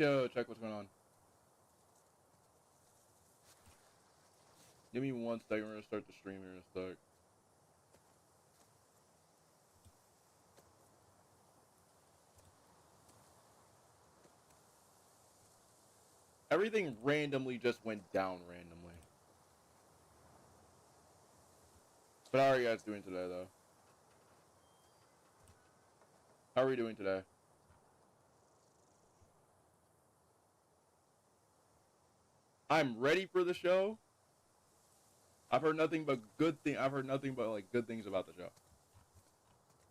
Yo, check what's going on. Give me 1 second. We're gonna start the stream here in a sec. Everything randomly just went down randomly. But how are you guys doing today, though? How are we doing today? I'm ready for the show. I've heard nothing but I've heard nothing but like good things about the show.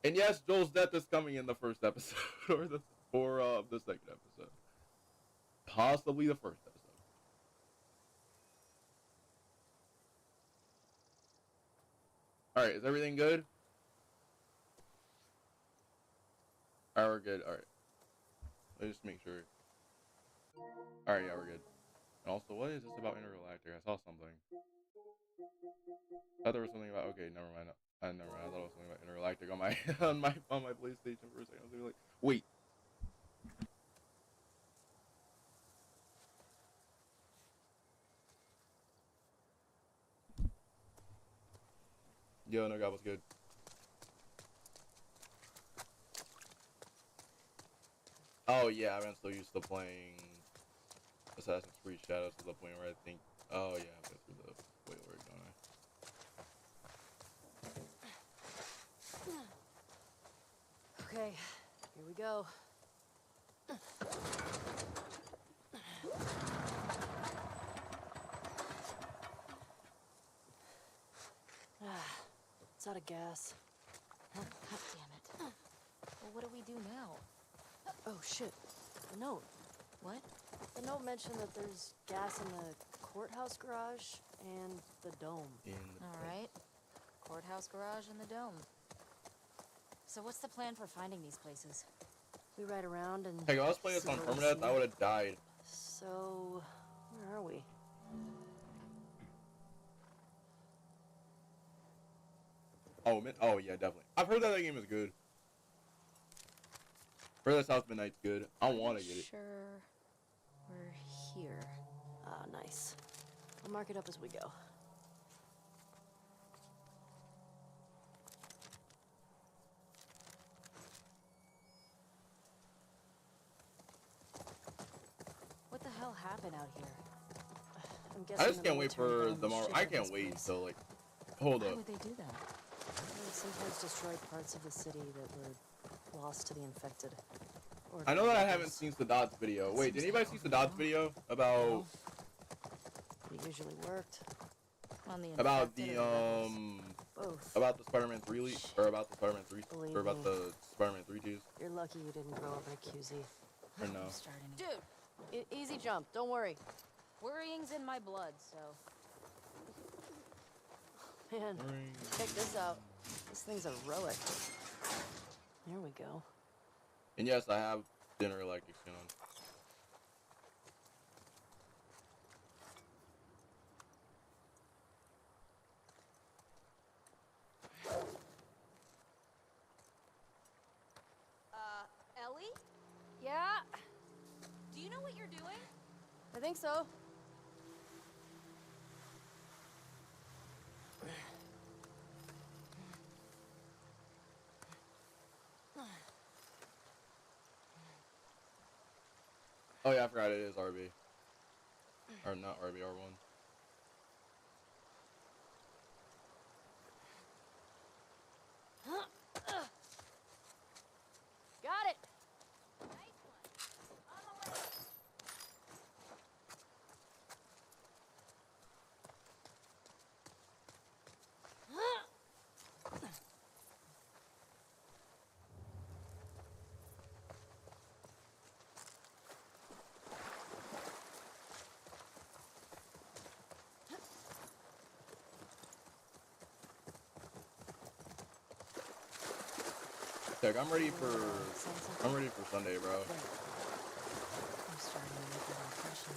And yes, Joel's death is coming in the first episode or the second episode, possibly the first episode. All right, is everything good? All right, we're good. All right, let's just make sure. All right, yeah, we're good. And also, what is this about Intergalactic? I saw something. I thought there was something about. Okay, never mind. Never mind. I thought it was something about Intergalactic on my on my PlayStation for a second. I was like, wait. Yo, no, God was good. Oh yeah, I've been so used to playing Assassin's Creed Shadows to the point where I think, oh yeah, I've been through the wait, where don't I? Okay, here we go. It's out of gas. God damn it. Well, what do we do now? Oh shit, the note. What? The note mentioned that there's gas in the courthouse garage and the dome. All right. Courthouse garage and the dome. So what's the plan for finding these places? We ride around and... Hey, if I was playing this on permanent, I would have died. So, where are we? Oh yeah, definitely. I've heard that game is good. Heard that South Midnight's good. I want to get it. Sure, we're here. Ah, nice. I'll mark it up as we go. What the hell happened out here? I'm guessing I just can't wait for the more. I can't wait until like, hold Why up. would they do that? They would sometimes destroy parts of the city that were lost to the infected. Or I know that I haven't seen Sadat's video. Wait, did anybody see Sadat's video about It usually worked. On the about infected the or rebels? Both. about the Spider-Man 3 leak or about the Spider-Man 3 Believe or about me. the Spider-Man 3 tease You're lucky you didn't grow up in a QZ. or no? I'm starting to... Dude, easy jump. Don't worry. Worrying's in my blood, so... Man, check this out. This thing's a relic. There we go. And yes, I have Intergalactic skin on. Ellie? Yeah, Do you know what you're doing? I think so. Oh yeah, I forgot it is RB. Or not RB, R1. Got it. Check, I'm ready for Sunday, bro. I'm starting to make that impression.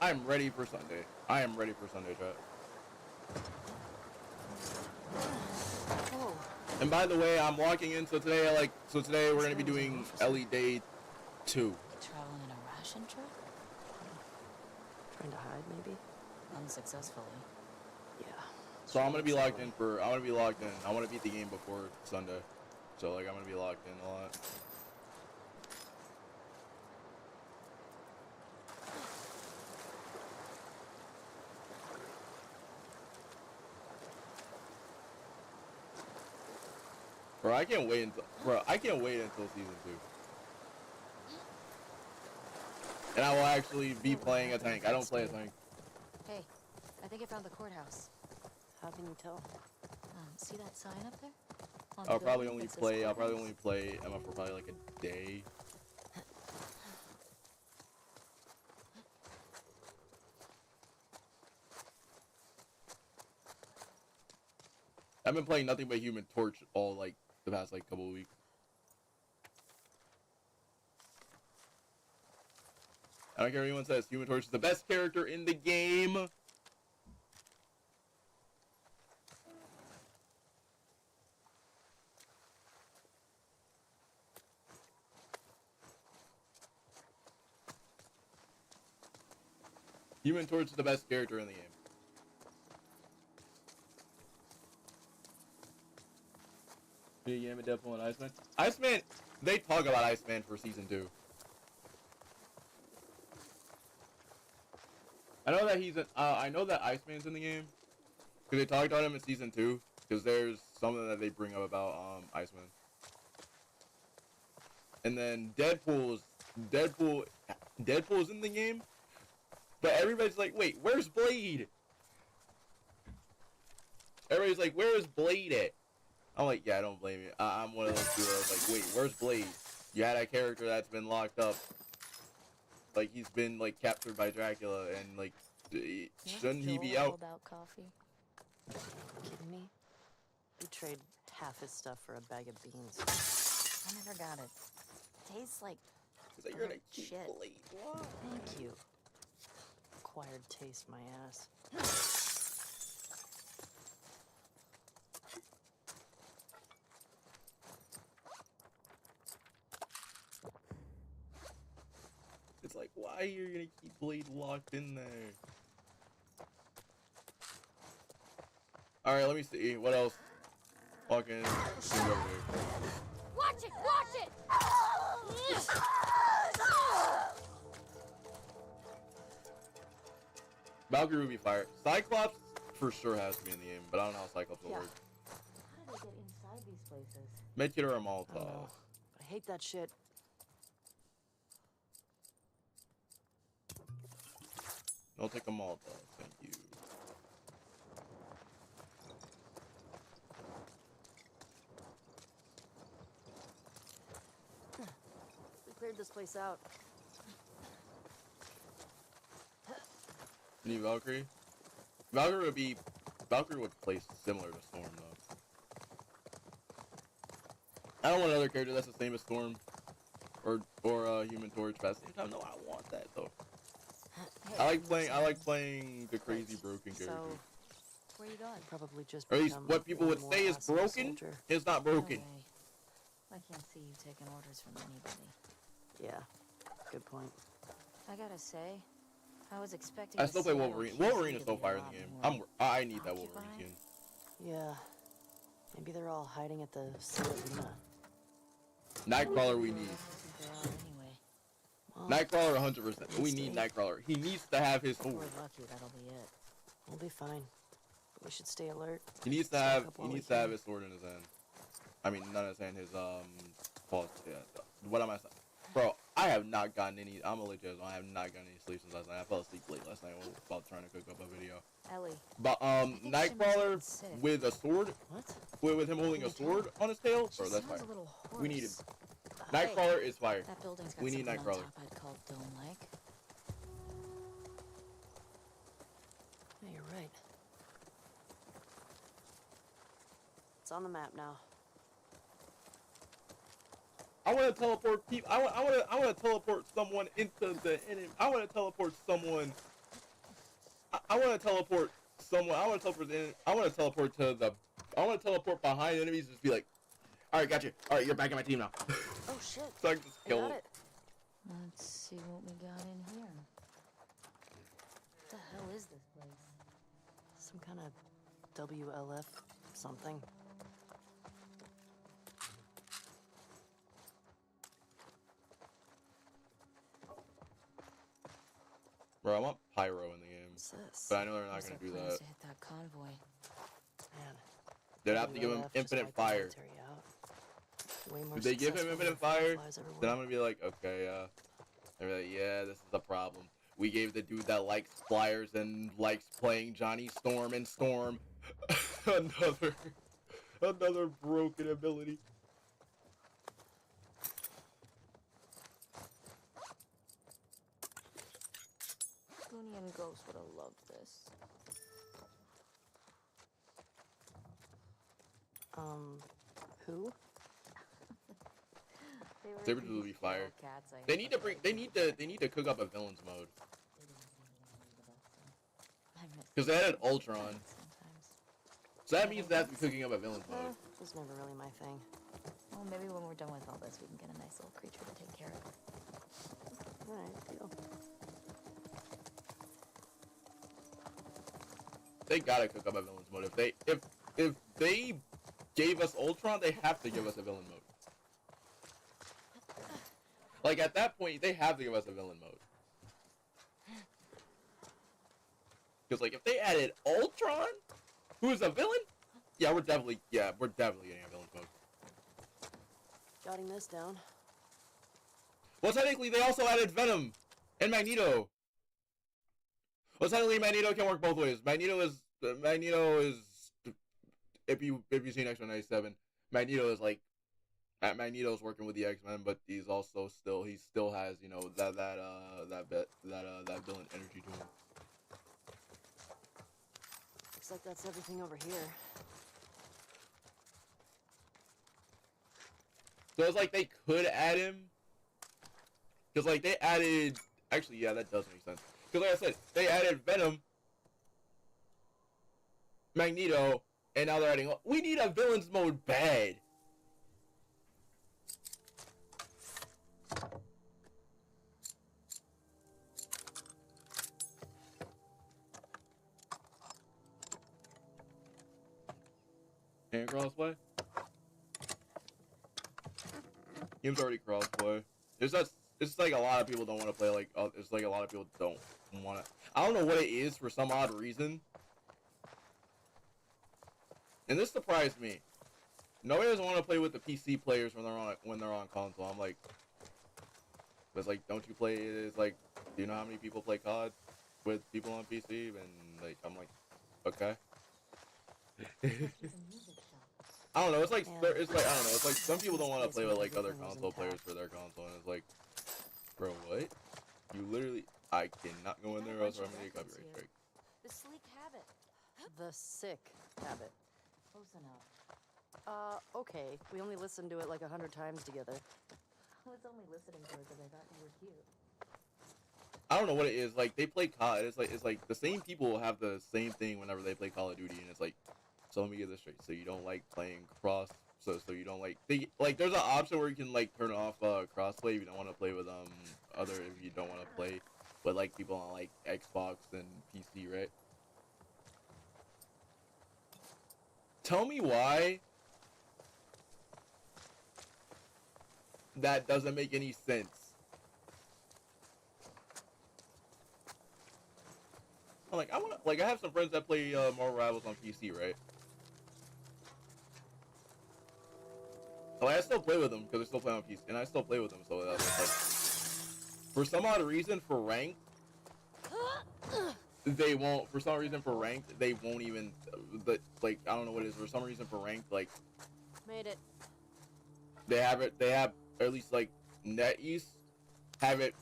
I'm ready for Sunday. I am ready for Sunday, chat. And by the way, I'm walking in. So today we're gonna be doing Ellie Day 2. Traveling in a ration truck? Trying to hide, maybe? Unsuccessfully. Yeah. So I'm gonna be logged in. I want to beat the game before Sunday. So like I'm gonna be logged in a lot. Bro, I can't wait until season 2. And I will actually be playing a tank. I don't play a tank. Hey, I think I found the courthouse. How can you tell? See that sign up there? On the I'll probably building only that says play courthouse? Emma for probably like a day. I've been playing nothing but Human Torch all like the past like couple of weeks. I don't care what anyone says, Human Torch is the best character in the game. Human Torch is the best character in the game. Big Yama, Deadpool, and Iceman. Iceman, they talk about Iceman for season 2. I know that I know that Iceman's in the game because they talked about him in season 2. Because there's something that they bring up about Iceman. And then Deadpool's in the game, but everybody's like, wait, where's Blade? Everybody's like, where is Blade at? I'm like, yeah, I don't blame you. I'm one of those people that's like, wait, where's Blade? You had a character that's been locked up. Like, he's been, like, captured by Dracula, and, like, shouldn't he be out? About coffee? Kidding me? We trade half his stuff for a bag of beans. I never got it. Tastes like He's like, you're gonna keep shit. Blade. What? Thank you. Acquired taste, my ass. It's like, why are you gonna keep Blade locked in there? Alright, let me see. What else? Fucking. Watch it! Watch it! Valkyrie would be fire. Cyclops for sure has to be in the game, but I don't know how Cyclops will Yeah. work. How do they get inside these places? Medkit or a I don't know. Molotov? I hate that shit. I'll take a Molotov, thank you. We cleared this place out. Need Valkyrie? Valkyrie would play similar to Storm though. I don't want another character that's the same as Storm or Human Torch, but at the same time, no, I want that though. I like playing the crazy broken character. So, Where you going? probably just Or at least become what people would one say more is asshole broken soldier. is not broken. No way. I can't see you taking orders from anybody. Yeah, good point. I gotta say, I was expecting. I the still play Seattle Wolverine. Kids Wolverine is to so be a fire in lot the game. more I need that Wolverine occupying. skin. Yeah, maybe they're all hiding at the Sea Arena. Nightcrawler we need. I think they are anyway. Well, Nightcrawler 100%. We need Nightcrawler. He needs to have his If we're sword. lucky, that'll be it. we'll be fine. But we should stay alert. He needs to Stock have up while we his can. sword in his hand. I mean, not his hand, his pause. Yeah. What am I saying? Bro, I have not gotten any. I'm a legit. I have not gotten any sleep since last night. I fell asleep late last night while trying to cook up a video. Ellie, But think she must have been Nightcrawler sick. with a sword, What? with him holding a sword on his tail, she bro, that's sounds fire. a little hoarse. We need him. Hey, Nightcrawler is fire. that building's got We need something on Nightcrawler. top I'd call dome-like. Yeah, you're right. It's on the map now. I want to teleport people. I want to teleport someone into the enemy. I want to teleport someone. I want to teleport someone. I want to teleport to the. I want to teleport behind enemies. And just be like, Alright, got you. Alright, you're back in my team now. Oh shit. So I can just I kill got him. it. Let's see what we got in here. What the hell is this place? Some kind of WLF something. Bro, I want pyro in the game. What's this? But I know they're not Where's gonna their do plans that. to hit that convoy? Man. They'd have to give him WLF just infinite wiped the fire. military out. Way more If they give him successful infinite than fire, Fireflies ever then were. I'm gonna be like, okay, they're like, yeah, this is a problem. We gave the dude that likes flyers and likes playing Johnny Storm and Storm another broken ability. Goonie and Ghost would have loved this. Who? Saber will be fire. Cats, They need to bring. They need to cook up a villains mode. Because they added Ultron, Sometimes. so that means they have to be cooking up a villains mode. This was never really my thing. Well, maybe when we're done with all this, we can get a nice little creature to take care of. Alright, deal. They gotta cook up a villains mode. If they gave us Ultron, they have to give us a villain mode. Like at that point, they have to give us a villain mode. Because like if they added Ultron, who is a villain, we're definitely getting a villain mode. Jotting this down. Well, technically they also added Venom and Magneto. Well, technically Magneto can work both ways. Magneto is if you've seen X-Men 97, Magneto's working with the X-Men, but he still has, you know, that villain energy to him. Looks like that's everything over here. So it's like they could add him, because like they added, actually yeah, that does make sense. Because like I said, they added Venom, Magneto, and now they're adding. We need a villains mode bad. And crossplay? Game's already crossplay. It's like a lot of people don't want to play like. It's like a lot of people don't want to. I don't know what it is for some odd reason. And this surprised me. Nobody doesn't want to play with the PC players when they're on console. I'm like, it's like, don't you play? It's like, do you know how many people play COD with people on PC? And like, I'm like, okay. I don't know. It's like I don't know. It's like some people don't want to play with like other console players for their console, and it's like, bro, what? You literally, I cannot go in there, or else I'm gonna get copyright strike. The sleek habit. The sick habit. Close enough. Okay. We only listened to it like 100 times together. I was only listening to it because I thought you were cute. I don't know what it is. Like they play COD. It's like the same people have the same thing whenever they play Call of Duty, and it's like, so let me get this straight. So you don't like playing cross. So you don't like there's an option where you can like turn off crossplay if you don't want to play with if you don't want to play with like people on like Xbox and PC, right? Tell me why that doesn't make any sense. I have some friends that play Marvel Rivals on PC, right? Like, I still play with them because they're still playing on PC, and I still play with them. So that's like, for some odd reason, for ranked, they won't. For some reason, for ranked, they won't even. Like, I don't know what it is. For some reason, for ranked, like, Made it. they have it. They have, or at least like NetEase have it.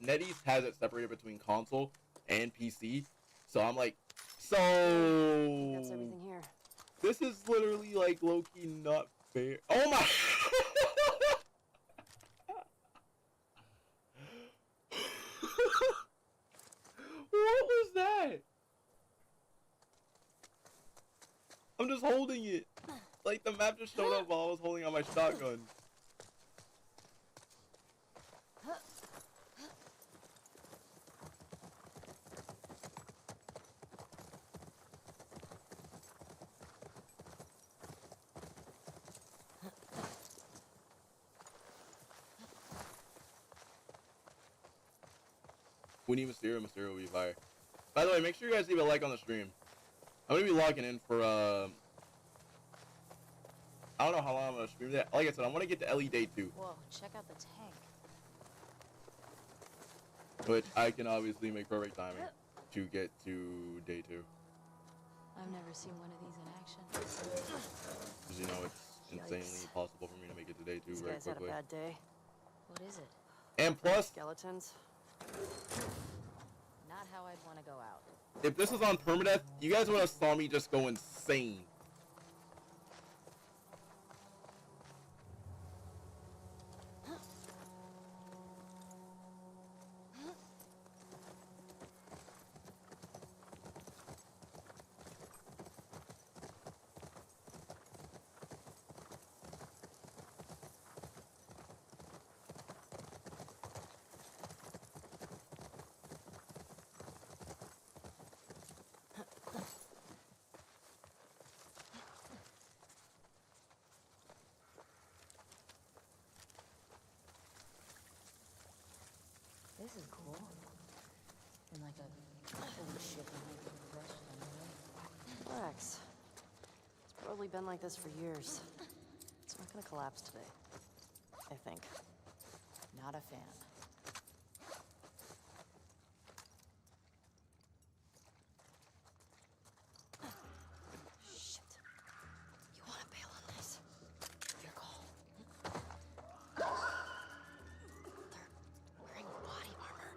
NetEase has it separated between console and PC. So I'm like, so That's everything here. this is literally like low-key not fair. Oh my! What was that? I'm just holding it. Like the map just showed up while I was holding on my shotgun. We need Mysterio. Mysterio will be fire. By the way, make sure you guys leave a like on the stream. I'm gonna be logging in for I don't know how long I'm gonna stream that. Like I said, I want to get to LE Day 2, Whoa, check out the tank. which I can obviously make perfect timing to get to Day 2. I've never seen one of these in action. Because you know it's insanely possible for me to make it to Day 2 These very guys had a quickly. bad day. What is it? And plus, Skeletons. Not how I'd want to go out. if this was on permadeath, you guys would have saw me just go insane. This is cool. In like a holy shit, I might be crushed anyway. Relax. It's probably been like this for years. It's not gonna collapse today. I think. Not a fan. Shit. You wanna bail on this? Your call. They're wearing body armor.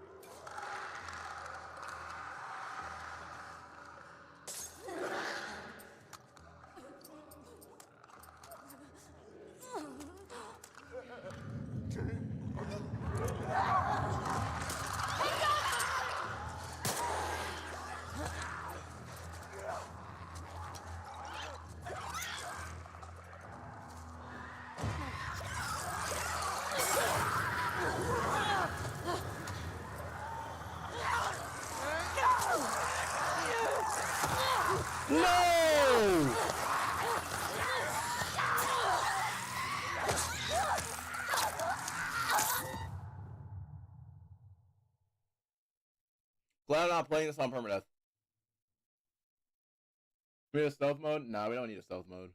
No! Glad I'm not playing this on permadeath. We need a stealth mode? Nah, we don't need a stealth mode.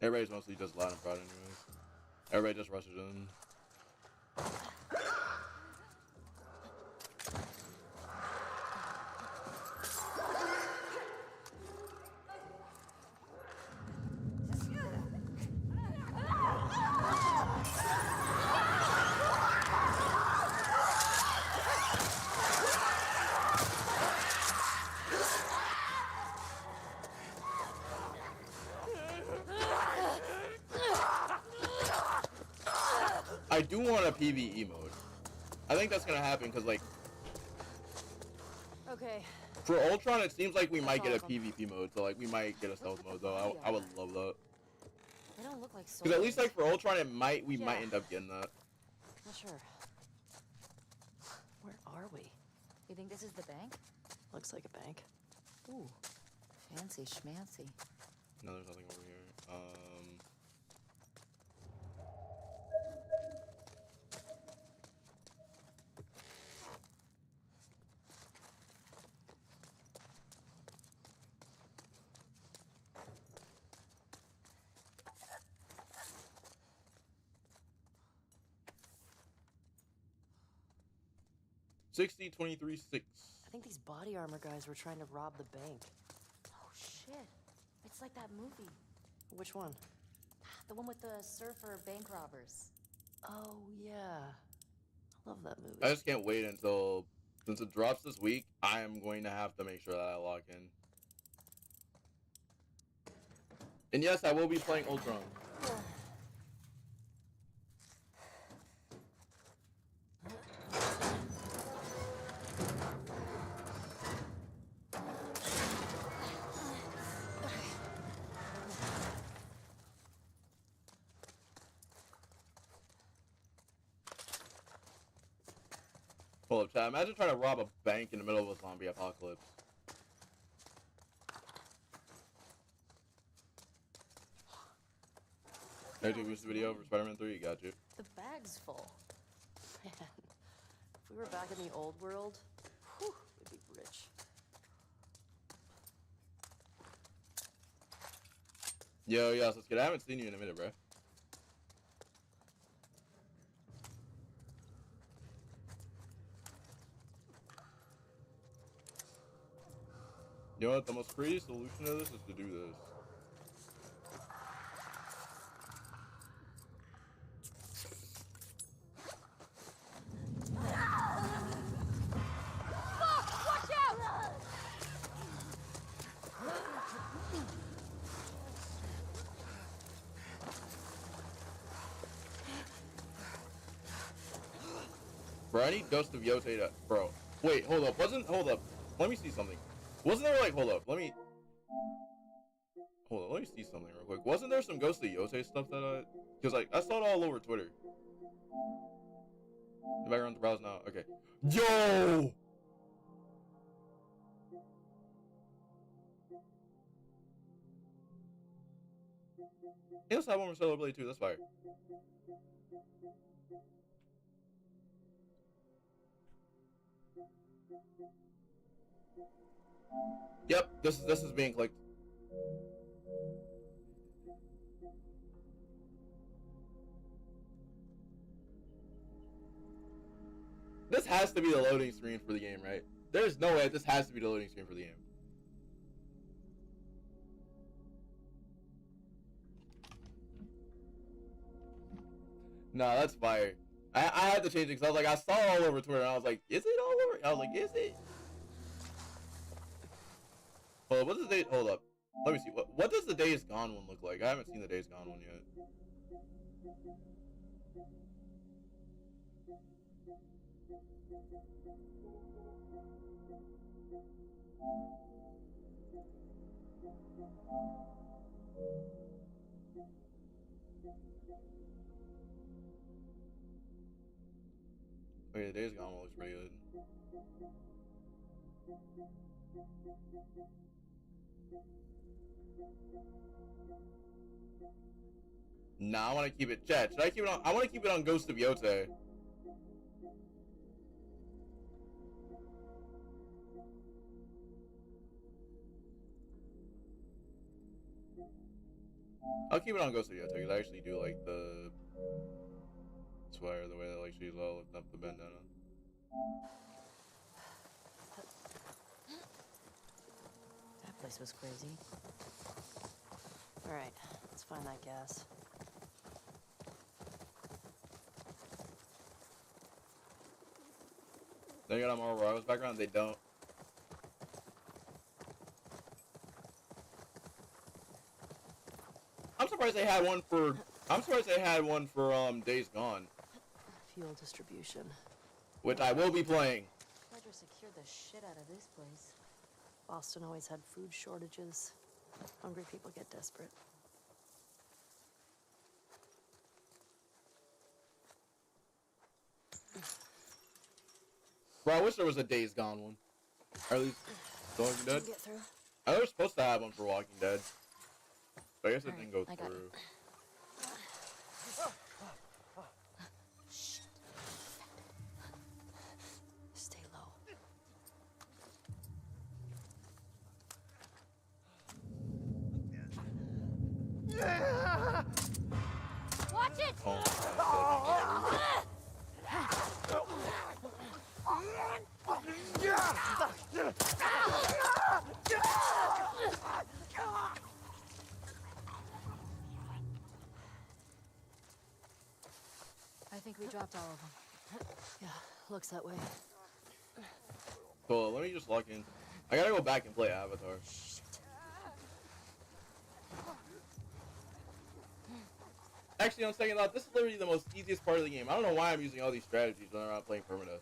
Everybody's mostly just loud and proud anyways. Everybody just rushes in. I do want a PvE mode. I think that's gonna happen because, like, Okay. for Ultron, it seems like we might get a PvP mode. So, like, we might get a stealth mode, though. I would love that. They don't look like soldiers. Because at least, like, for Ultron, we might end up getting that. Not sure. Where are we? You think this is the bank? Looks like a bank. Ooh, fancy schmancy. No, there's nothing over here. 60, 23, 6. I think these body armor guys were trying to rob the bank. Oh shit. It's like that movie. Which one? The one with the surfer bank robbers. Oh, yeah. I love that movie. I just can't wait until, since it drops this week, I am going to have to make sure that I log in. And yes, I will be playing Ultron. Hold up, chat. Imagine trying to rob a bank in the middle of a zombie apocalypse. Can I do this video for Spider-Man 3? Got you. The bag's full. Man, if we were back in the old world, whew, we'd be rich. Yo, let's get. I haven't seen you in a minute, bro. You know what? The most creative solution to this is to do this. Bro, I need Ghost of Yotei to... Bro. Wait, hold up. Hold up. Let me see something. Wasn't there, like... Hold up. Let me see something real quick. Wasn't there some Ghost of Yotei stuff that I... Because, like, I saw it all over Twitter. If I run the browse now. Okay. Yo! Hey, let's have one more Stellar Blade too. That's fire. Yep, this is being clicked. This has to be the loading screen for the game, right? There's no way this has to be the loading screen for the game. Nah, that's fire. I had to change it because I was like, I saw it all over Twitter and I was like, is it all over? I was like, is it? Hold up, what's the date? Hold up. Let me see. What does the Days Gone one look like? I haven't seen the Days Gone one yet. Okay, the Days Gone one looks pretty good. Nah, I want to keep it. Chat, should I keep it on? I want to keep it on Ghost of Yotei. I'll keep it on Ghost of Yotei because I actually do like the swear the way that like she's all lifting up the bandana. That place was crazy. All right, let's find that gas. They got a Marlboro's background. They don't. I'm surprised they had one for. I'm surprised they had one for Days Gone, Fuel distribution. which I will be playing. Frederick secured the shit out of this place. Boston always had food shortages. Hungry people get desperate. Bro, I wish there was a Days Gone one. Or at least The Walking Dead. Get through. I was supposed to have one for Walking Dead. But I guess it Alright, didn't go I got through. it. Shit. Stay low. Watch it! Oh, I think we dropped all of them. Yeah, looks that way. cool. Let me just log in. I gotta go back and play Avatar. Actually, on second thought, this is literally the most easiest part of the game. I don't know why I'm using all these strategies when I'm not playing Permadeath.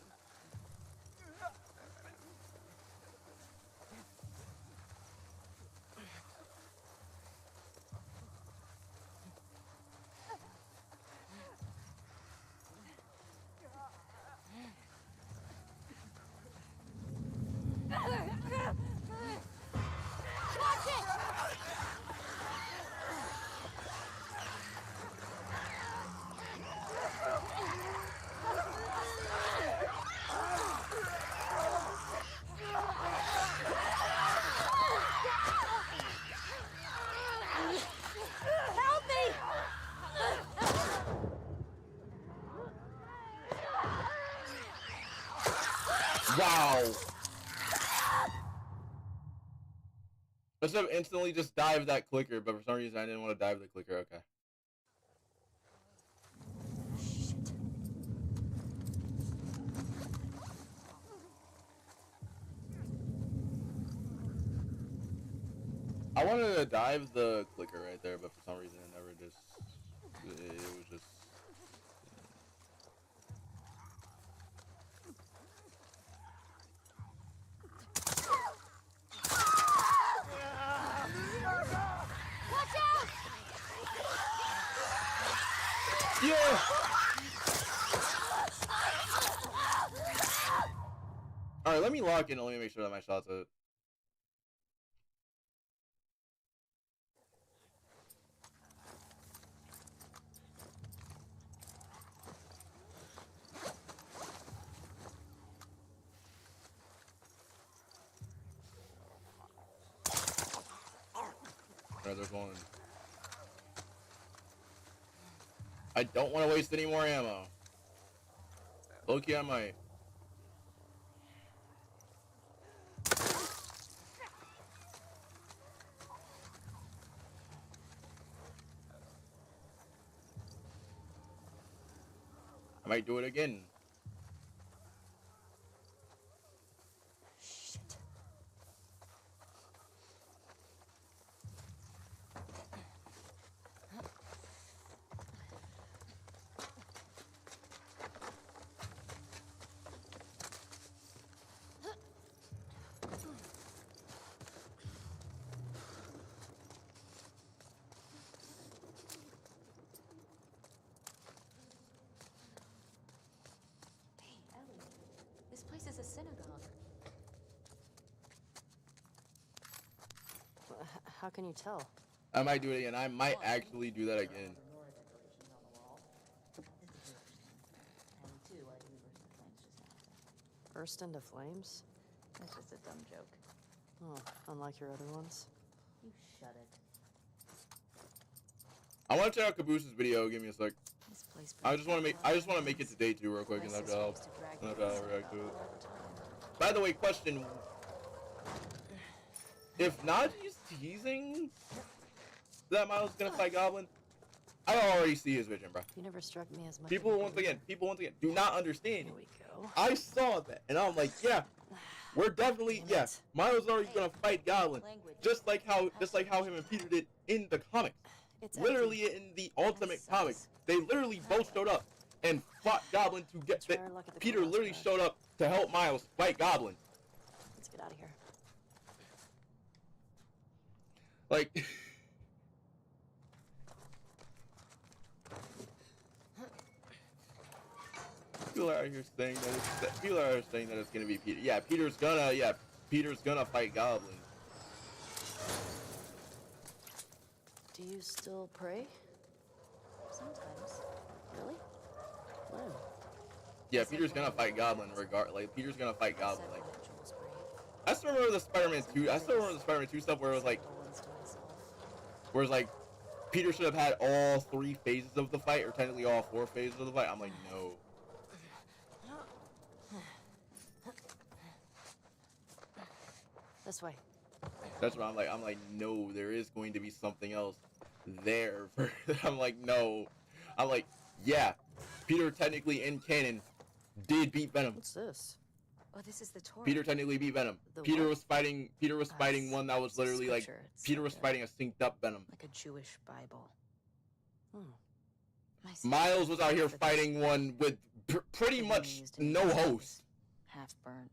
Wow. Instead of instantly just dive that clicker, but for some reason I didn't want to dive the clicker. Okay. Shit. I wanted to dive the clicker right there, but for some reason it never just. It was just. Watch out! Yeah! Alright, let me lock in and let me make sure that my shot's hit. Alright, there's one. I don't want to waste any more ammo. Low-key, I might. I might do it again. Shit. Hey, Ellie. This place is a synagogue. How can you tell? I might do it again. I might actually do that again. Burst into flames? That's just a dumb joke. Oh, unlike your other ones. You shut it. I want to check out Cabooses video. Give me a sec. This place. I just want to make it to day 2 real quick, and that'll help. That'll react to it. By the way, question: if Naji's teasing that Miles is gonna fight Goblin, I already see his vision, bro. You never struck me as much. People once again do not understand. Here we go. I saw that, and I'm like, yeah, we're definitely, yeah, Miles is already gonna fight Goblin, just like how him and Peter did in the comics. It's Literally in the Ultimate comics, they literally both showed up and fought Goblin to get Try that. our luck at the Peter courthouse literally garage. showed up to help Miles fight Goblin. Let's get out of here. Like, people are out here saying that it's gonna be Peter. Yeah, Peter's gonna fight Goblin. Do you still pray? Sometimes. Really? When? Yeah, Peter's gonna fight Goblin Peter's gonna fight Goblin. Except Like, when it Joel's brave. I still remember the Spider-Man 2. I still remember the Spider-Man 2 stuff where it was like, Once to myself. whereas like, Peter should have had all 3 phases of the fight, or technically all 4 phases of the fight. I'm like, no. This way. That's what I'm like, no, there is going to be something else there. I'm like, no. I'm like, yeah, Peter technically in canon did beat Venom. What's this? Oh, this is the Torah. Peter technically beat Venom. The Peter what? was fighting one that was literally like, Scripture, it's Peter like was fighting a synced up Venom. like a Jewish Bible. Hmm. My sister Miles was out here for this fighting one with pretty had been much used in no the host. Half burnt.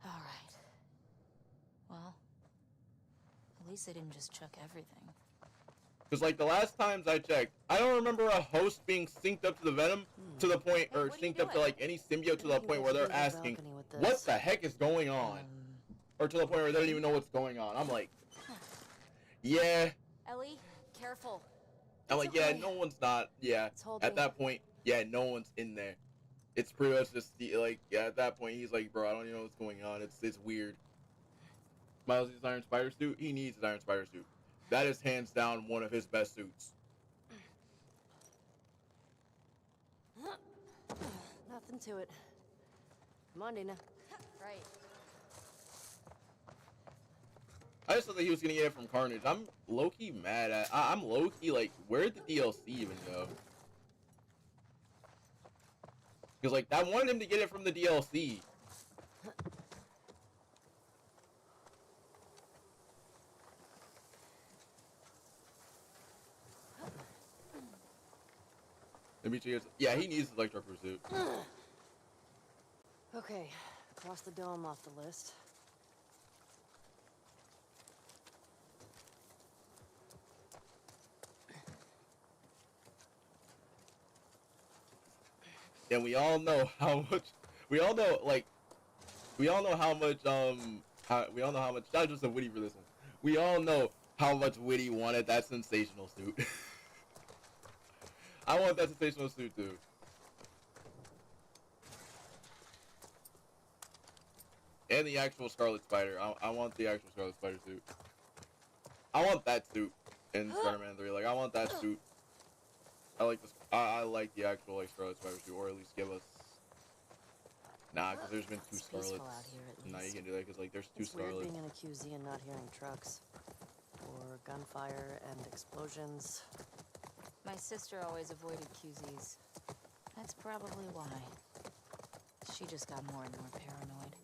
All right. Well, at least they didn't just chuck everything. Because like the last times I checked, I don't remember a host being synced up to the Venom to the point, Hey, or what are you synced up to doing? like any symbiote to the We can point go where they're through the asking, balcony with what this. the heck is going on? Or to the point where they don't even know what's going on. I'm like, yeah. Ellie, careful. I'm It's like, yeah, okay. no one's not. Yeah. It's holding. At that point, yeah, no one's in there. It's pretty much just like, yeah. At that point, he's like, bro, I don't even know what's going on. It's weird. Miles needs Iron Spider suit. He needs his Iron Spider suit. That is hands down one of his best suits. Nothing to it. Come on, Dina. Right. I just thought that he was gonna get it from Carnage. I'm low-key mad at. I'm low-key like, where'd the DLC even go? Because like, I wanted him to get it from the DLC. Yeah, he needs the electro pursuit. Okay, cross the dome off the list. And we all know how much. We all know like. We all know how much we all know how much. Not just a Witty for this one. We all know how much Witty wanted that sensational suit. I want that sensational suit too. And the actual Scarlet Spider. I want the actual Scarlet Spider suit. I want that suit in Spider-Man 3. Like, I want that suit. I like this. I like the actual like Scarlet Spider suit, or at least give us. Nah, because there's been two It's peaceful Scarlets. out here, at Nah, you least. can do that because like there's two It's weird Scarlets. being in a QZ and not hearing trucks. Or gunfire and explosions. My sister always avoided QZs. That's probably why. She just got more and more paranoid.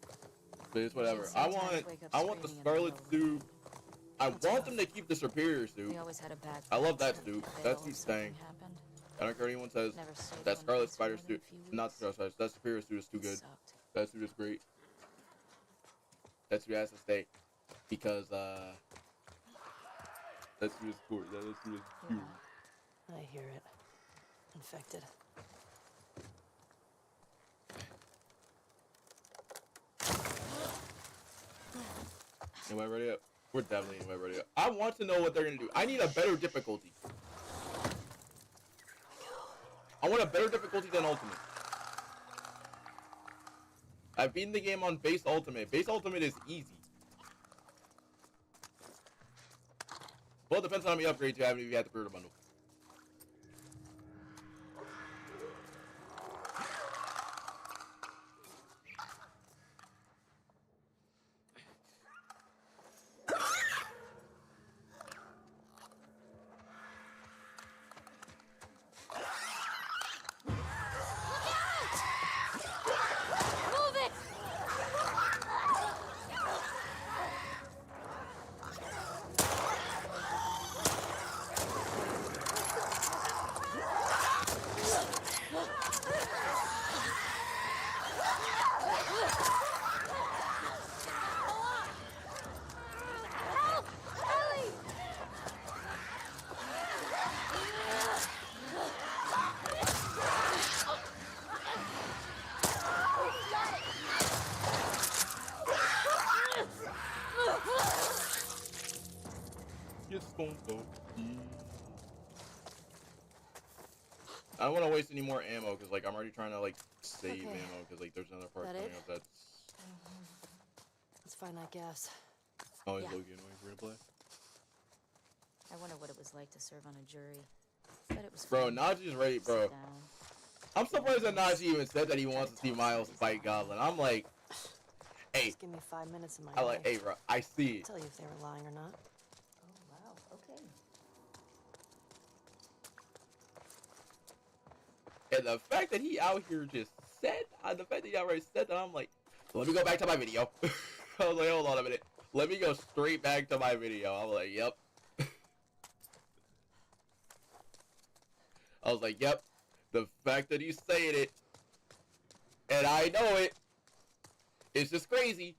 But it's whatever. She'd I sometimes wake up want the screaming in the Scarlet middle suit. I want them to keep the Superior suit. We always had a bag. I love that suit. Bail That if suit's something staying. happened. I don't care what anyone says. Never stayed That one Scarlet place for Spider more than suit, a few not weeks. Scarlet Spider, that Superior suit is too good. Sucked. That suit is great. That suit has to stay because that suit is cool. That suit is cute. I hear it. Infected. Anyway, ready up. We're definitely anyway ready up. I want to know what they're gonna do. I need a better difficulty. I want a better difficulty than Ultimate. I've beaten the game on base Ultimate. Base Ultimate is easy. Well, it depends on how many upgrades you have if you have the Brutal Bundle. Move it! Help! Ellie! It's gonna go. I don't want to waste any more ammo because like I'm already trying to like save Okay. ammo because like there's another part That coming it? up that's It's finite gas. always Yeah. low-key annoying for you to play. I wonder what it was like to serve on a jury. But it was Bro, fun. Najee's ready, bro. Sit down. I'm surprised that Najee even said that he wants to see Miles fight Goblin. I'm like, hey, Just give me 5 minutes in my I like, life. hey, bro, I see it. Tell you if they were lying or not. Oh, wow. Okay. And the fact that he out here just said, the fact that he outright said that, I'm like, let me go back to my video. I was like, hold on a minute. Let me go straight back to my video. I was like, yep. I was like, yep. The fact that he's saying it, and I know it, it's just crazy.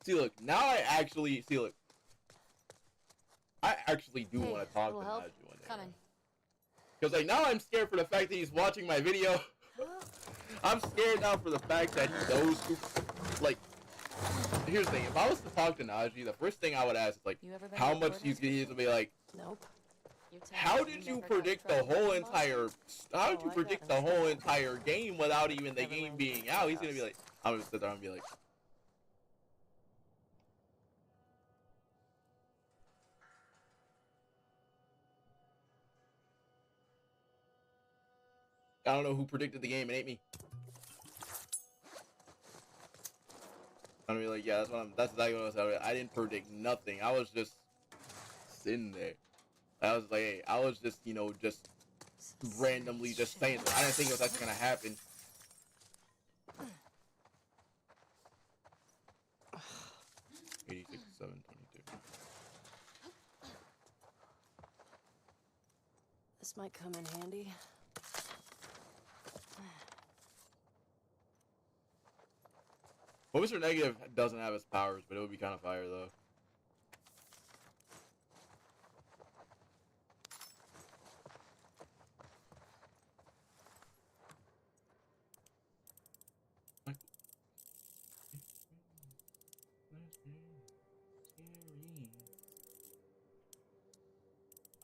See, look, now I actually, see, look. I actually do Hey, want to talk to little help? Najee one day. Coming. Because, like, now I'm scared for the fact that he's watching my video. I'm scared now for the fact that he knows who, like, here's the thing. If I was to talk to Najee, the first thing I would ask is, like, You ever been how to much court he's house going to be like, Nope. You're telling how me did you never got predict the trouble whole with entire, how did Oh, you I predict got the whole him. entire game without even the Never game mind. being out? He's going to be like, I'm going to sit there and be like, I don't know who predicted the game. It ain't me. I'm gonna be like, yeah, that's exactly what I was saying. I didn't predict nothing. I was just sitting there. I was like, hey, I was just, you know, just randomly just saying that. I didn't think it was actually gonna happen. This might come in handy. Well, Mr. Negative doesn't have his powers, but it would be kind of fire though.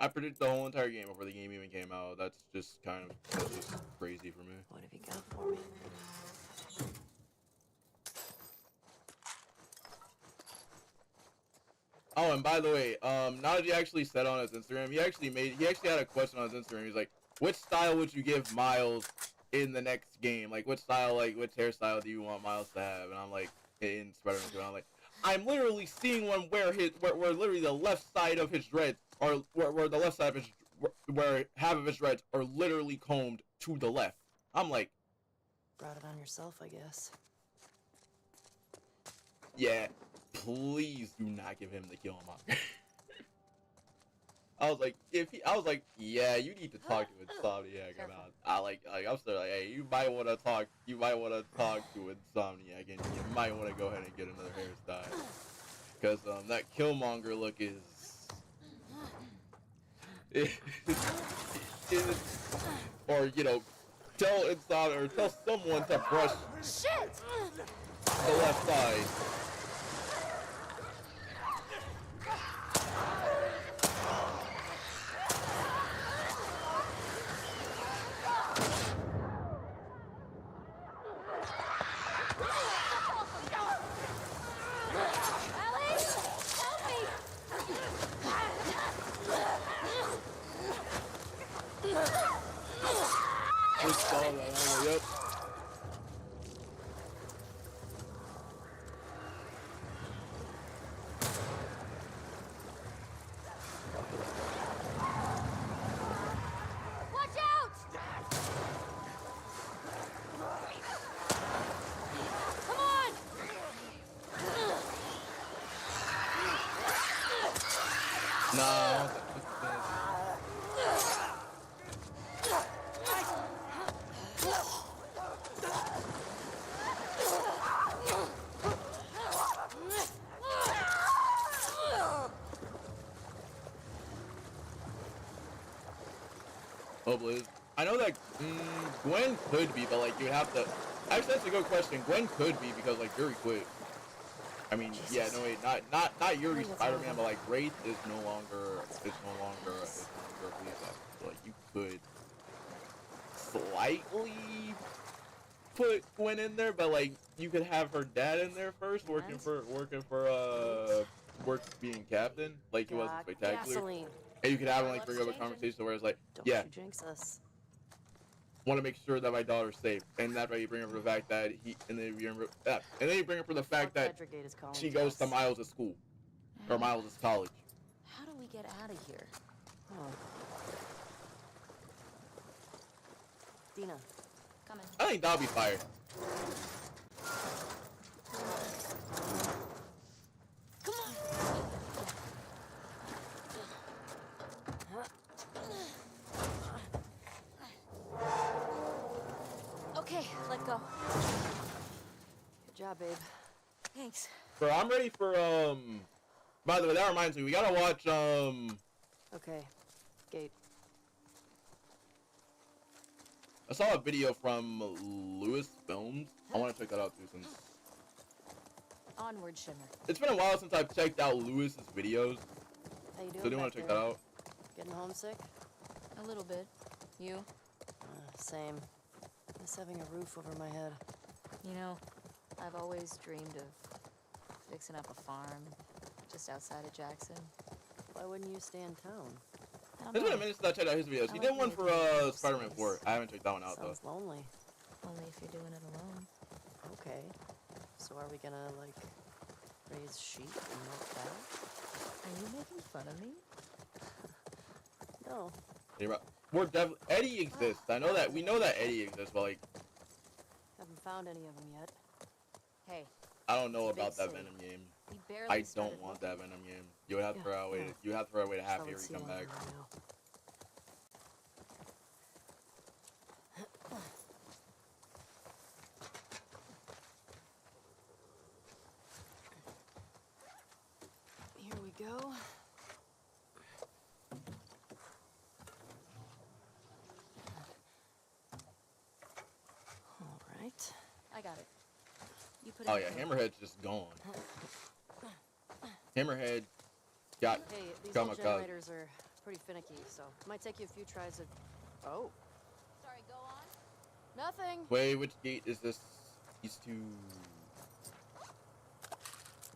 I predicted the whole entire game before the game even came out. That's just crazy for me. What have you got for me? Oh, and by the way, Najee actually said on his Instagram, he actually had a question on his Instagram. He's like, which style would you give Miles in the next game? Like, which hairstyle do you want Miles to have? And I'm like, in Spider-Man 2, I'm like, I'm literally seeing one where literally the left side of his dreads, or where the left side of his, where half of his dreads are literally combed to the left. I'm like, brought it on yourself, I guess. Yeah, please do not give him the Killmonger. I was like, yeah, you need to talk to Insomniac about. I'm still like, hey, you might want to talk to Insomniac, and you might want to go ahead and get another hairstyle, because that Killmonger look is, or you know, tell Insomniac or tell someone to brush the left side. Yep. Watch out! Come on! No. Oh, Blizz. I know that Gwen could be, but like you would have to. Actually, that's a good question. Gwen could be because like Yuri quit. I mean, Jesus. yeah, no wait, not Yuri Spider-Man, but like Wraith is no longer a police officer. So, like you could slightly put Gwen in there, but like you could have her dad in there first, working being captain, like he was in Spectacular. Gasoline. And you could have him like bring up a conversation where it's like, Don't yeah, you jinx us. want to make sure that my daughter's safe, and that's why you bring up the fact that and then you bring up the fact that she goes to Miles' school or Miles' college. How do we get out of here? Oh. Dina. Coming. I think that'll be fire. Come on! Okay, let go. Good job, babe. Thanks. Bro, I'm ready for by the way, that reminds me, we gotta watch Okay. Gate. I saw a video from Lewis Films. I want to check that out too, since Onward, Shimmer. it's been a while since I've checked out Lewis's videos. How you doing? So do you want to check that out? Getting homesick? A little bit. You? Same. Miss having a roof over my head. You know, I've always dreamed of fixing up a farm just outside of Jackson. Why wouldn't you stay in town? don't It's been a know. minute since I checked out his videos. I He like did the one for idea of Spider-Man space. 4. I haven't checked that one out though. Sounds lonely. Only if you're doing it alone. Okay. So are we gonna, like, raise sheep and milk cows? Are you making fun of me? No. We're definitely Eddie exists. I know that we know that Eddie exists, but like Haven't found any of them yet. Hey, I don't know It's a big about that city. Venom game. we barely I started don't want looking. that Venom game. You would have to Yeah, throw away. yeah. You have to throw away to half Probably here we see come one back. right now. Here we go. All right. I got it. You put Oh it yeah, in here. Hammerhead's just gone. Hammerhead got Hey, these Come old on, generators are pretty finicky, so it might take you a few tries of... Oh, Sorry, go on. nothing. Wait, which gate is this? These two.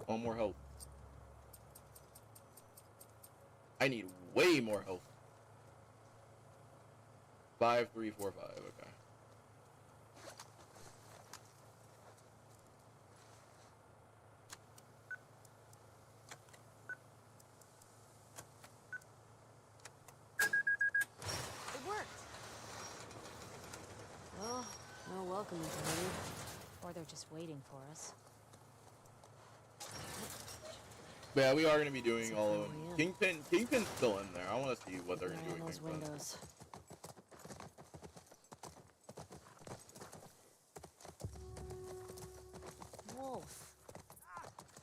One more health. I need way more health. 5, 3, 4, 5. Okay. It worked. Well, no welcoming committee. Or they're just waiting for us. But yeah, we are gonna be doing So all far of them. we in. Kingpin's still in there. I want to see what they're Keep gonna an do eye on with those Kingpin. windows. Wolf.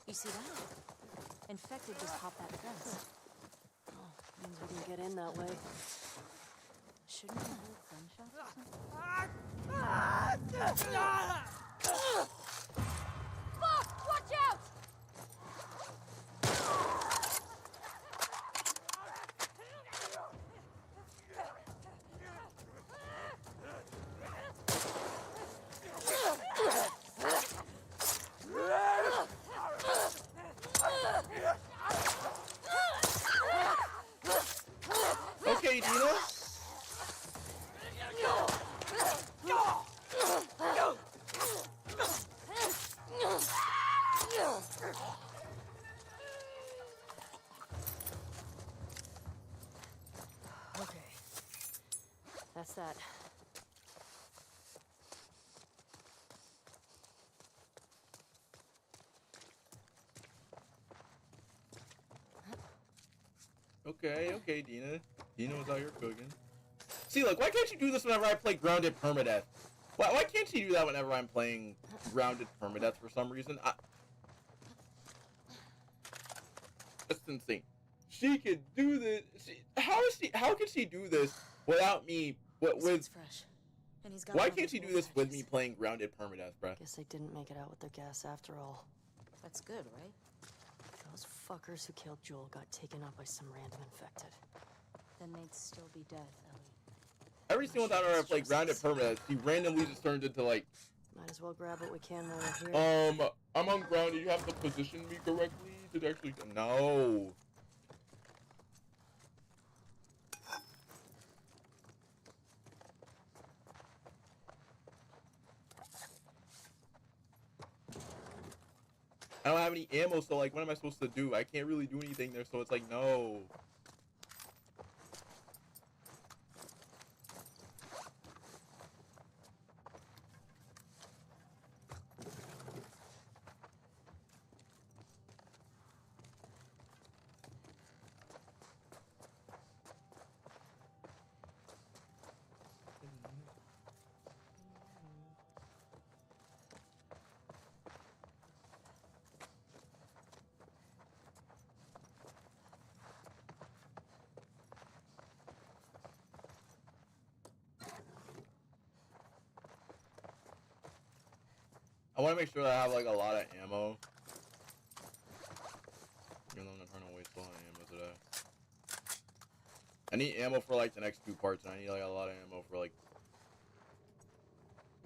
You see that? Infected just hopped that fence. Oh, means we can get in that way. Shouldn't we hold gunshots or something? Fuck! Watch out! Okay, Dina. Okay. That's that. Okay, Dina. Dina was out here cooking. See, look, why can't you do this whenever I play Grounded Permadeath? Why can't she do that whenever I'm playing Grounded Permadeath for some reason? That's insane. She could do this. How can she do this without me? This With one's fresh. And he's got why one of can't those she do wolf this with me patches. playing Grounded Permadeath, bruh? Guess they didn't make it out with their gas after all. That's good, right? Those fuckers who killed Joel got taken out by some random infected. Then they'd still be dead, Ellie. Every single time I play Grounded Permadeath, she randomly just turns into like, Might as well grab what we can while we're here. I'm on grounded. You have to position me correctly to actually. No. I don't have any ammo, so like, what am I supposed to do? I can't really do anything there, so it's like, no. I want to make sure that I have like a lot of ammo. Even though I'm not trying to waste a lot of ammo today. I need ammo for like the next two parts, and I need like a lot of ammo for like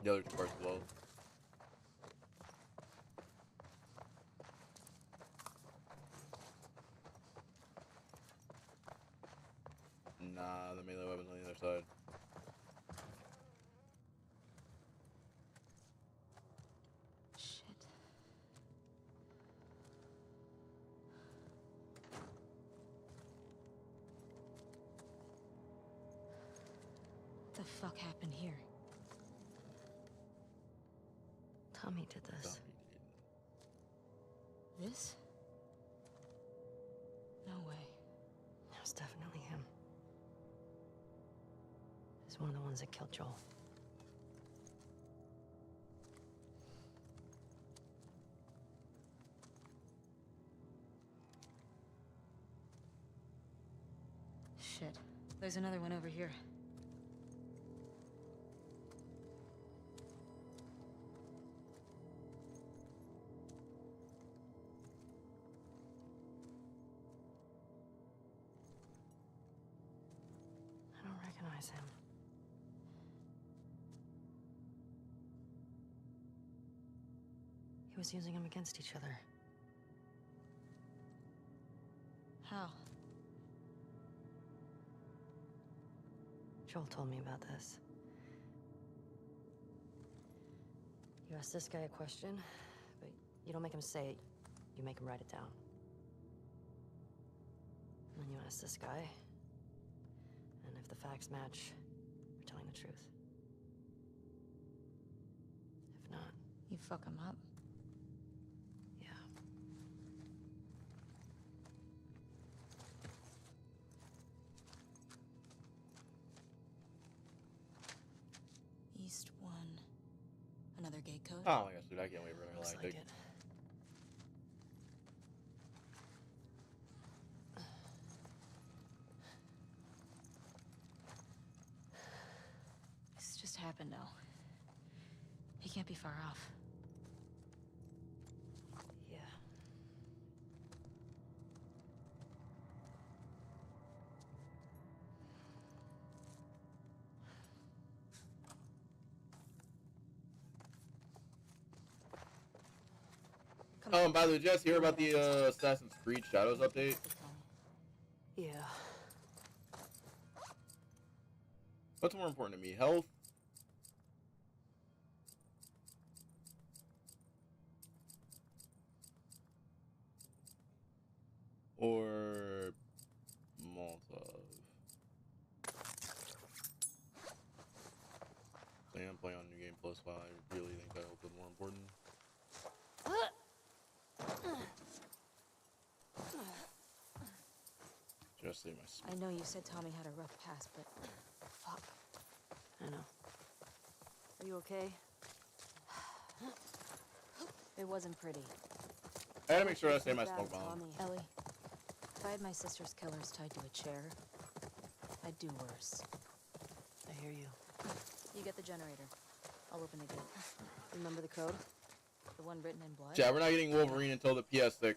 the other two parts as well. the fuck happened here? Tommy did this. This? No way. It was definitely him. He's one of the ones that killed Joel. Shit. There's another one over here. I don't recognize him. He was using them against each other. How? Joel told me about this. You ask this guy a question, but you don't make him say it, you make him write it down. And then you ask this guy, and if the facts match, you're telling the truth. If not, You fuck him up? yeah. East 1. Another gate code? Oh my gosh, dude, I can't wait for Looks another like like it. This just happened now. He can't be far off. Yeah. By the way, did you guys hear about the Assassin's Creed Shadows update? Yeah. What's more important to me, health? Or Molotov? Sam, play on New Game Plus 5. I really think that health is more important. Just say my speed. I know you said Tommy had a rough past, but... Fuck. I know. Are you okay? It wasn't pretty. I gotta make sure I say my Bad, smoke bomb. Tommy. Ellie, if I had my sister's killers tied to a chair, I'd do worse. I hear you. You get the generator. I'll open the gate. Remember the code? The one written in blood? Yeah, we're not getting Wolverine until the PS6.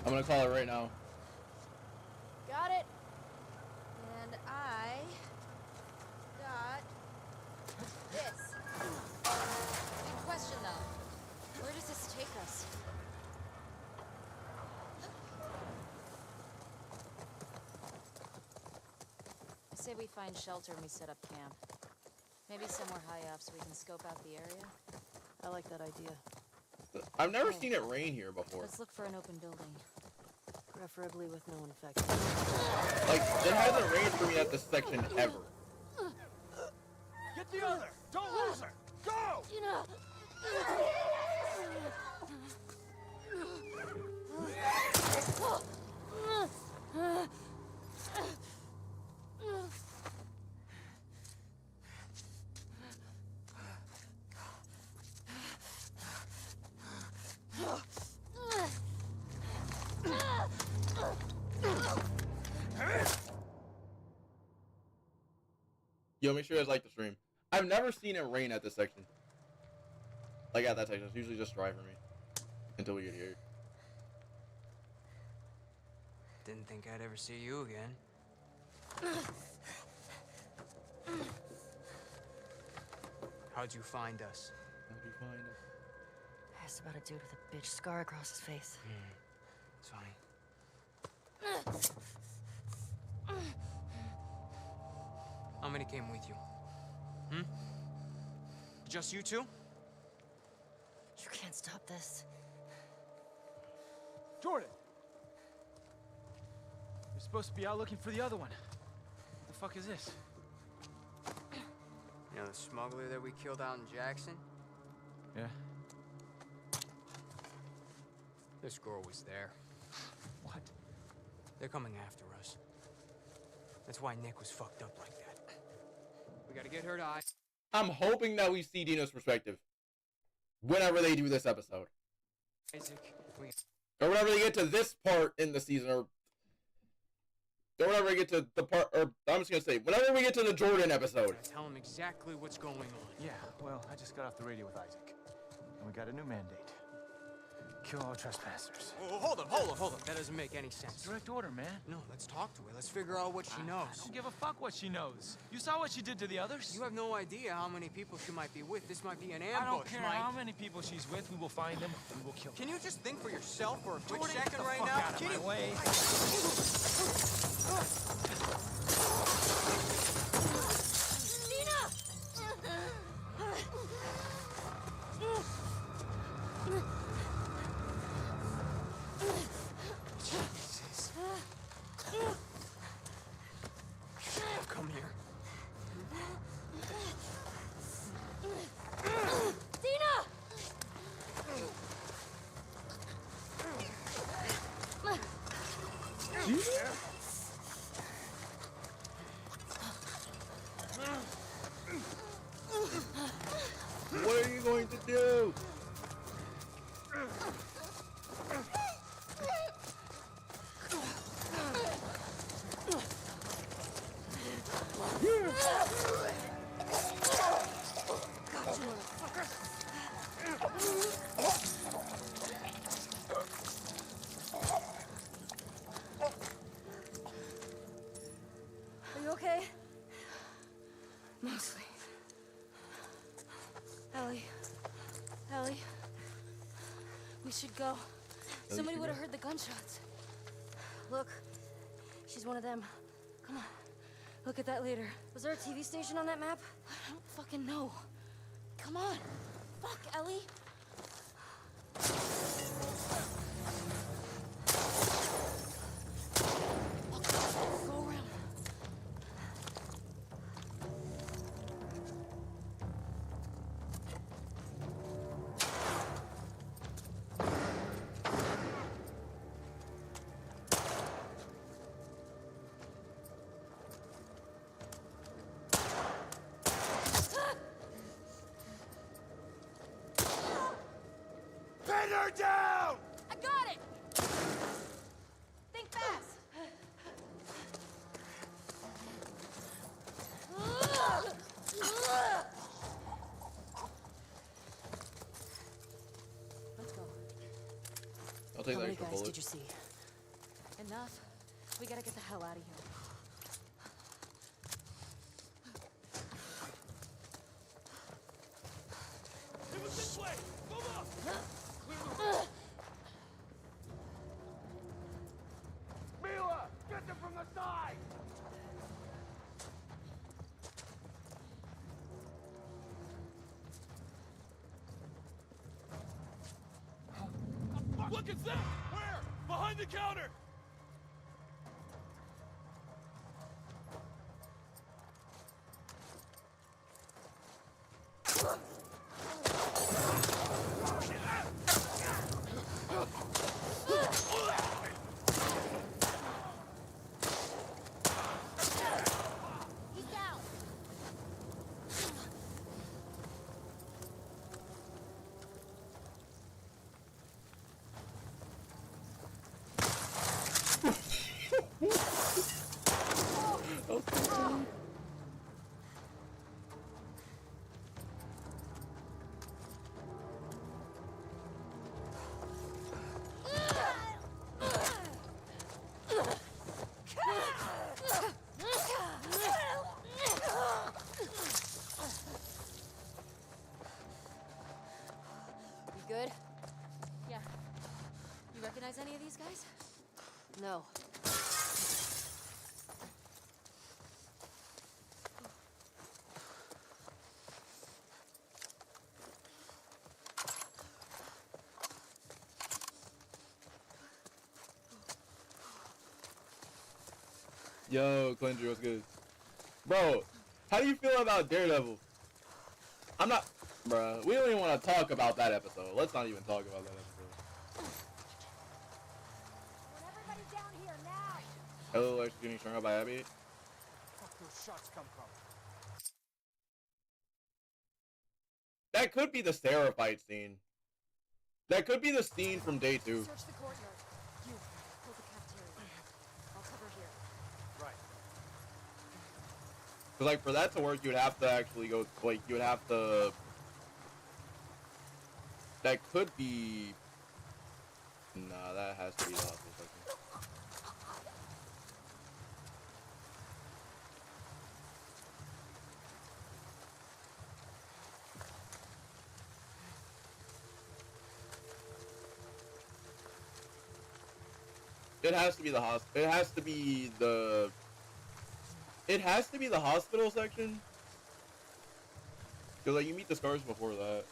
I'm gonna call it right now. Got it. And I got this. Big question though. Where does this take us? I say we find shelter and we set up camp. Maybe somewhere high up so we can scope out the area. I like that idea. I've never seen it rain here before. Let's look for an open building. Preferably with no one affected. Like, it hasn't rained for me at this section ever. Get the other! Don't lose her! Go! Yo, make sure you guys like the stream. I've never seen it rain at this section. Like at that section, it's usually just dry for me. Until we get here. Didn't think I'd ever see you again. How'd you find us? How'd you find us? Asked about a dude with a bitch scar across his face. It's funny. How many came with you? Just you two? You can't stop this. Jordan! You're supposed to be out looking for the other one. What the fuck is this? You know the smuggler that we killed out in Jackson? Yeah? This girl was there. What? They're coming after us. That's why Nick was fucked up like that. We gotta get her to I'm hoping that we see Dino's perspective whenever they do this episode. Isaac. Or whenever they get to this part in the season, or whenever we get to the part, or I'm just gonna say, whenever we get to the Jordan episode. Tell him exactly what's going on. Yeah, well, I just got off the radio with Isaac. And we got a new mandate. Kill all trespassers. Oh, hold up. That doesn't make any sense. Direct order, man. No, let's talk to her. Let's figure out what she knows. I don't give a fuck what she knows. You saw what she did to the others? You have no idea how many people she might be with. This might be an ambush, I don't care Mike. how many people she's with. We will find them and we will kill them. Can you just think for yourself for a quick Jordan, second get the right fuck now? out of my way. Jesus. Come here. What are you going to do? Are you okay? Mostly. Ellie. We should go. Somebody would have heard the gunshots. Look, she's one of them. Come on. Look at that later. Was there a TV station on that map? I don't fucking know. Come on. Fuck, Ellie. Go around. Pin her down! I got it! Think fast! Let's go. I'll take How the many extra guys bullet. did you see? Enough. We gotta get the hell out of here. It was this way! Move up! Mila! Get them from the side! Look, it's them! Where? Behind the counter! He's down! You good? Yeah. You recognize any of these guys? No. Yo, Cleansy, what's good? Bro, how do you feel about Daredevil? I'm not... Bruh, we don't even want to talk about that episode. Let's not even talk about that episode. Everybody down here now. Hello, Lex getting strung up by Abby. Where the fuck those shots come from? That could be the Sarah fight scene. That could be the scene from day 2. Search the courtyard. You, hold the cafeteria. I'll cover here. Right. Cause like for that to work, you'd have to actually go, like, you would have to... That could be... Nah, that has to be the hospital section. It has to be the hospital. It has to be the... It has to be the hospital section. Cause like you meet the scars before that.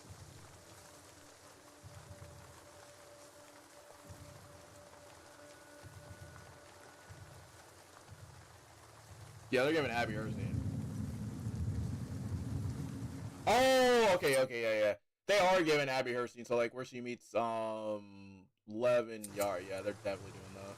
Yeah, they're giving Abby her scene. Oh, okay, yeah. They are giving Abby her scene, so like where she meets Lev and Yara. Yeah, they're definitely doing that.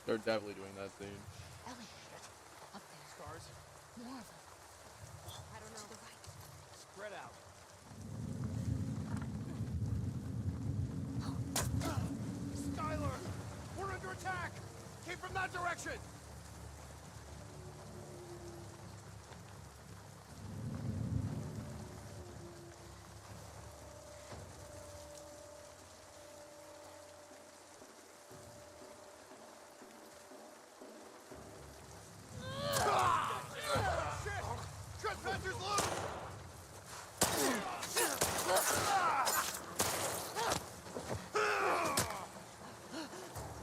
They're definitely doing that scene. Ellie, up there. Scars? More of them. I don't know. To the right. Spread out. Skylar! We're under attack! Came from that direction!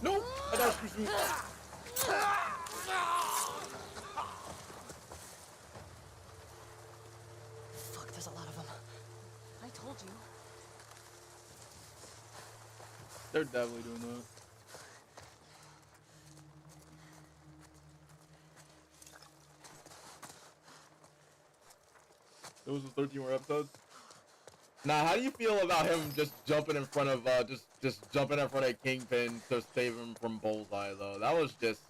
Nope! I thought she was... Fuck, there's a lot of them. I told you. They're definitely doing that. Those are 13 more episodes. Now, how do you feel about him just jumping in front of just jumping in front of Kingpin to save him from Bullseye though? That was just...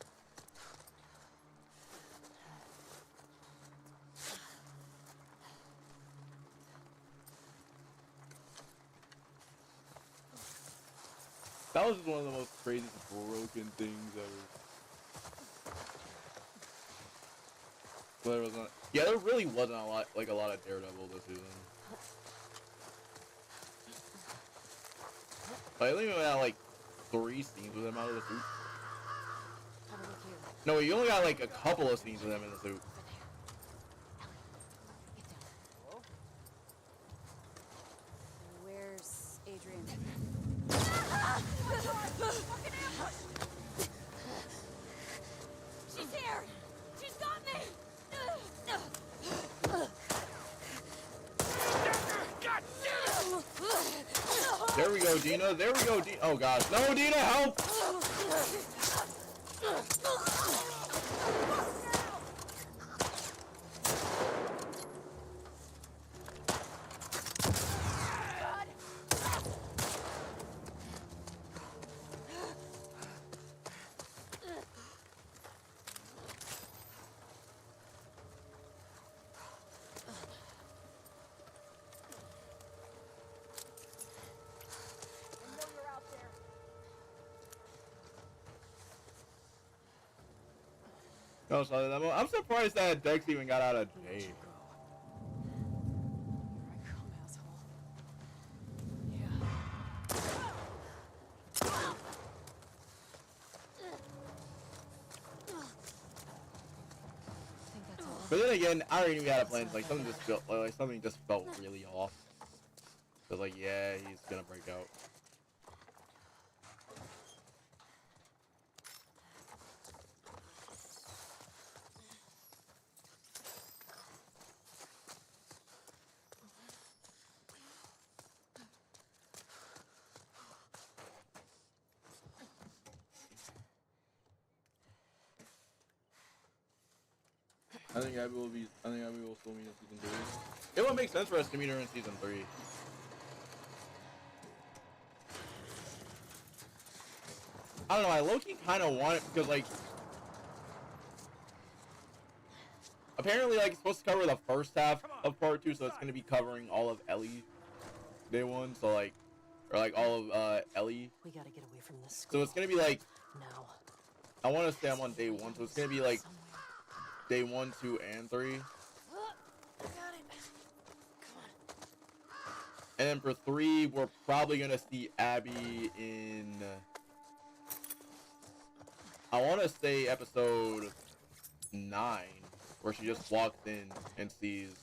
That was just one of the most crazy broken things ever. But there was not... Yeah, there really wasn't a lot of Daredevil this season. I only got like 3 scenes with him out of the suit. Have a look here. No, you only got like a couple of scenes with him in the suit. Over there. Ellie, get down. Where's Adrian? She's here! She's got me! There we go, Dina. There we go, Dina. Oh gosh. No, Dina, help! No, sorry, I'm surprised that Dex even got out of jail. Here I come, asshole. Yeah. think that's all. But then again, I already knew he had a plan. Like something just felt really off. I was like, yeah, he's gonna break out. I think Abby will be. I think Abby will still meet in season 3. It would make sense for us to meet her in season 3. I don't know. I low-key kind of want it because, like, apparently, like, it's supposed to cover the first half of part 2, so it's gonna be covering all of Ellie day 1. So like, or like all of Ellie. We gotta get away from this school. So it's gonna be like, now. I want to say I'm on day 1, so it's gonna be like day 1, 2, and 3. Got it. Come on. And then for 3, we're probably gonna see Abby in. I want to say episode 9, where she just walks in and sees,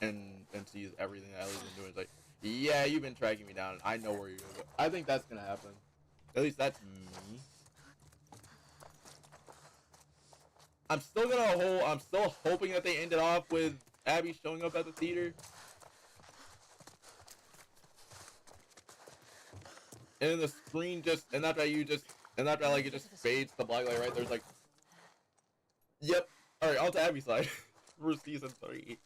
and sees everything that Ellie's been doing. It's like, yeah, you've been tracking me down. I know where you're gonna go. I think that's gonna happen. At least that's me. I'm still hoping that they end it off with Abby showing up at the theater. And then the screen just, and after like it just fades to black light, right? There's like, yep. All right, on to Abby's side for season 3.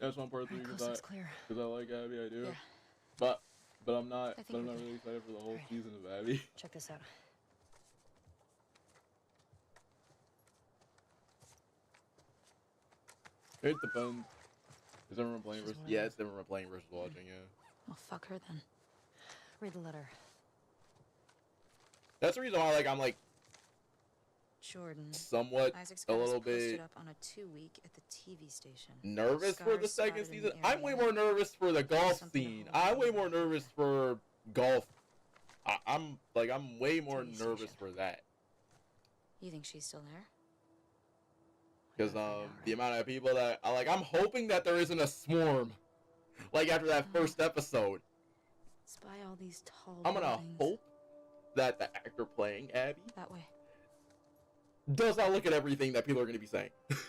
That's one part 3 Alright, because coast looks clear. I like Abby, I do. Yeah. But I'm not. I think But I'm we're not good. really excited for the whole Alright. season of Abby. Check this out. It depends. Is everyone playing She's versus? one of Yeah, them. it's everyone playing versus watching. Yeah. Well, fuck her then. Read the letter. That's the reason why I'm like Jordan. somewhat Isaac's a got us little posted bit up on a 2-week at the TV station. nervous for the Scars second spotted in season. the I'm way area. more nervous for the golf Something to scene. hold I'm way on. more nervous for golf. I'm way more TV nervous station. for that You think she's still there? because We're gonna find out, the right? amount of people that I'm hoping that there isn't a swarm like after that first episode. Spy all these tall I'm gonna buildings. hope that the actor playing Abby That way. does not look at everything that people are going to be saying. Okay.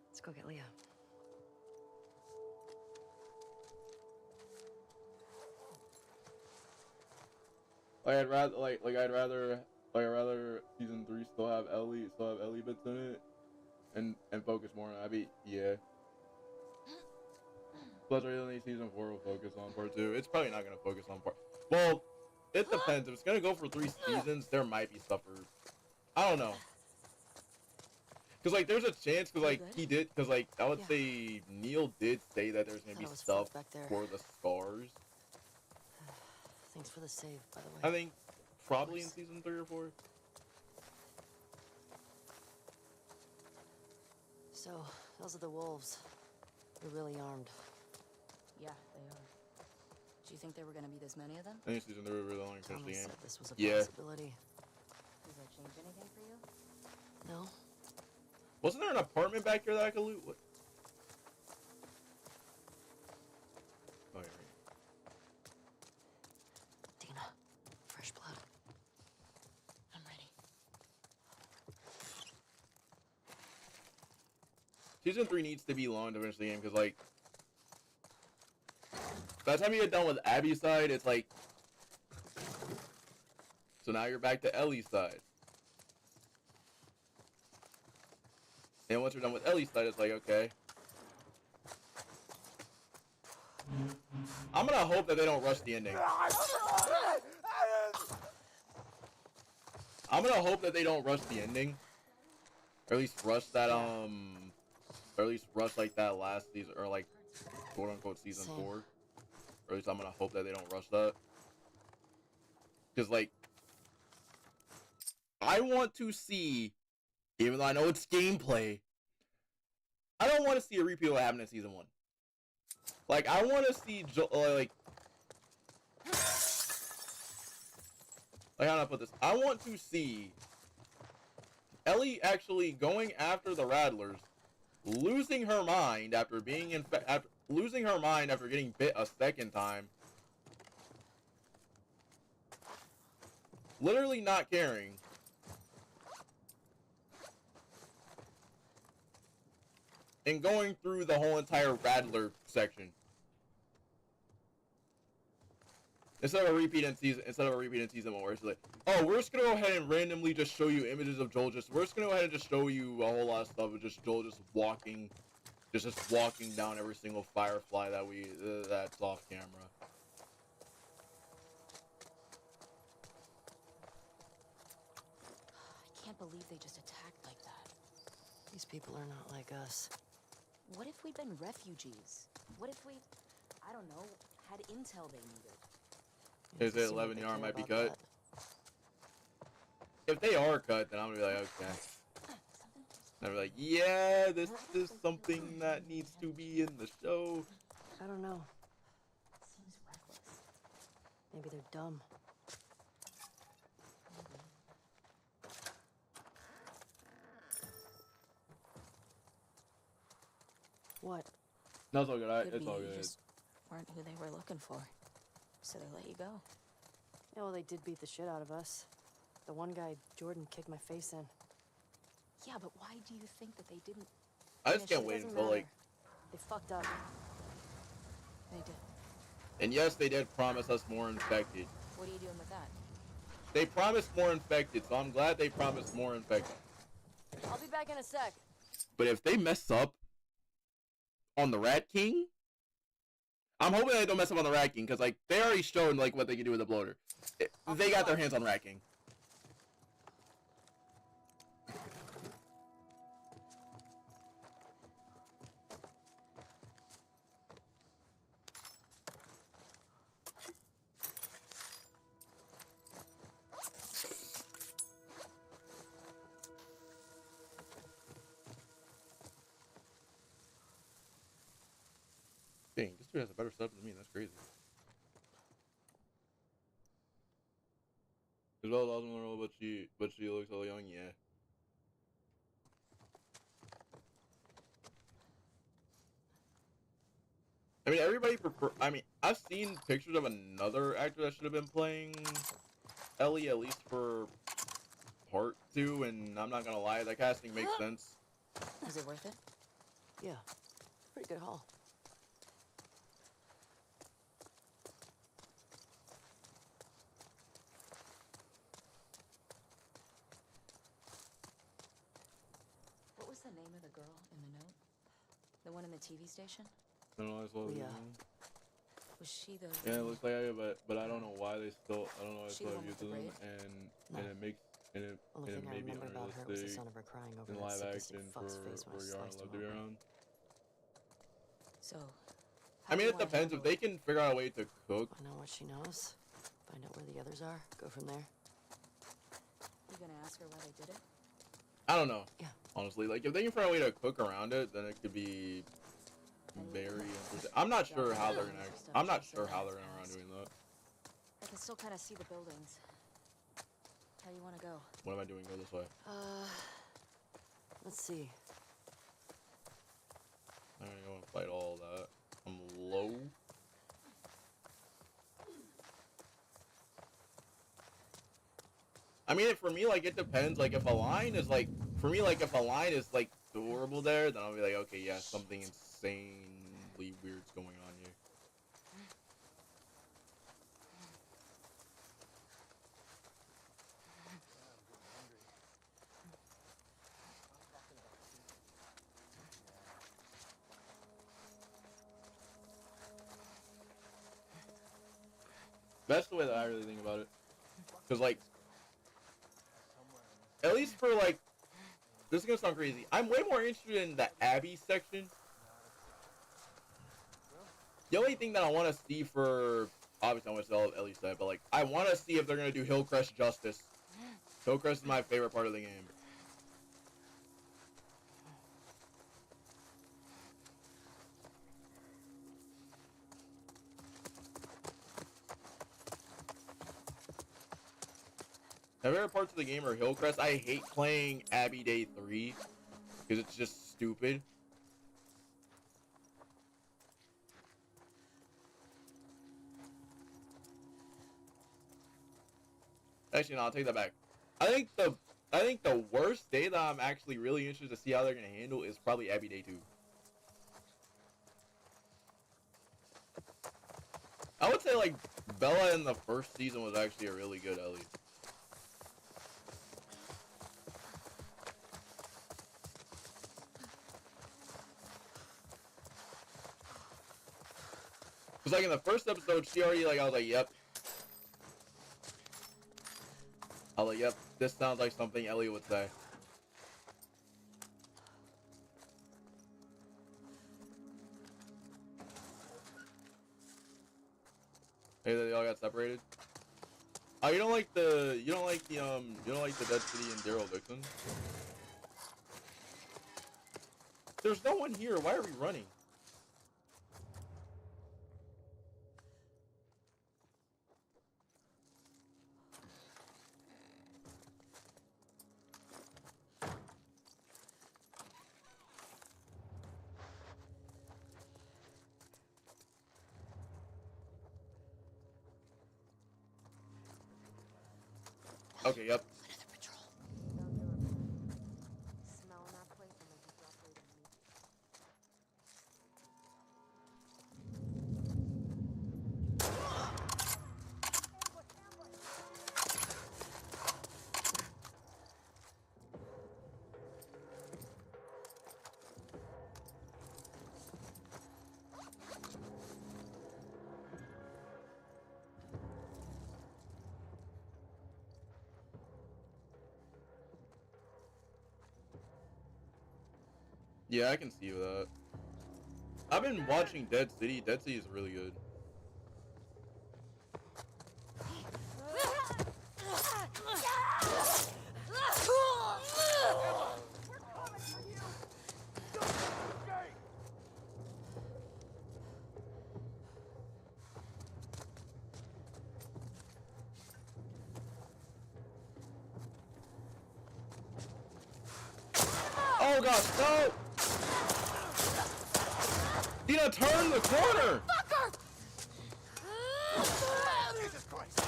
Let's go get Leah. I'd rather season 3 still have Ellie bits in it, and focus more on Abby. Yeah. Plus, I really think season 4 will focus on part 2. It's probably not gonna focus on part. Well, it depends. If it's gonna go for 3 seasons, there might be stuff for. I don't know. Cause like there's a chance, cause like he did, cause like I would Yeah. say Neil did say that there's gonna Thought be it was stuff fucked back there. for the scars. Thanks for the save, by the way. I think probably in season 3 or 4. So, those are the wolves. They're really armed. Yeah, they are. Do you think there were gonna be this many of them? I think season 3 will really long finish the Tommy game. said this was a Yeah. possibility. Does that change anything for you? No? Wasn't there an apartment back here that I could loot? What? Oh, yeah, right. Dina, fresh blood. I'm ready. Season 3 needs to be long to finish the game, because, like, by the time you get done with Abby's side, it's like, so now you're back to Ellie's side. And once you're done with Ellie's side, it's like, okay. I'm gonna hope that they don't rush the ending. I'm gonna hope that they don't rush the ending. Or at least rush that, or at least rush, like, that last season, or, like, quote-unquote season Same. 4. Or at least I'm gonna hope that they don't rush that. Because, like, I want to see, even though I know it's gameplay, I don't want to see a repeat of what happened in season 1. Like, I want to see, like, how do I put this? I want to see Ellie actually going after the Rattlers, losing her mind after being losing her mind after getting bit a second time, literally not caring. And going through the whole entire Rattler section. Instead of a repeat in season 1 where it's like, oh, we're just gonna go ahead and randomly just show you images of Joel. We're just gonna go ahead and just show you a whole lot of stuff of just Joel just walking down every single firefly that's off camera. I can't believe they just attacked like that. These people are not like us. What if we'd been refugees? What if we, I don't know, had intel they needed? Is it 11 yard might be cut? If they are cut, then I'm gonna be like, okay. I'm like, yeah, this is something that needs to be in the show. I don't know. Seems reckless. Maybe they're dumb. What? No, it's all good. Could It's be all you good. just weren't who they were looking for, so they let you go. Yeah, well, they did beat the shit out of us. The one guy, Jordan, kicked my face in. Yeah, but why do you think that they didn't? I just can't It wait doesn't until like. matter. They fucked up. They did. And yes, they did promise us more infected. What are you doing with that? They promised more infected, so I'm glad they promised more infected. I'll be back in a sec. But if they mess up on the Rat King, I'm hoping they don't mess up on the Rat King, because like they already showed like what they can do with the bloater. They got their hands on Rat King. Dang, this dude has a better sub than me. That's crazy. As well as awesome in the role, but she looks so young. Yeah. I mean, everybody prefer. I mean, I've seen pictures of another actor that should have been playing Ellie, at least for part 2, and I'm not gonna lie, that casting makes sense. Is it worth it? Yeah. Pretty good haul. What was the name of the girl in the note? The one in the TV station? I don't know. I saw it. Yeah. Was she the? Yeah, it looks like I, but I don't know why they still. I don't know why they She still the have one with the used them, braid? and No. it makes and it Only thing I may be remember about her was the unrealistic sound of her crying over in that live sadistic action fuck's face when I for Yarn sliced Love him to be open. around. So. I mean, it depends if they can figure out a way to cook. Find out what she knows. Find out where the others are. Go from there. You gonna ask her why they did it? I don't know. Yeah. Honestly, like if they can find a way to cook around it, then it could be very interesting. I'm not sure how they're gonna. I'm not sure how they're gonna around doing that. I can still kind of see the buildings. How do you want to go? What am I doing? Go this way. Let's see. I'm gonna go and fight all that. I'm low. I mean, for me, like, it depends. Like, if a line is, like, for me, like, if a line is, like, durable there, then I'll be like, okay, yeah, something insanely weird's going on here. That's the way that I really think about it. Because, like, at least for, like, this is going to sound crazy. I'm way more interested in the Abby section. The only thing that I want to see for, obviously I want to sell Ellie said, but, like, I want to see if they're going to do Hillcrest justice. Hillcrest is my favorite part of the game. My favorite parts of the game are Hillcrest. I hate playing Abbey Day 3 because it's just stupid. Actually, no, I'll take that back. I think the worst day that I'm actually really interested to see how they're gonna handle is probably Abby Day 2. I would say like Bella in the first season was actually a really good Ellie. Cause like in the first episode, she already like I was like, yep. I was like, yep, this sounds like something Ellie would say. Hey, they all got separated. Oh, you don't like the Dead City and Daryl Dixon? There's no one here. Why are we running? Okay, yep. Another patrol. Smelling that plate will make you drop weight Yeah, I can see that. I've been watching Dead City. Dead City is really good. Oh gosh, no! Dina, turn the corner! Jesus Christ!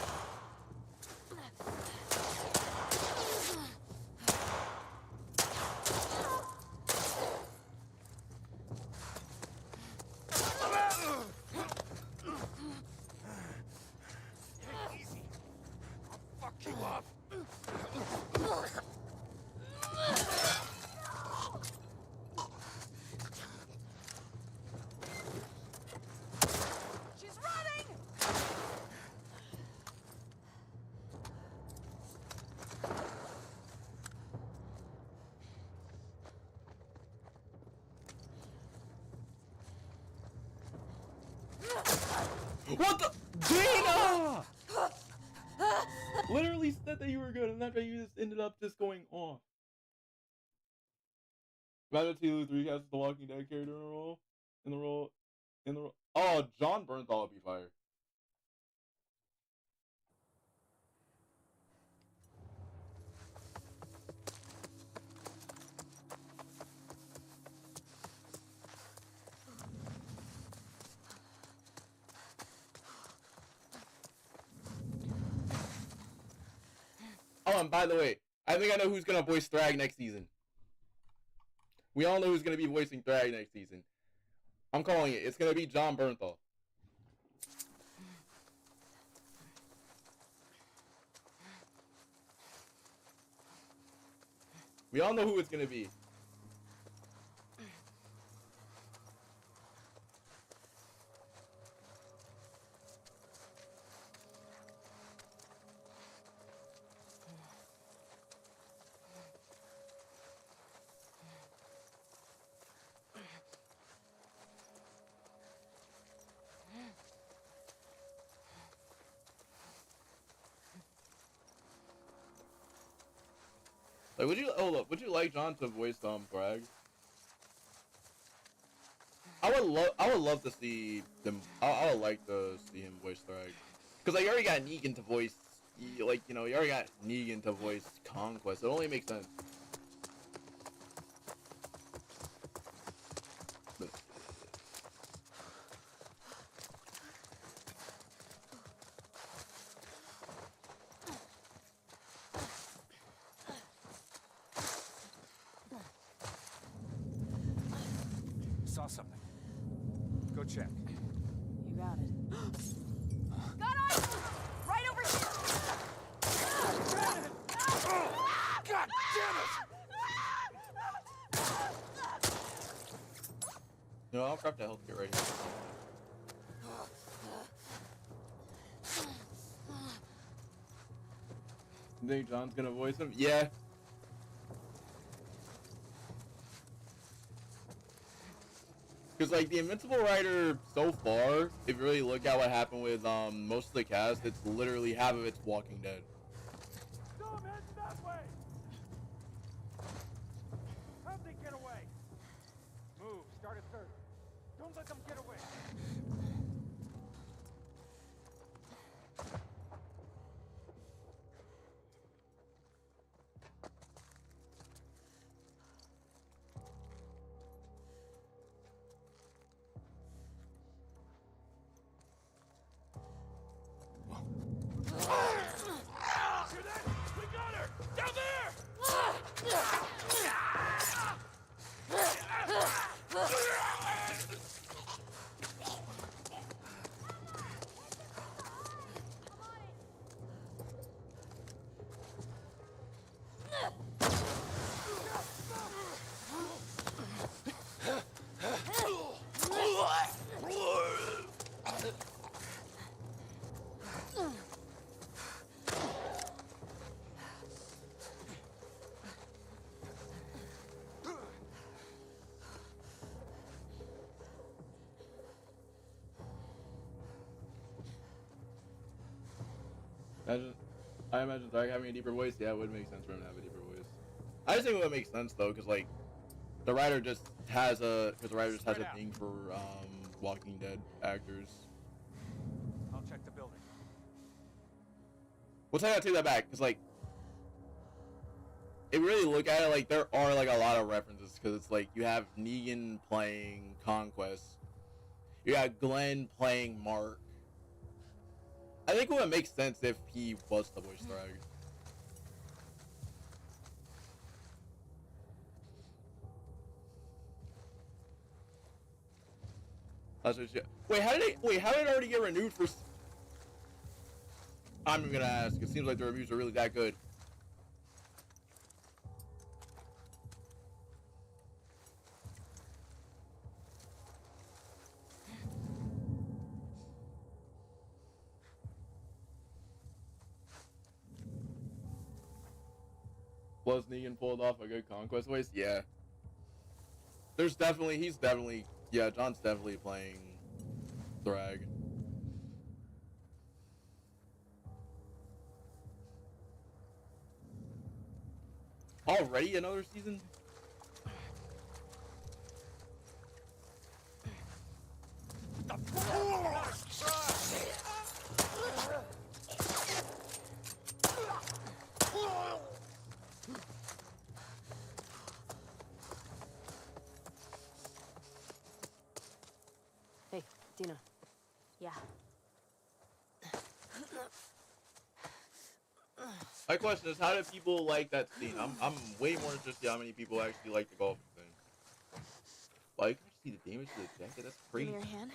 Easy. I'll fuck you up. She's running! What the? Dina! Literally said that you were good, and after you just ended up just going off. Imagine T. 3 has the Walking Dead character in the role. Oh, John Bernthal would be fired. Oh, and by the way, I think I know who's gonna voice Thrag next season. We all know who's gonna be voicing Thrag next season. I'm calling it. It's gonna be John Bernthal. We all know who it's gonna be. Like, would you like John to voice Thrag? I would love to see them. I would like to see him voice Thrag, cause like you already got Negan to voice, you already got Negan to voice Conquest. It only makes sense. saw something. Go check. You got it. Got eyes! Right over here! God damn it! No, I'll grab the health kit right here. You think John's gonna voice him? Yeah. Because, like, the Invincible writer so far, if you really look at what happened with most of the cast, it's literally half of it's Walking Dead. Tom, head that way! How'd they get away? Move, start at 30. Don't let them get away. I imagine Dark having a deeper voice. Yeah, it would make sense for him to have a deeper voice. I just think it would make sense though, because like the writer just has a thing for Walking Dead actors. I'll check the building. Well, I take that back, because like if you really look at it, like there are like a lot of references, because it's like you have Negan playing Conquest, you got Glenn playing Mark. I think it would make sense if he was the voice Thrag. That's what she, wait, how did it already get renewed for? I'm gonna ask. It seems like the reviews are really that good. Was Negan pulled off a good Conquest voice? Yeah. He's definitely, yeah, John's definitely playing Thrag. Already another season? Hey, Dina. Yeah. My question is, how do people like that scene? I'm way more interested in how many people actually like the golf thing. Like, you see the damage to the jacket? That's Give crazy. me your hand.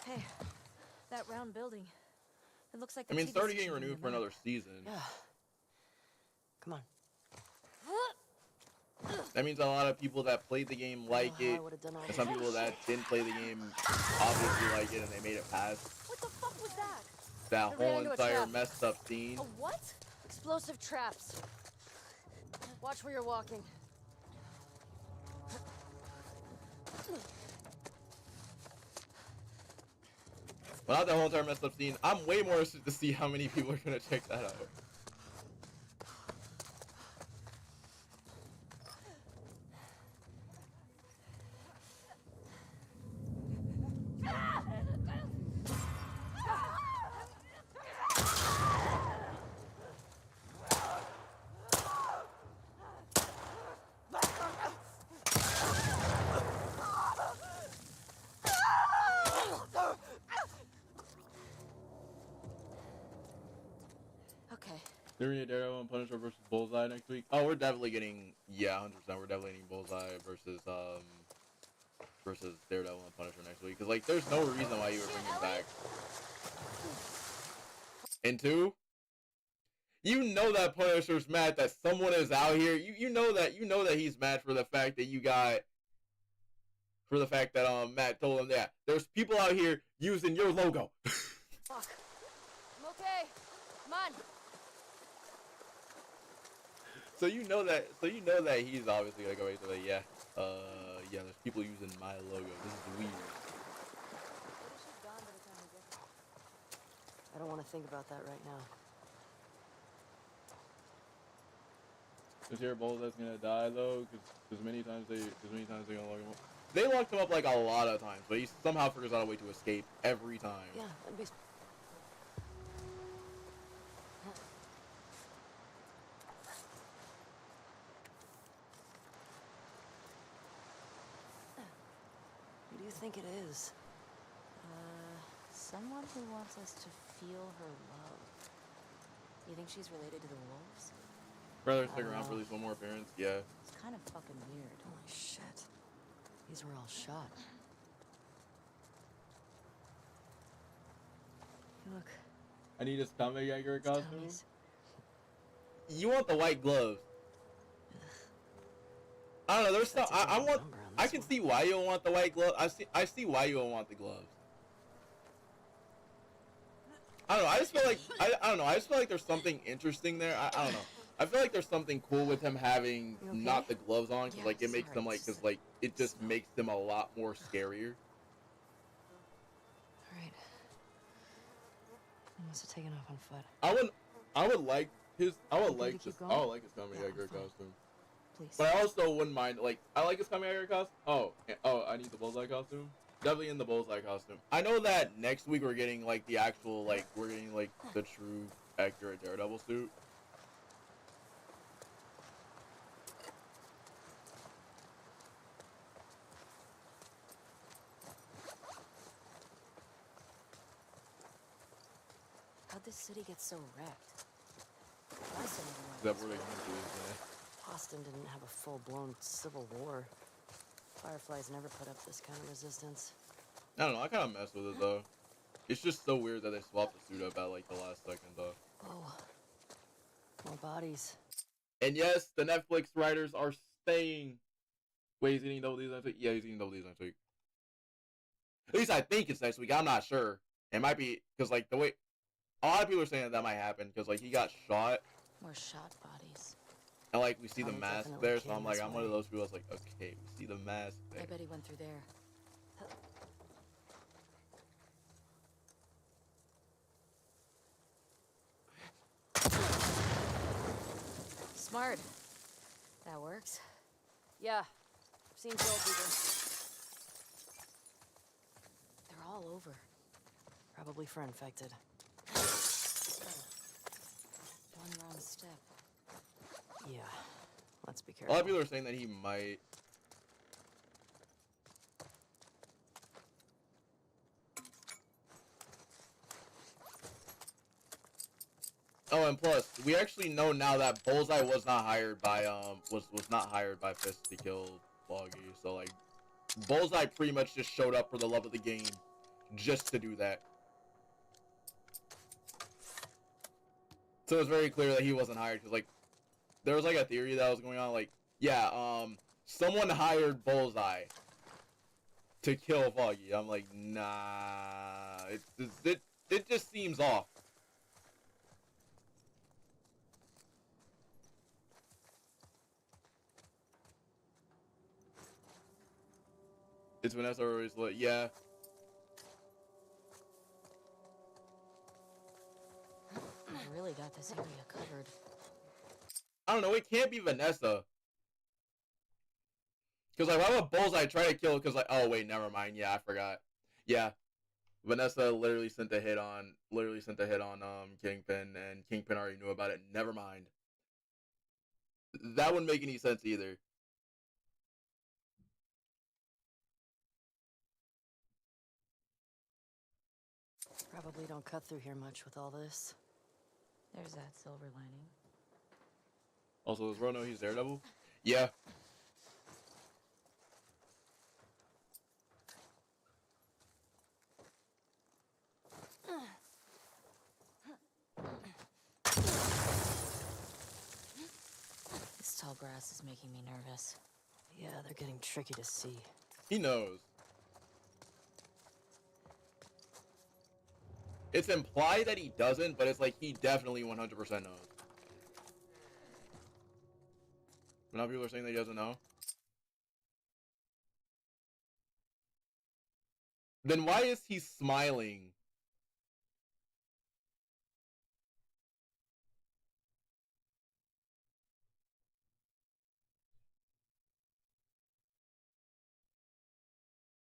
Hey, that round building. It looks like I the mean, TV it's already station getting in renewed the for middle. another season. Yeah. Come on. That means a lot of people that played the game like Oh, I it, would've done all and this. some people that didn't play the game obviously like it and they made it past What the fuck was that? that They ran whole into a entire trap. messed up scene. A what? Explosive traps. Watch where you're walking. But not that whole entire messed up scene. I'm way more interested to see how many people are gonna check that out. They're gonna get Daredevil and Punisher versus Bullseye next week. Oh, we're definitely getting 100%. We're definitely getting Bullseye versus Daredevil and Punisher next week. Cause like, there's no reason why you would bring him back. And two, you know that Punisher's mad that someone is out here. You know that he's mad for the fact that Matt told him that there's people out here using your logo. Fuck. I'm okay. Come on. So you know that he's obviously gonna go into like, yeah, there's people using my logo. This is weird. I don't want to think about that right now. Is here Bullseye's gonna die though? Because many times they gonna lock him up. They locked him up like a lot of times, but he somehow figures out a way to escape every time. Yeah, that'd be... Who do you think it is? Someone who wants us to feel her love. You think she's related to the wolves? Rather stick around for at least one more appearance. Yeah. It's kind of fucking weird. Holy shit. These were all shot. Look. I need his comic accurate costume. Tommy's. You want the white gloves? I don't know. There's some. I can see why you don't want the white gloves. I see why you don't want the gloves. I don't know. I just feel like I don't know. I just feel like there's something interesting there. I don't know. I feel like there's something cool with him having You okay? not the gloves on, cause Yeah, like it makes sorry, them like, cause like it just makes them a lot more scarier. Alright. He must have taken off on foot. I would like his Okay to keep going? I would like his comic Yeah, I'm accurate fine. costume. Please. But I also wouldn't mind, like, I like his comic accurate costume. Oh, I need the Bullseye costume. Definitely in the Bullseye costume. I know that next week we're getting like the actual, like, we're getting like the true accurate Daredevil suit. How'd this city get so wrecked? Boston Is that where they come to is, Boston didn't have a full-blown civil war. Fireflies never put up this kind of resistance. I don't know, I kind of mess with it though. It's just so weird that they swapped the suit up at like the last second though. Oh. More bodies. And yes, the Netflix writers are staying. Wait, he's eating double D's next week? Yeah, he's eating double D's next week. At least I think it's next week. I'm not sure. It might be because like the way a lot of people are saying that might happen because like he got shot More shot bodies. and like we see the Tommy mask definitely there, so came I'm like this I'm one of way. those people that's like, okay, we see the mask there. I bet he went through there. Smart. That works. Yeah. I've seen Joel do this. They're all over. Probably for infected. One wrong step. Yeah. Let's be A careful. lot of people are saying that he might. Oh, and plus, we actually know now that Bullseye was not hired by was not hired by Fist to kill Foggy. So like, Bullseye pretty much just showed up for the love of the game, just to do that. So it's very clear that he wasn't hired because like, there was like a theory that was going on like, yeah, someone hired Bullseye to kill Foggy. I'm like, nah, it just seems off. It's Vanessa always like, yeah. They really got this area covered. I don't know, it can't be Vanessa. Because, like, why would Bullseye try to kill? Because, like, oh, wait, never mind. Yeah, I forgot. Yeah. Vanessa literally sent a hit on, Kingpin, and Kingpin already knew about it. Never mind. That wouldn't make any sense either. Probably don't cut through here much with all this. There's that silver lining. Also, does Ro know he's Daredevil? Yeah. This tall grass is making me nervous. Yeah, they're getting tricky to see. He knows. It's implied that he doesn't, but it's like he definitely 100% knows. But now people are saying that he doesn't know. Then why is he smiling?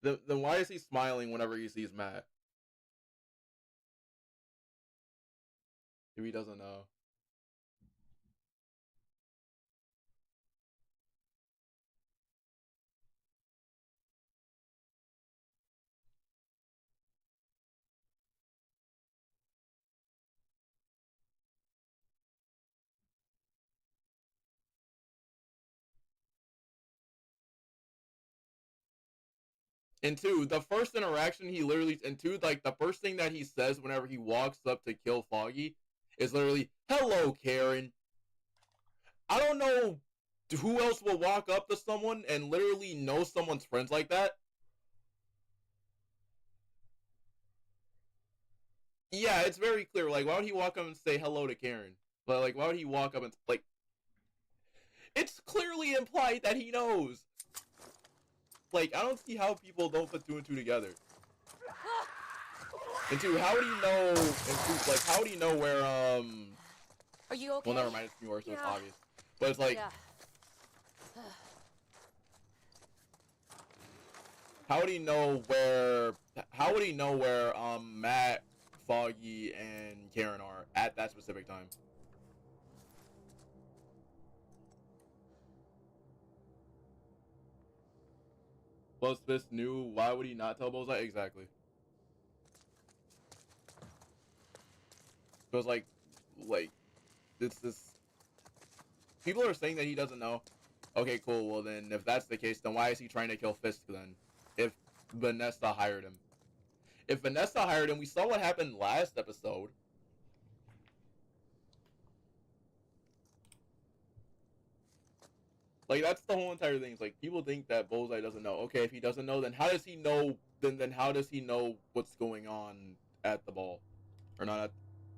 Then why is he smiling whenever he sees Matt? If he doesn't know. And two, the first interaction he literally, and two, like the first thing that he says whenever he walks up to kill Foggy is literally, "Hello, Karen." I don't know who else will walk up to someone and literally know someone's friends like that. Yeah, it's very clear. Like, why would he walk up and say hello to Karen? But like, why would he walk up and like? It's clearly implied that he knows. Like, I don't see how people don't put two and two together. And two, how would he know? And two, like, how would he know where? Are you okay? Well, never mind. It's New York, so it's Yeah. obvious. But it's like, Yeah. how would he know where? How would he know where Matt, Foggy, and Karen are at that specific time? Plus, this knew. Why would he not tell Bullseye? Exactly. So it's like, it's this. People are saying that he doesn't know. Okay, cool. Well, then, if that's the case, then why is he trying to kill Fisk then? If Vanessa hired him. If Vanessa hired him, we saw what happened last episode. Like, that's the whole entire thing. It's like, people think that Bullseye doesn't know. Okay, if he doesn't know, then how does he know? Then how does he know what's going on at the ball, or not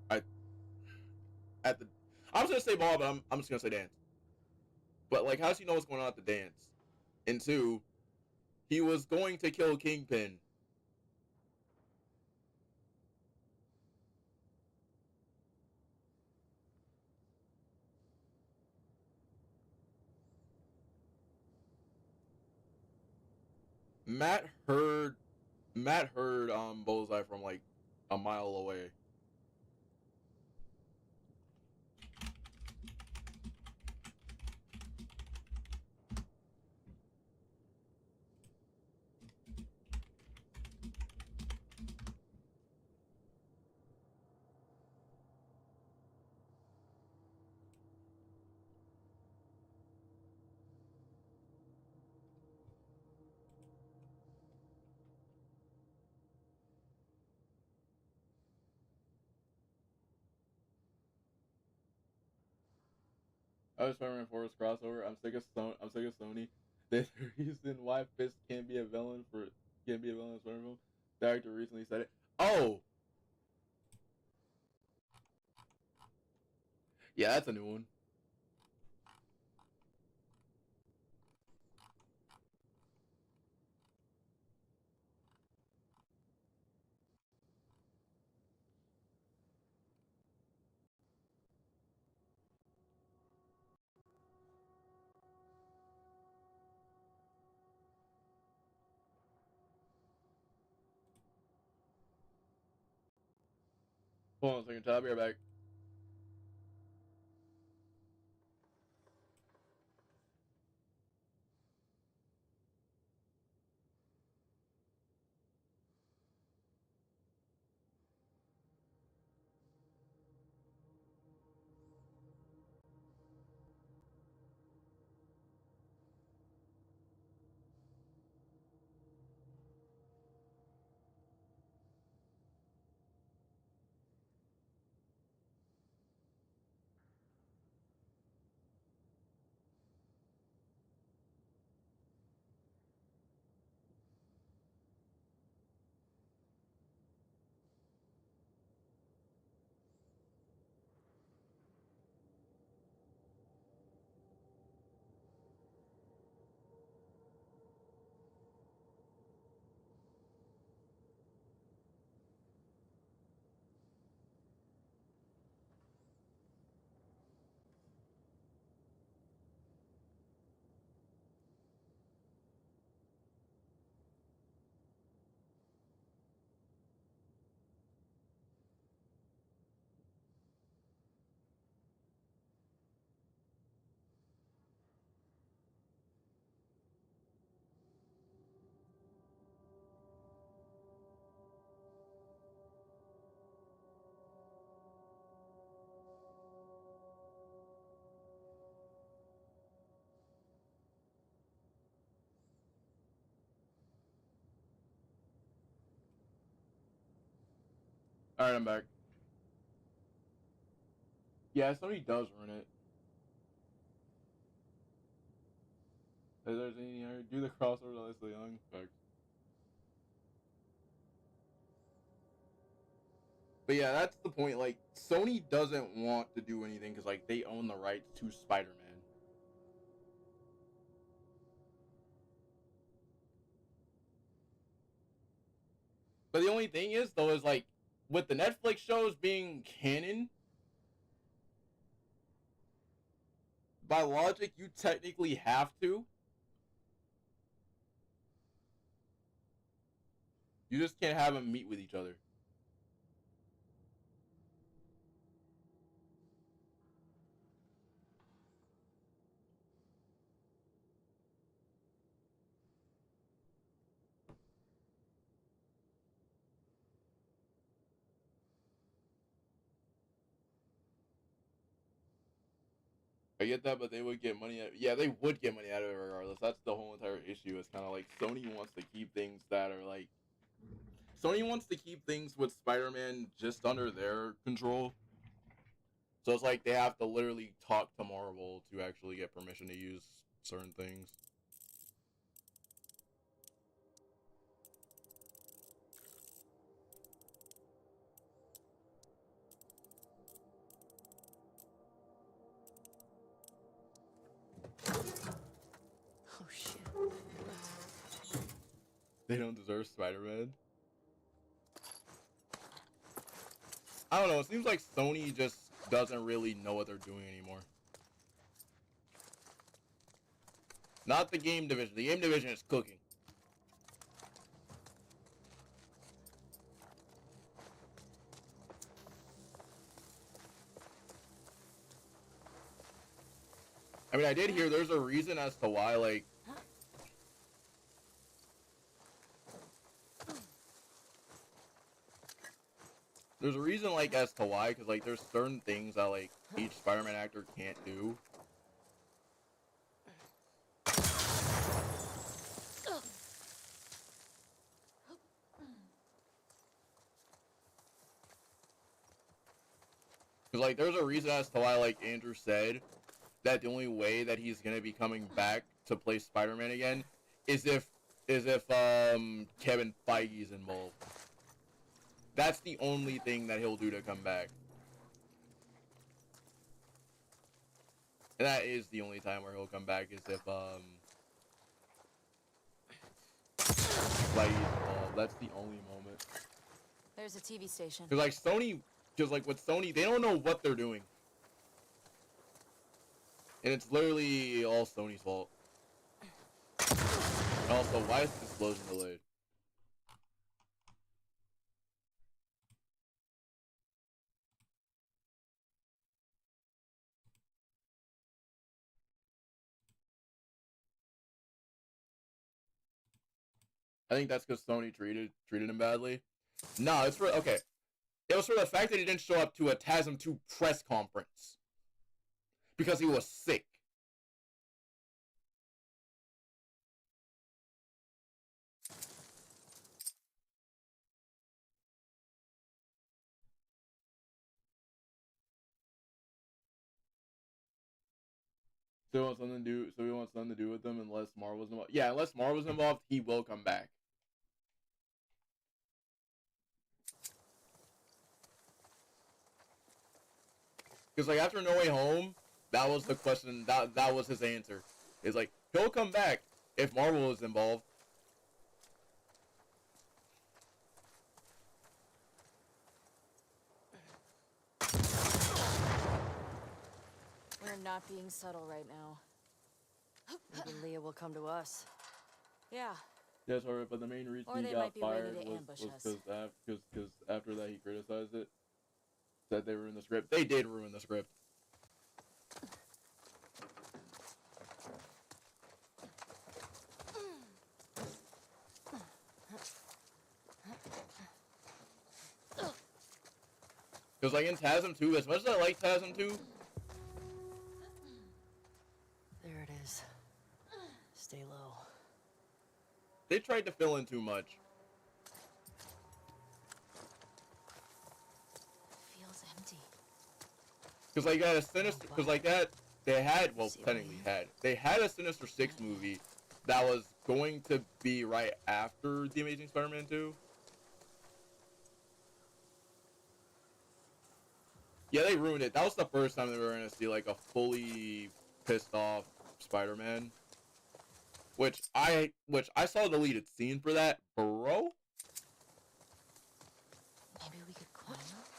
at the? I was gonna say ball, but I'm just gonna say dance. But like, how does he know what's going on at the dance? And two, he was going to kill Kingpin. Matt heard Bullseye from like a mile away. I was Spider-Man Forest crossover. I'm sick of Sony. There's a reason why Fisk can't be a villain in Spider-Man film. The actor recently said it. Oh, yeah, that's a new one. Hold on a second, I'll be right back. All right, I'm back. Yeah, Sony does run it. If there's any, do the crossover to Leslie Young. Facts. But yeah, that's the point. Like, Sony doesn't want to do anything because, like, they own the rights to Spider-Man. But the only thing is, though, is like, with the Netflix shows being canon, by logic, you technically have to. You just can't have them meet with each other. I get that, but they would get money out. Yeah, they would get money out of it regardless. That's the whole entire issue. It's kind of like Sony wants to keep things that are like. Sony wants to keep things with Spider-Man just under their control. So it's like they have to literally talk to Marvel to actually get permission to use certain things. Oh, shit. They don't deserve Spider-Man. I don't know. It seems like Sony just doesn't really know what they're doing anymore. Not the game division. The game division is cooking. I mean, I did hear there's a reason as to why, like, there's a reason, like, as to why, because, like, there's certain things that, like, each Spider-Man actor can't do. Because, like, there's a reason as to why, like, Andrew said that the only way that he's gonna be coming back to play Spider-Man again is if Kevin Feige's involved. That's the only thing that he'll do to come back. And that is the only time where he'll come back is if Feige's involved. That's the only moment. There's a TV station. Because, like, Sony, because, like, with Sony, they don't know what they're doing. And it's literally all Sony's fault. And also, why is this explosion delayed? I think that's because Sony treated him badly. No, it's for okay. It was for the fact that he didn't show up to a TASM 2 press conference because he was sick. So he wants something to do. So he wants something to do with them unless Mar was involved. Yeah, unless Mar was involved, he will come back. Because, like, after No Way Home, that was the question. That was his answer. It's like, he'll come back if Marvel is involved. We're not being subtle right now. Maybe Leah will come to us. Yeah. Yeah, sorry, but the main reason Or he they got might be ready fired to was ambush us. because after that he criticized it, said they ruined the script. They did ruin the script. Because, like, in TASM 2, as much as I like TASM 2, There it is. Stay low. they tried to fill in too much. Because like that a Sinister, because like that they had, well, See what I technically mean? they had a Sinister Six movie that was going to be right after The Amazing Spider-Man 2. Yeah, they ruined it. That was the first time that we were gonna see like a fully pissed off Spider-Man. Which I saw a deleted scene for that, bro. Maybe we could climb up?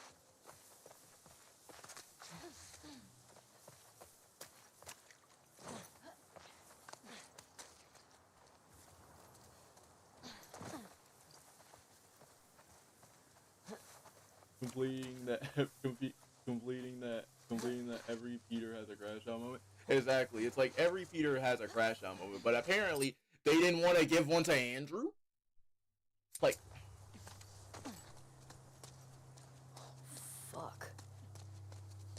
completing that every Peter has a crash out moment. Exactly. It's like every Peter has a crash out moment, but apparently they didn't want to give one to Andrew. Like, Fuck.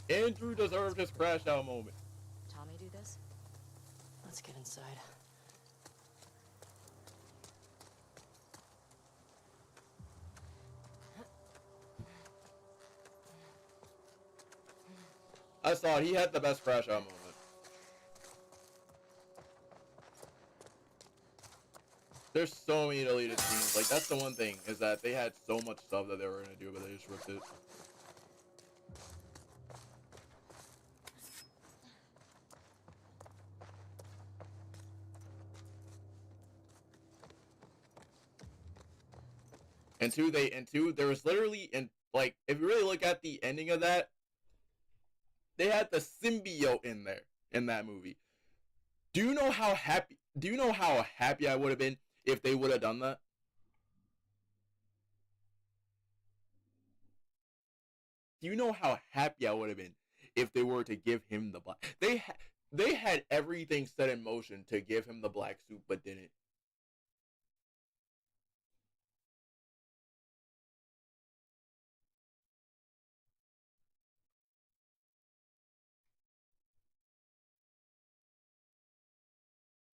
Andrew deserved his crash out moment. Tommy do this? Let's get inside. I saw it. He had the best crash out moment. There's so many deleted scenes. Like, that's the one thing, is that they had so much stuff that they were gonna do, but they just ripped it. And two, there was literally, and like, if you really look at the ending of that, they had the symbiote in there in that movie. Do you know how happy I would have been if they would have done that? Do you know how happy I would have been if they were to give him the black? They had everything set in motion to give him the black suit, but didn't.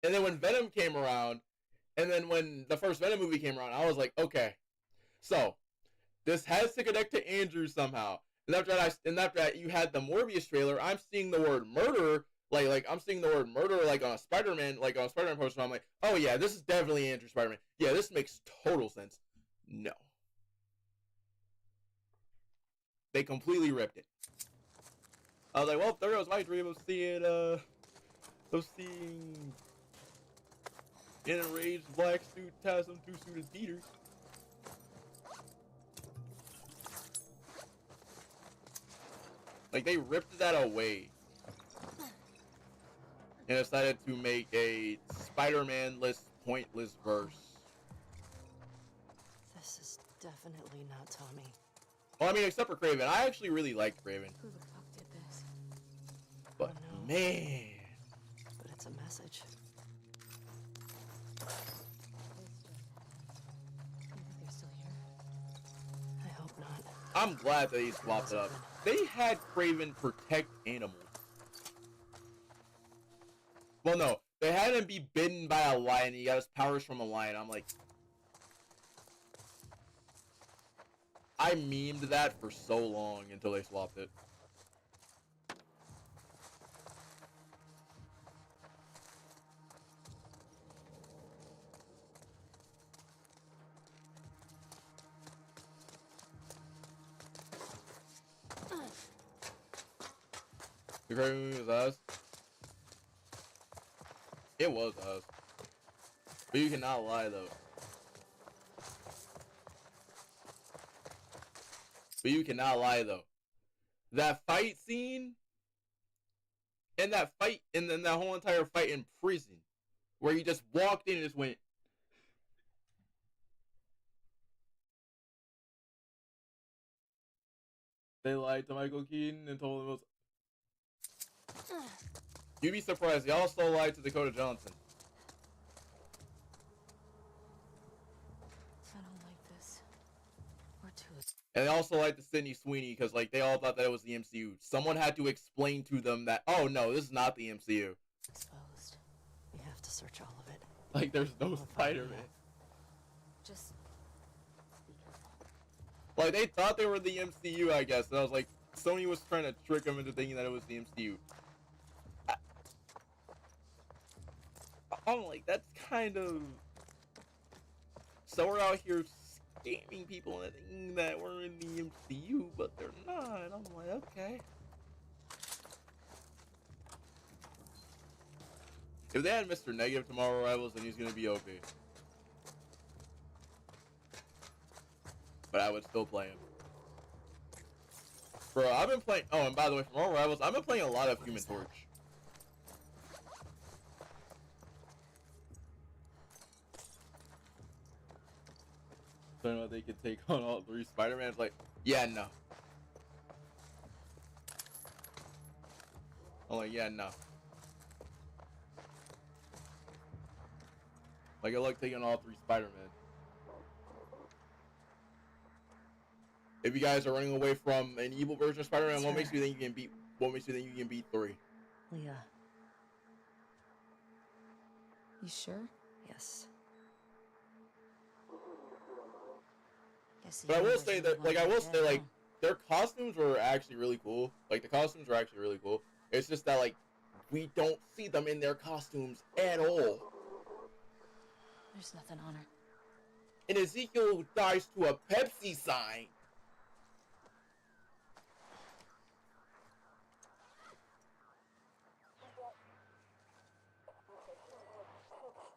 And then when Venom came around, and then when the first Venom movie came around, I was like, okay, so this has to connect to Andrew somehow. And after that, you had the Morbius trailer. I'm seeing the word murder, like I'm seeing the word murder like on a Spider-Man poster. I'm like, oh yeah, this is definitely Andrew Spider-Man. Yeah, this makes total sense. No, they completely ripped it. I was like, well, there goes my dream of seeing an enraged black suit TASM 2-suited Peter. Like, they ripped that away and decided to make a Spider-Man-less, pointless verse. This is definitely not Tommy. Well, I mean, except for Kraven. I actually really liked Kraven. Who the fuck did this? But, Oh, no. man. But it's a message. You think they're still here? I hope not. I'm glad that they swapped it up. They had Kraven protect animals. Well, no. They had him be bitten by a lion. He got his powers from a lion. I'm like... I memed that for so long until they swapped it. The Kraven movie was us. It was us. But you cannot lie though. But you cannot lie though. That fight scene and that fight and then that whole entire fight in prison where he just walked in and just went. They lied to Michael Keaton and told him it was. You'd be surprised. They also lied to Dakota Johnson. I don't like this. We're too... And they also lied to Sydney Sweeney because, like, they all thought that it was the MCU. Someone had to explain to them that, oh, no, this is not the MCU. exposed. We have to search all of it. Like, there's no We'll find Spider-Man. out. Just... be careful. Like, they thought they were the MCU, I guess. And I was like, Sony was trying to trick him into thinking that it was the MCU. I'm like, that's kind of... So we're out here scamming people and thinking that we're in the MCU, but they're not. I'm like, okay. If they had Mr. Negative to Marvel Rivals, then he's gonna be OP. But I would still play him. Bro, I've been playing... Oh, and by the way, for Marvel Rivals, I've been playing a lot of Human Torch. So I know they could take on all 3 Spider-Mans. Like, yeah, no. I'm like, yeah, no. Like, I like taking on all 3 Spider-Men. If you guys are running away from an evil version of Spider-Man, what makes you think you can beat? What makes you think you can beat 3? Leah. You sure? Yes. Guess the But I will universe say really that, like, I wanted will that, say, like, huh? their costumes were actually really cool. Like, the costumes were actually really cool. It's just that, like, we don't see them in their costumes at all. There's nothing on her. And Ezekiel dies to a Pepsi sign.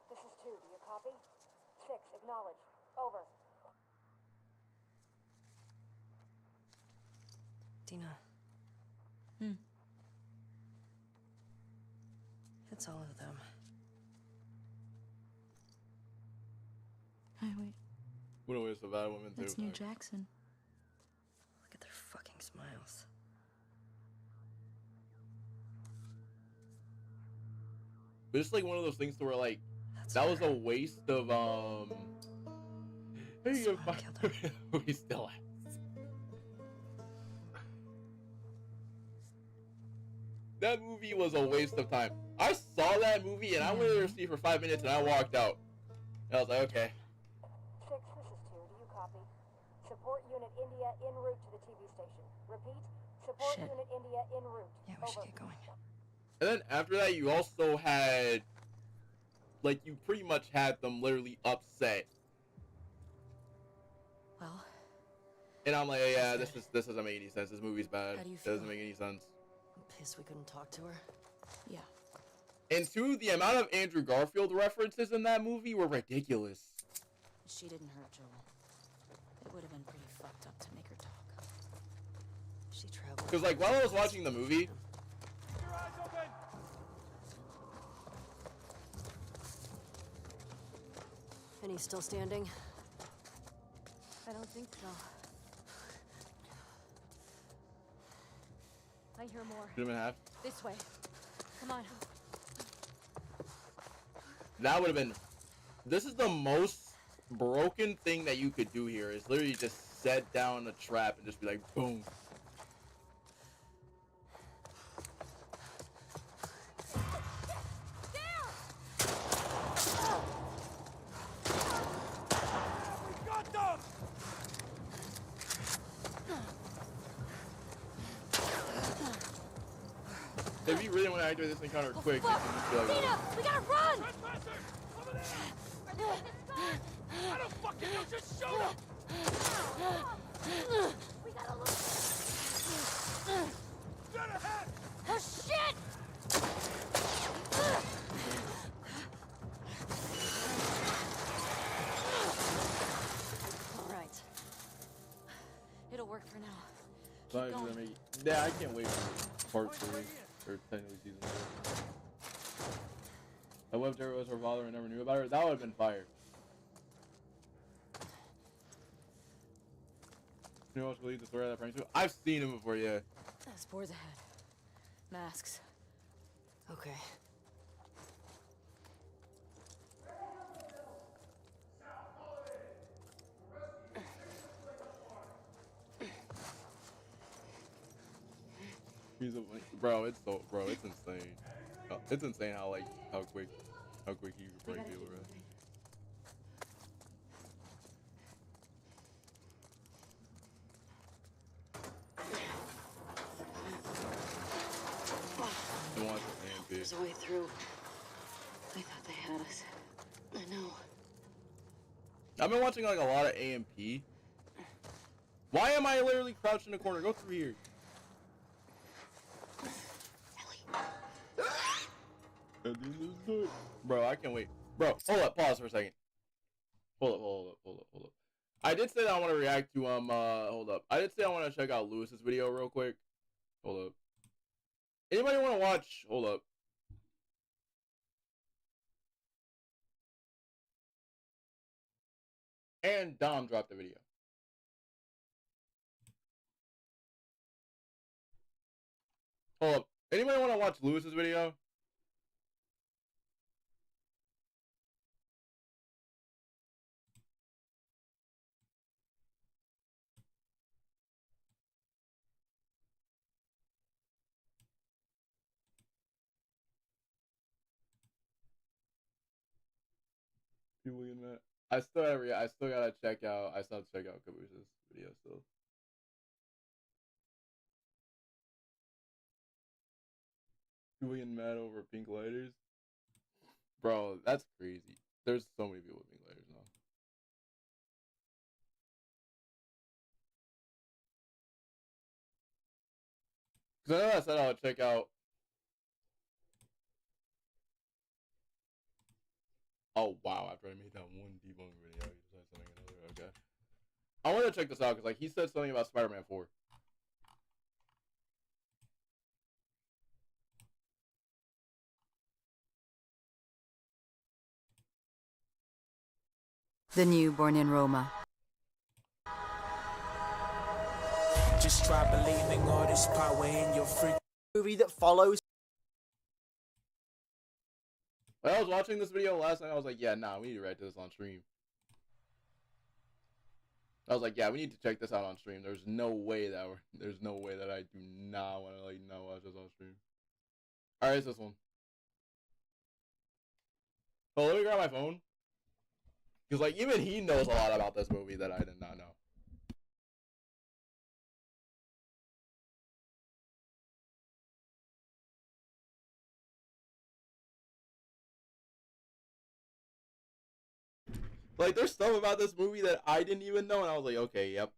This is 2. Do you copy? 6. Acknowledge. Over. Dina. It's all of them. Hi, wait. What a waste of bad women, too. That's New Jackson. Look at their fucking smiles. But it's like one of those things to where, like, That's that was her. a waste of, Hey, you Smile killed her. we still have. That movie was a waste of time. I saw that movie and I went there to see for 5 minutes and I walked out. And I was like, okay. 6. This is 2. Do you copy? Support Unit India en route to the TV station. Repeat. Support Shit. Unit India en route. Yeah, we should Over. get going. And then after that, you also had, like, you pretty much had them literally upset. Well, And I'm like, yeah, this doesn't make any sense. This movie's bad. How do you It doesn't feel? make any sense. I'm pissed we couldn't talk to her. Yeah. And two, the amount of Andrew Garfield references in that movie were ridiculous. She didn't hurt Joel. It would have been pretty fucked up to make her talk. She traveled. Because, like, while I was watching the movie, Your eyes open! And he's still standing? I don't think so. I hear more. shoot him in half. This way. Come on. That would have been. This is the most broken thing that you could do here. Is literally just set down a trap and just be like, boom. We got them! If you really want to activate this encounter quick, you Fuck! can just be like, Tina, we gotta run! Trespassers! Over there! I don't fucking know, just shoot them! We gotta look. Dead ahead! Oh shit! All right. It'll work for now. "It's not even gonna make it." Yeah, I can't wait for part 3 or technically season 2. I left her was her father and never knew about her. That would have been fire. You know what's really the story of that prank too? I've seen him before, yeah. Spores ahead. Masks. Okay. He's a bro. It's insane. It's insane how quick he can break people, bro. been watching AMP. There's a way through. I thought they had us. I know. I've been watching like a lot of AMP. Why am I literally crouched in the corner? Go through here. Bro, I can't wait. Bro, hold up, pause for a second. Hold up. I did say that I want to react to hold up. I did say I want to check out Lewis's video real quick. Hold up. Anybody want to watch? Hold up. And Dom dropped the video. Hold up. Anybody want to watch Lewis's video? Julian, man. I still gotta check out. I still have to check out Cabooses' video still. Julian mad over pink lighters, bro. That's crazy. There's so many people with pink lighters now. Cause I know I said I would check out. Oh wow! After I made that one debunk video, he said something another. Okay, I want to check this out because like he said something about Spider-Man 4. The newborn in Roma. Just try believing all this power in your free movie that follows. When I was watching this video last night, I was like, yeah, nah, we need to react to this on stream. I was like, yeah, we need to check this out on stream. There's no way that I do not want to like not watch this on stream. All right, it's this one. Oh, let me grab my phone. Because like even he knows a lot about this movie that I did not know. Like, there's stuff about this movie that I didn't even know, and I was like, okay, yep.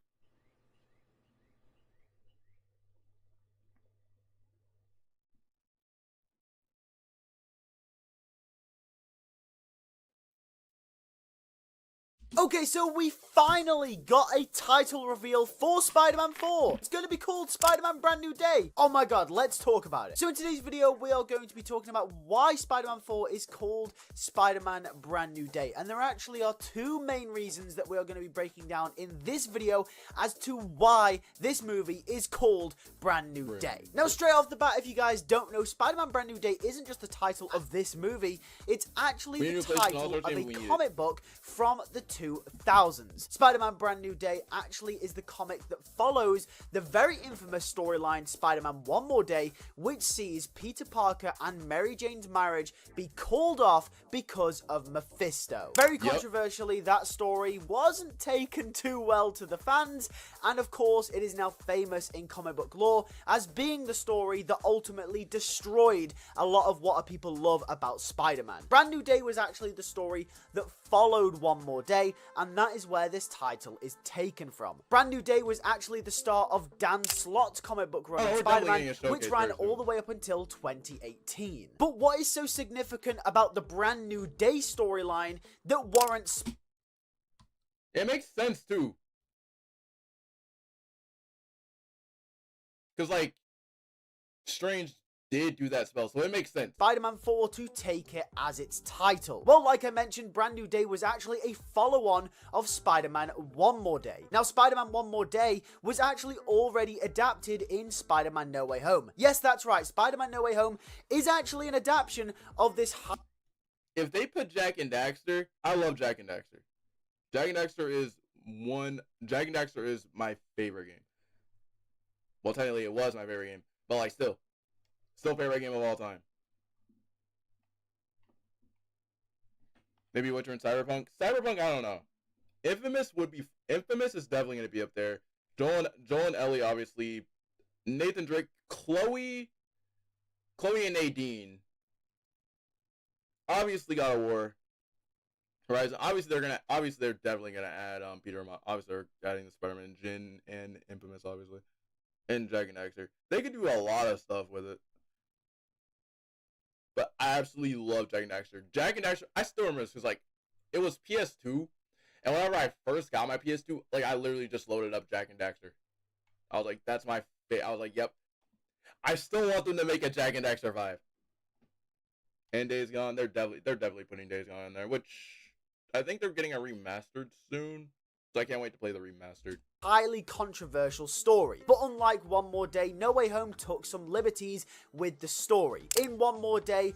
Okay, so we finally got a title reveal for Spider-Man 4. It's going to be called Spider-Man Brand New Day. Oh my god, let's talk about it. So in today's video, we are going to be talking about why Spider-Man 4 is called Spider-Man Brand New Day. And there actually are two main reasons that we are going to be breaking down in this video as to why this movie is called Brand New Day. Now, straight off the bat, if you guys don't know, Spider-Man Brand New Day isn't just the title of this movie. It's actually the title of a comic book from the 2000s. Spider-Man Brand New Day actually is the comic that follows the very infamous storyline Spider-Man One More Day, which sees Peter Parker and Mary Jane's marriage be called off because of Mephisto. Very controversially, that story wasn't taken too well to the fans, and of course it is now famous in comic book lore as being the story that ultimately destroyed a lot of what people love about Spider-Man. Brand New Day was actually the story that followed One More Day, and that is where this title is taken from. Brand New Day was actually the start of Dan Slott's comic book run on Spider-Man, which ran all the way up until 2018. But what is so significant about the Brand New Day storyline that warrants... It makes sense too. Because like, Strange did do that spell, so it makes sense. Spider-Man 4 to take it as its title. Well, like I mentioned, Brand New Day was actually a follow-on of Spider-Man One More Day. Now, Spider-Man One More Day was actually already adapted in Spider-Man No Way Home. Yes, that's right, Spider-Man No Way Home is actually an adaptation of this... If they put Jak and Daxter, I love Jak and Daxter. Jak and Daxter is my favorite game. Well, technically it was my favorite game, but like still favorite game of all time. Maybe Witcher and Cyberpunk. Cyberpunk, I don't know. Infamous is definitely gonna be up there. Joel and Ellie, obviously. Nathan Drake, Chloe. Chloe and Nadine. Obviously, God of War. Horizon. Obviously, they're definitely gonna add Peter. Obviously, they're adding the Spider-Man, Jin, and Infamous, obviously, and Jak and Daxter. They could do a lot of stuff with it. But I absolutely love Jak and Daxter. Jak and Daxter, I still remember this because, like, it was PS2. And whenever I first got my PS2, like, I literally just loaded up Jak and Daxter. I was like, that's my I was like, yep. I still want them to make a Jak and Daxter 5. And Days Gone, they're definitely putting Days Gone in there, which I think they're getting a remastered soon. So I can't wait to play the remastered. Highly controversial story. But unlike One More Day, No Way Home took some liberties with the story. In One More Day,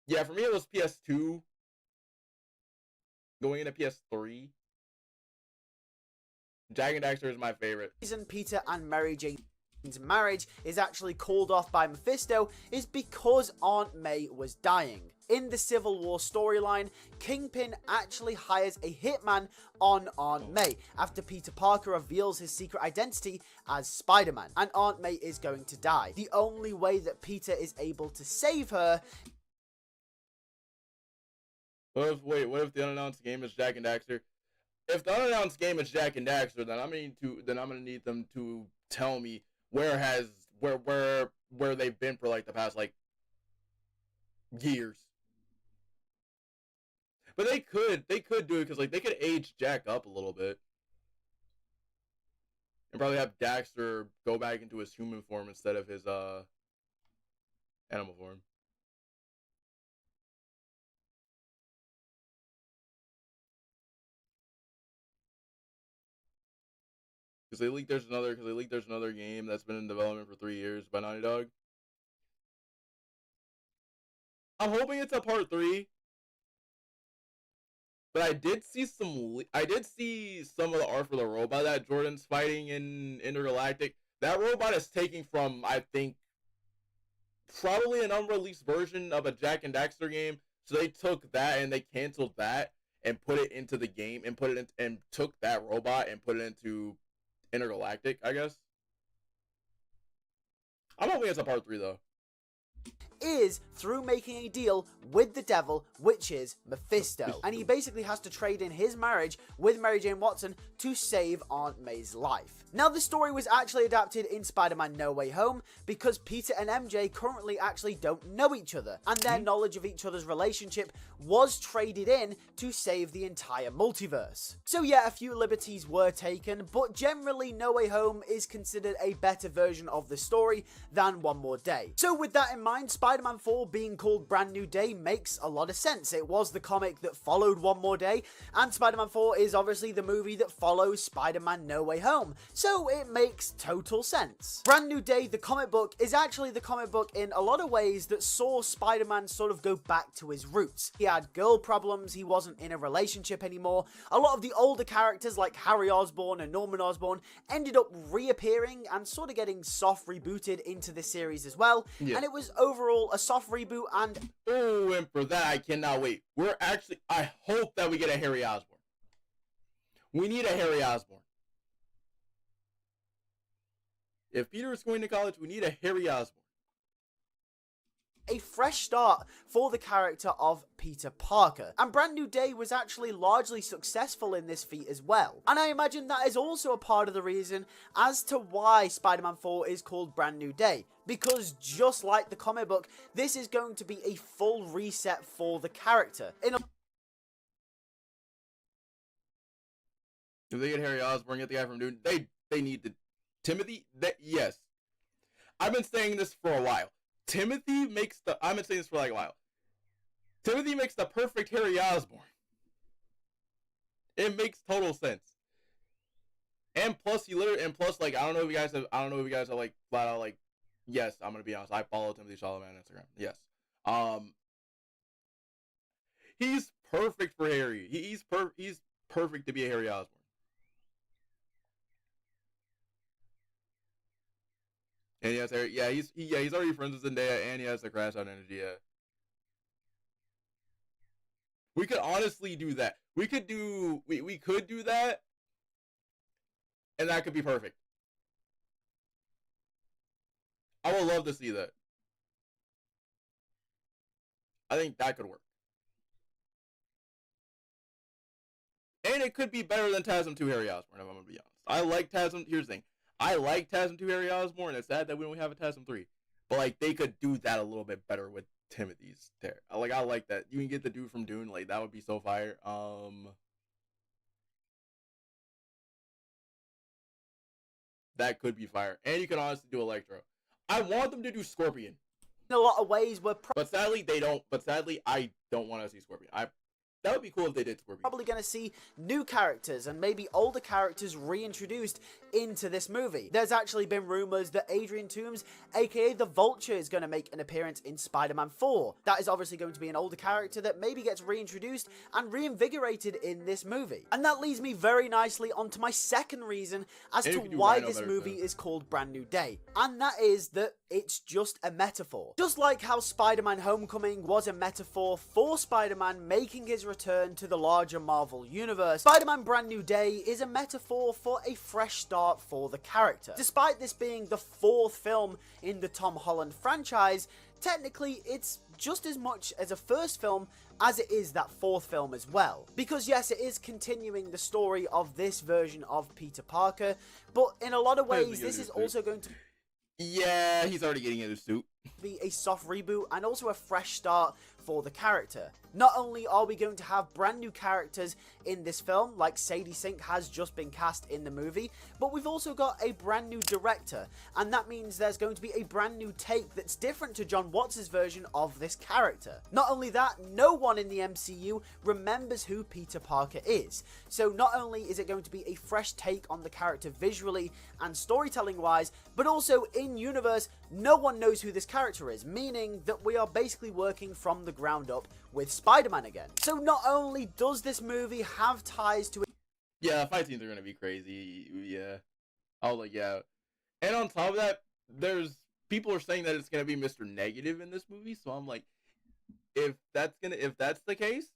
yeah, for me it was PS2 going into PS3. Jak and Daxter is my favorite. The reason Peter and Mary Jane's marriage is actually called off by Mephisto is because Aunt May was dying. In the Civil War storyline, Kingpin actually hires a hitman on Aunt May after Peter Parker reveals his secret identity as Spider-Man, and Aunt May is going to die. The only way that Peter is able to save her... What if the unannounced game is Jak and Daxter? If the unannounced game is Jak and Daxter, then I'm gonna need them to tell me where they've been for like the past like years. But they could do it because like they could age Jak up a little bit and probably have Daxter go back into his human form instead of his animal form. Because they leaked there's another game that's been in development for 3 years by Naughty Dog. I'm hoping it's a part 3. But I did see some of the art for the robot that Jordan's fighting in Intergalactic. That robot is taking from, I think, probably an unreleased version of a Jak and Daxter game. So they took that and they canceled that and put it into the game and took that robot and put it into Intergalactic, I guess. I'm hoping it's a part 3 though. Is through making a deal with the devil, which is Mephisto. And he basically has to trade in his marriage with Mary Jane Watson to save Aunt May's life. Now, the story was actually adapted in Spider-Man No Way Home because Peter and MJ currently actually don't know each other, and their knowledge of each other's relationship was traded in to save the entire multiverse. So yeah, a few liberties were taken, but generally No Way Home is considered a better version of the story than One More Day. So with that in mind, Spider-Man 4 being called Brand New Day makes a lot of sense. It was the comic that followed One More Day, and Spider-Man 4 is obviously the movie that follows Spider-Man No Way Home. So it makes total sense. Brand New Day, the comic book, is actually the comic book in a lot of ways that saw Spider-Man sort of go back to his roots. He had girl problems, he wasn't in a relationship anymore. A lot of the older characters like Harry Osborn and Norman Osborn ended up reappearing and sort of getting soft rebooted into this series as well. Yeah. And it was overall a soft reboot and... Oh, and for that I cannot wait. I hope that we get a Harry Osborn. We need a Harry Osborn. If Peter is going to college, we need a Harry Osborn. A fresh start for the character of Peter Parker. And Brand New Day was actually largely successful in this feat as well. And I imagine that is also a part of the reason as to why Spider-Man 4 is called Brand New Day. Because just like the comic book, this is going to be a full reset for the character. If they get Harry Osborn, get the guy from Dune, they need to... Timothy, yes. I've been saying this for a while. I've been saying this for like a while. Timothy makes the perfect Harry Osborn. It makes total sense. And plus, like, I don't know if you guys have like flat out like, yes, I'm gonna be honest. I follow Timothy Chalamet on Instagram. Yes. He's perfect for Harry. He's perfect to be a Harry Osborn. And he's already friends with Zendaya, and he has the crash out energy. Yeah, we could honestly do that. We could do that, and that could be perfect. I would love to see that. I think that could work. And it could be better than TASM 2 Harry Osborn, if I'm going to be honest. I like TASM. Here's the thing. I like TASM 2 Harry Osborn. It's sad that we don't have a TASM 3. But, like, they could do that a little bit better with Timothy's there. Like, I like that. You can get the dude from Dune. Like, that would be so fire. That could be fire. And you can honestly do Electro. I want them to do Scorpion. In a lot of ways, but sadly, they don't. But sadly, I don't want to see Scorpion. That would be cool if they did Scorpion. Probably going to see new characters and maybe older characters reintroduced into this movie. There's actually been rumors that Adrian Toomes, aka the Vulture, is going to make an appearance in Spider-Man 4. That is obviously going to be an older character that maybe gets reintroduced and reinvigorated in this movie. And that leads me very nicely onto my second reason as to why this movie is called Brand New Day. And that is that it's just a metaphor. Just like how Spider-Man Homecoming was a metaphor for Spider-Man making his return to the larger Marvel universe, Spider-Man Brand New Day is a metaphor for a fresh start for the character. Despite this being the 4th film in the Tom Holland franchise, technically it's just as much as a first film as it is that 4th film as well. Because yes, it is continuing the story of this version of Peter Parker, but in a lot of ways this is also going to... Yeah, he's already getting in a suit. Be a soft reboot and also a fresh start for the character. Not only are we going to have brand new characters in this film, like Sadie Sink has just been cast in the movie, but we've also got a brand new director, and that means there's going to be a brand new take that's different to John Watts' version of this character. Not only that, no one in the MCU remembers who Peter Parker is, so not only is it going to be a fresh take on the character visually and storytelling wise, but also in universe, no one knows who this character is, meaning that we are basically working from the ground up with Spider-Man again. So not only does this movie have ties to it... Yeah, fight scenes are gonna be crazy. Yeah. Oh, like, yeah. And on top of that, there's... people are saying that it's gonna be Mr. Negative in this movie, so I'm like, if that's the case,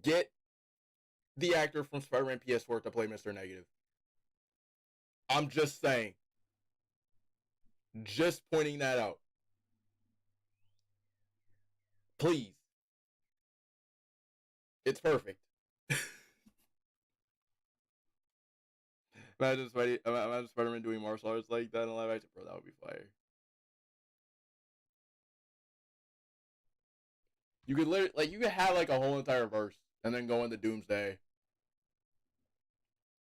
get the actor from Spider-Man PS4 to play Mr. Negative. I'm just saying. Just pointing that out. Please. It's perfect. Imagine Spider-Man doing martial arts like that in live action. Bro, that would be fire. You could literally, like, you could have like a whole entire verse and then go into Doomsday. And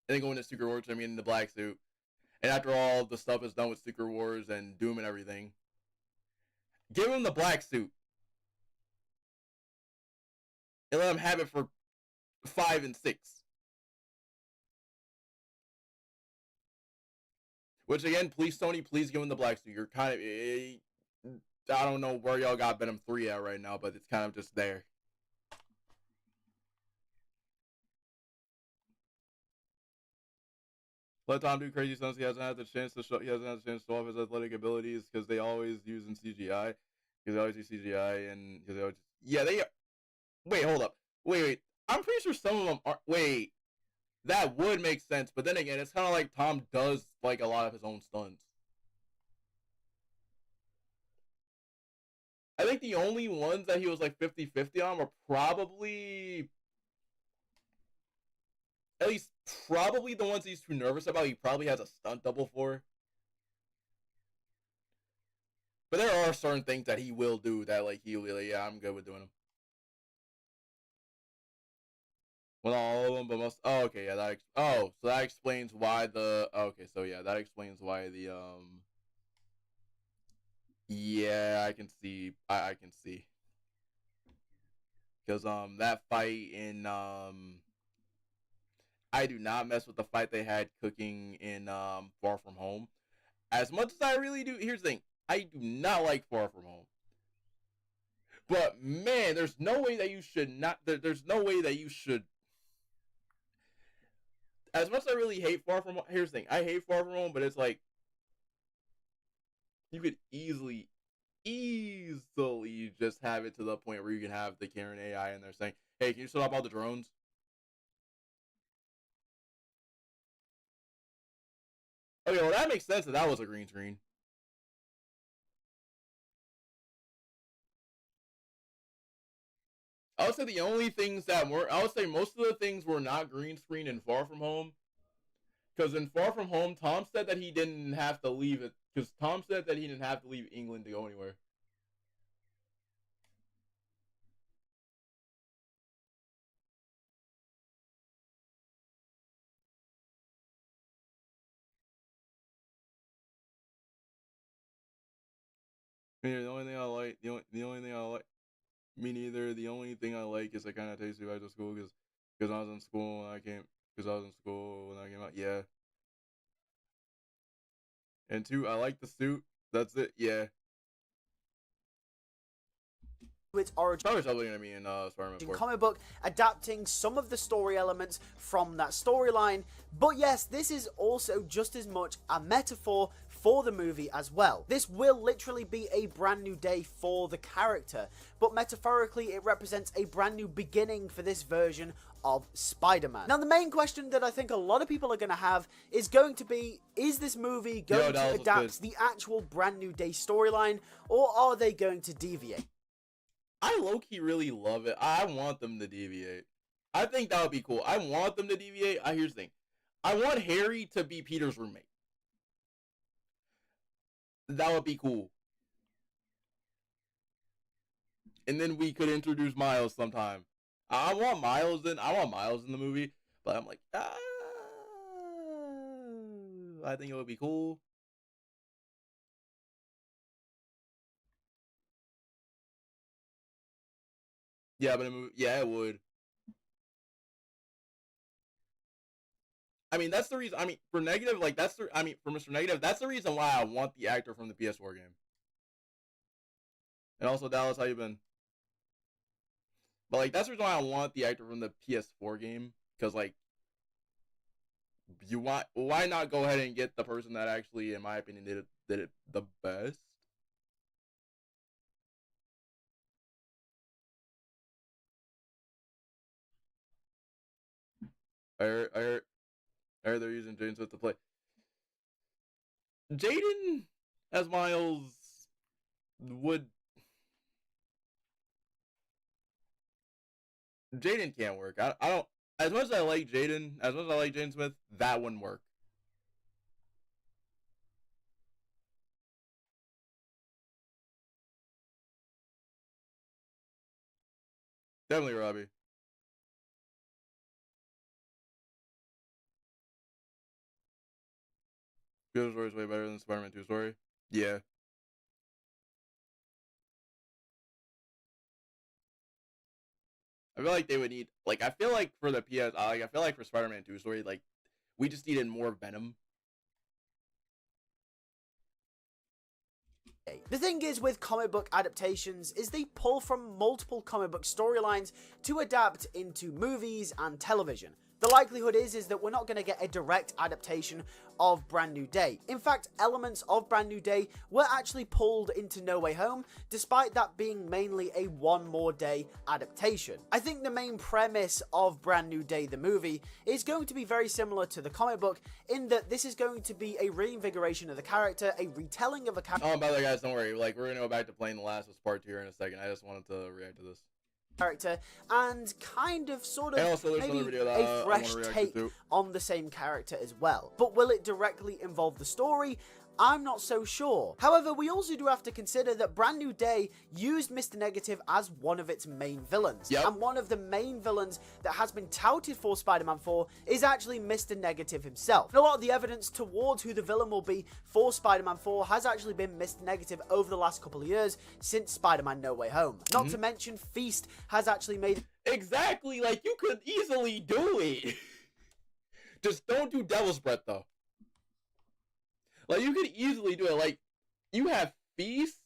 then go into Secret Wars, in the black suit. And after all the stuff is done with Secret Wars and Doom and everything, give him the black suit. And let him have it for 5 and 6. Which again, please Sony, please give him the black suit. You're kind of, I don't know where y'all got Venom 3 at right now, but it's kind of just there. Let Tom do crazy stunts. He hasn't had the chance to show. He hasn't had the chance to show off his athletic abilities because they always use in CGI. Because they always use CGI and because they always. Yeah, they. Wait, hold up. Wait. I'm pretty sure some of them are. Wait, that would make sense. But then again, it's kind of like Tom does like a lot of his own stunts. I think the only ones that he was like 50-50 on were probably. At least probably the ones he's too nervous about, he probably has a stunt double for. But there are certain things that he will do that, like, he'll be like, yeah, I'm good with doing them. Well, not all of them, but most. Oh, okay, yeah, so that explains why the. Okay, so yeah, that explains why the. Yeah, I can see. I can see. Because that fight in I do not mess with the fight they had cooking in Far From Home. As much as I really do, here's the thing. I do not like Far From Home. But, man, there's no way that you should not... There's no way that you should... As much as I really hate Far From Home... Here's the thing. I hate Far From Home, but it's like... You could easily just have it to the point where you can have the Karen AI in there saying, hey, can you stop all the drones? Okay, well, that makes sense that was a green screen. I would say the only things that were, I would say most of the things were not green screen in Far From Home. Because in Far From Home, Tom said that he didn't have to leave it. Because Tom said that he didn't have to leave England to go anywhere. Yeah, the only thing I like, the only thing I like, me neither. The only thing I like is I kind of taste you back to school because I was in school when I came, because I was in school when I came out. Yeah. And two, I like the suit. That's it. Yeah. Its origin Probably something to me in Spider-Man 4. comic book, adapting some of the story elements from that storyline. But yes, this is also just as much a metaphor for the movie as well. This will literally be a brand new day for the character, but metaphorically it represents a brand new beginning for this version of Spider-Man. Now the main question that I think a lot of people are going to have is going to be, is this movie going to adapt the actual brand new day storyline, or are they going to deviate? I low-key really love it. I want them to deviate. I think that would be cool. I want them to deviate. Here's the thing. I want Harry to be Peter's roommate. That would be cool. And then we could introduce Miles sometime. I want Miles in the movie, but I'm like, I think it would be cool. Yeah, but it would. I mean, that's the reason. I mean, for Negative, like for Mr. Negative, that's the reason why I want the actor from the PS4 game. And also, Dallas, how you been? But like, that's the reason why I want the actor from the PS4 game, because like, why not go ahead and get the person that actually, in my opinion, did it the best? I heard they're using Jaden Smith to play. Jaden as Miles would. Jaden can't work. I don't. As much as I like Jaden Smith, that wouldn't work. Definitely Robbie. Good story is way better than Spider-Man 2 story. Yeah. I feel like they would need, like, I feel like for the PS, I feel like for Spider-Man 2 story, like, we just needed more Venom. The thing is with comic book adaptations is they pull from multiple comic book storylines to adapt into movies and television. The likelihood is that we're not going to get a direct adaptation of Brand New Day. In fact, elements of Brand New Day were actually pulled into No Way Home, despite that being mainly a One More Day adaptation. I think the main premise of Brand New Day, the movie, is going to be very similar to the comic book, in that this is going to be a reinvigoration of the character, a retelling of a character. Oh, by the way, guys, don't worry. Like, we're going to go back to playing The Last of Us Part 2 here in a second. I just wanted to react to this. Character and kind of sort of and also, maybe a fresh take on the same character as well. But will it directly involve the story? I'm not so sure. However, we also do have to consider that Brand New Day used Mr. Negative as one of its main villains. Yep. And one of the main villains that has been touted for Spider-Man 4 is actually Mr. Negative himself. And a lot of the evidence towards who the villain will be for Spider-Man 4 has actually been Mr. Negative over the last couple of years since Spider-Man No Way Home. Not to mention, Feast has actually made... Exactly, like, you could easily do it. Just don't do Devil's Breath, though. Like, you could easily do it. Like, you have Feast.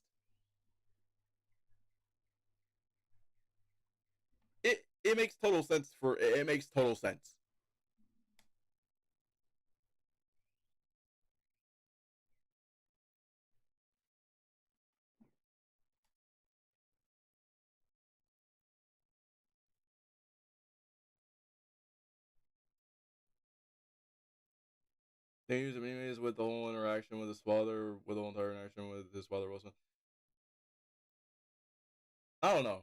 It makes total sense it makes total sense. They use the memes with the whole interaction with his father, with the whole entire interaction with his father Wilson. I don't know.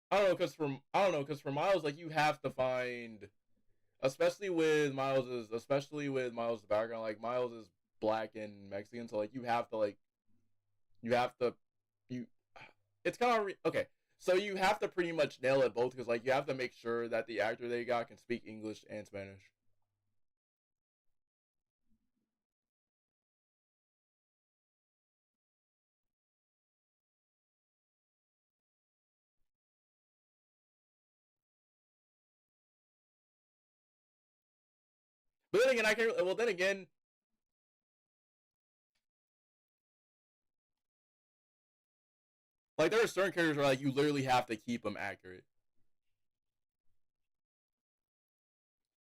I don't know, because for Miles, like, you have to find, especially with Miles's background, like, Miles is black and Mexican, so, like, it's kind of, okay, so you have to pretty much nail it both, because, like, you have to make sure that the actor they got can speak English and Spanish. But then again, like, there are certain characters where, like, you literally have to keep them accurate.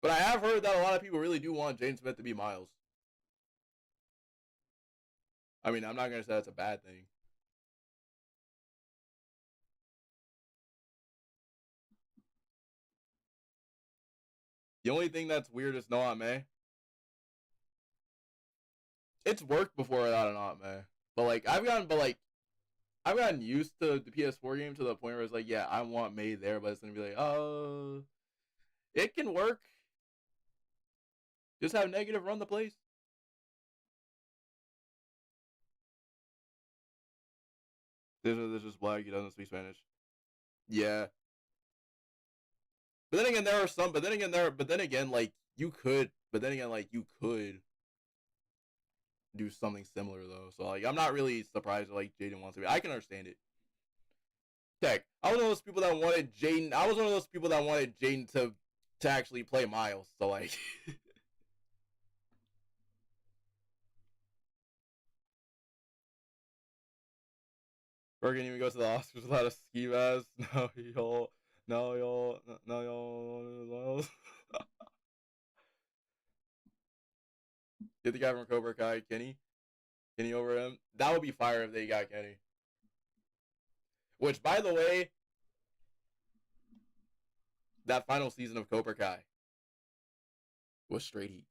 But I have heard that a lot of people really do want Jaden Smith to be Miles. I mean, I'm not going to say that's a bad thing. The only thing that's weird is No Aunt May. It's worked before without an Aunt May. But, like, I've gotten used to the PS4 game to the point where it's like, yeah, I want May there, but it's going to be like, oh, it can work. Just have Negative run the place. This is black. He doesn't speak Spanish. Yeah. But then again, there are some. But then again, like, you could do something similar though. So, like, I'm not really surprised that, like, Jaden wants to be. I can understand it. Heck, I was one of those people that wanted Jaden. I was one of those people that wanted Jaden to actually play Miles. So, like. We're gonna even go to the Oscars without a ski mask. No, y'all. Get the guy from Cobra Kai, Kenny over him. That would be fire if they got Kenny. Which, by the way, that final season of Cobra Kai was straight heat.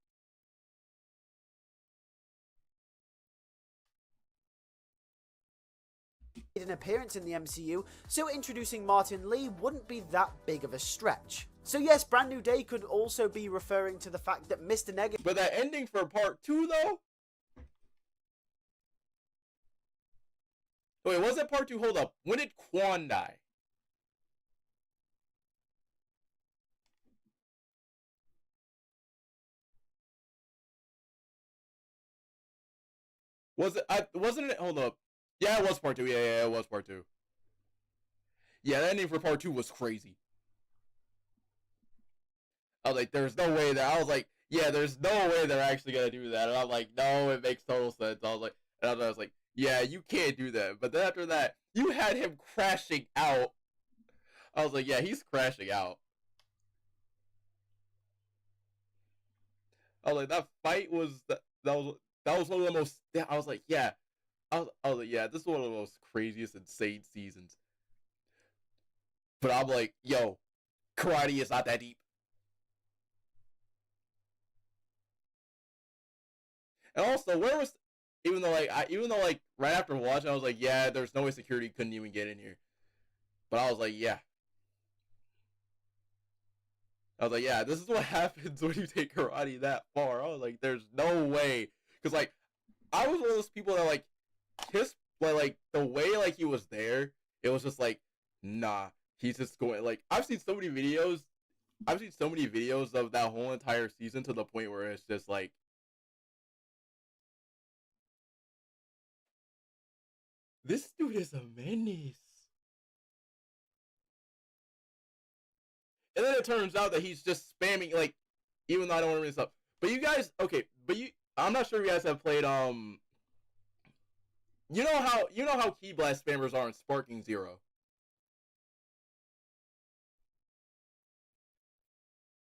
An appearance in the MCU, so introducing Martin Lee wouldn't be that big of a stretch. So yes, Brand New Day could also be referring to the fact that Mr. Negative... But that ending for part 2, though? Wait, was it part 2? Hold up. When did Quan die? Was it... wasn't it... Hold up. Yeah, it was part 2. Yeah, it was part 2. Yeah, the ending for part 2 was crazy. I was like, there's no way that... I was like, yeah, there's no way they're actually gonna do that. And I'm like, no, it makes total sense. I was like, yeah, you can't do that. But then after that, you had him crashing out. I was like, yeah, he's crashing out. I was like, that fight was... That was one of the most... I was like, yeah. I was like, yeah, this is one of the most craziest, insane seasons. But I'm like, yo, karate is not that deep. And also, where was... Even though right after watching, I was like, yeah, there's no way security couldn't even get in here. But I was like, yeah. I was like, yeah, this is what happens when you take karate that far. I was like, there's no way. Because, like, I was one of those people that, like, like, the way, like, he was there, it was just like, nah, he's just going, like, I've seen so many videos of that whole entire season to the point where it's just like, this dude is a menace. And then it turns out that he's just spamming, like, even though I don't want to bring this up. But you guys, okay, I'm not sure if you guys have played, you know how Key Blast spammers are in Sparking Zero.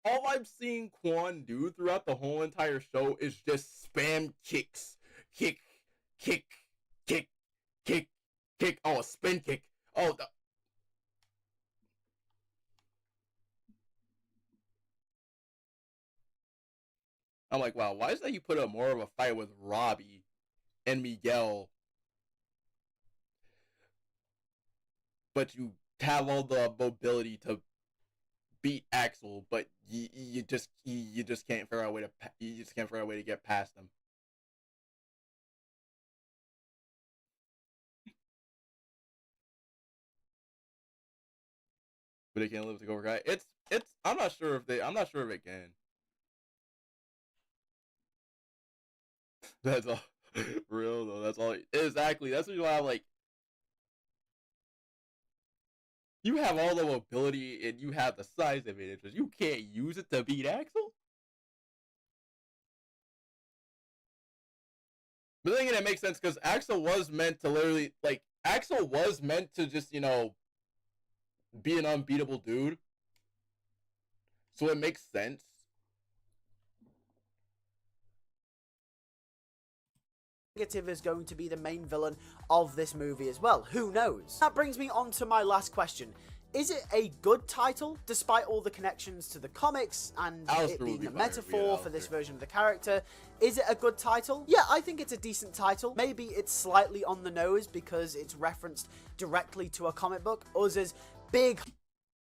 All I'm seeing Quan do throughout the whole entire show is just spam kicks. Kick. Oh, a spin kick. Oh, I'm like, wow, why is that you put up more of a fight with Robbie and Miguel, but you have all the mobility to beat Axel, but you just can't figure out a way to get past him. But they can't live with the Cobra Kai. It's I'm not sure if it can. That's all real though. That's all exactly. That's what you have. Like, you have all the mobility and you have the size advantage, but you can't use it to beat Axel. But then again, it makes sense because Axel was meant to literally, like, Axel was meant to just, be an unbeatable dude. So it makes sense. Negative is going to be the main villain of this movie as well. Who knows? That brings me on to my last question. Is it a good title, despite all the connections to the comics and it being a metaphor for this version of the character? Is it a good title? Yeah, I think it's a decent title. Maybe it's slightly on the nose because it's referenced directly to a comic book. Us as big...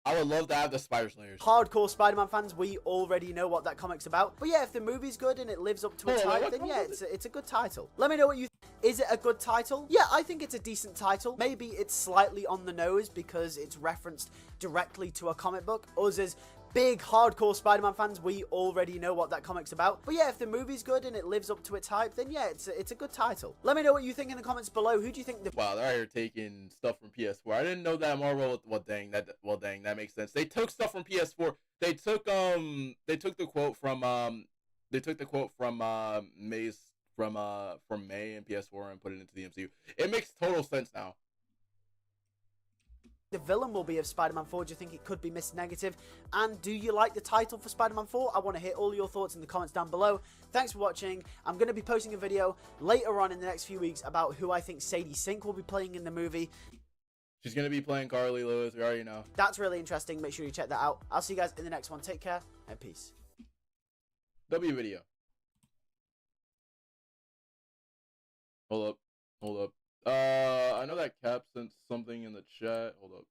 I would love to have the Spider Slayers. Hardcore Spider-Man fans, we already know what that comic's about. But yeah, if the movie's good and it lives up to its hype, then yeah, it's a good title. Let me know what you think. Is it a good title? Yeah, I think it's a decent title. Maybe it's slightly on the nose because it's referenced directly to a comic book. Us as big hardcore Spider-Man fans, we already know what that comic's about. But yeah, if the movie's good and it lives up to its hype, then yeah, it's a good title. Let me know what you think in the comments below. Who do you think Wow, they're out here taking stuff from PS4. I didn't know that Marvel. Well, dang, that makes sense. They took stuff from PS4. They took the quote from May's from May and PS4 and put it into the MCU. It makes total sense now. The villain will be of Spider-Man 4? Do you think it could be Mr. Negative? And do you like the title for Spider-Man 4? I want to hear all your thoughts in the comments down below. Thanks for watching. I'm going to be posting a video later on in the next few weeks about who I think Sadie Sink will be playing in the movie. She's going to be playing Carly Lewis. We already know. That's really interesting. Make sure you check that out. I'll see you guys in the next one. Take care and peace. W video. Hold up. I know that Cap sent something in the chat. Hold up.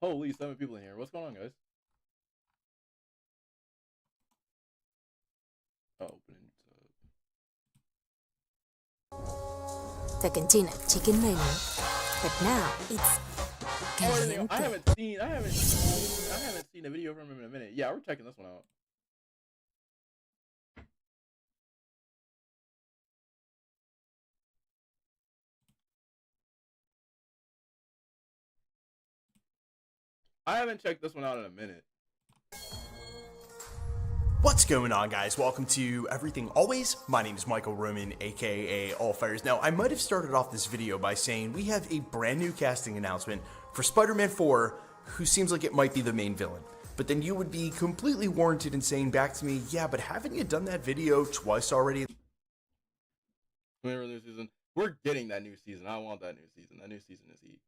Holy, 7 people in here. What's going on, guys? Oh, The Cantina chicken menu, but now it's caliente. I haven't seen a video from him in a minute. Yeah, we're checking this one out. I haven't checked this one out in a minute. What's going on, guys? Welcome to Everything Always. My name is Michael Roman, aka Allfires. Now, I might have started off this video by saying we have a brand new casting announcement for Spider-Man 4, who seems like it might be the main villain. But then you would be completely warranted in saying back to me, yeah, but haven't you done that video twice already? New season. We're getting that new season. I want that new season. That new season is heat.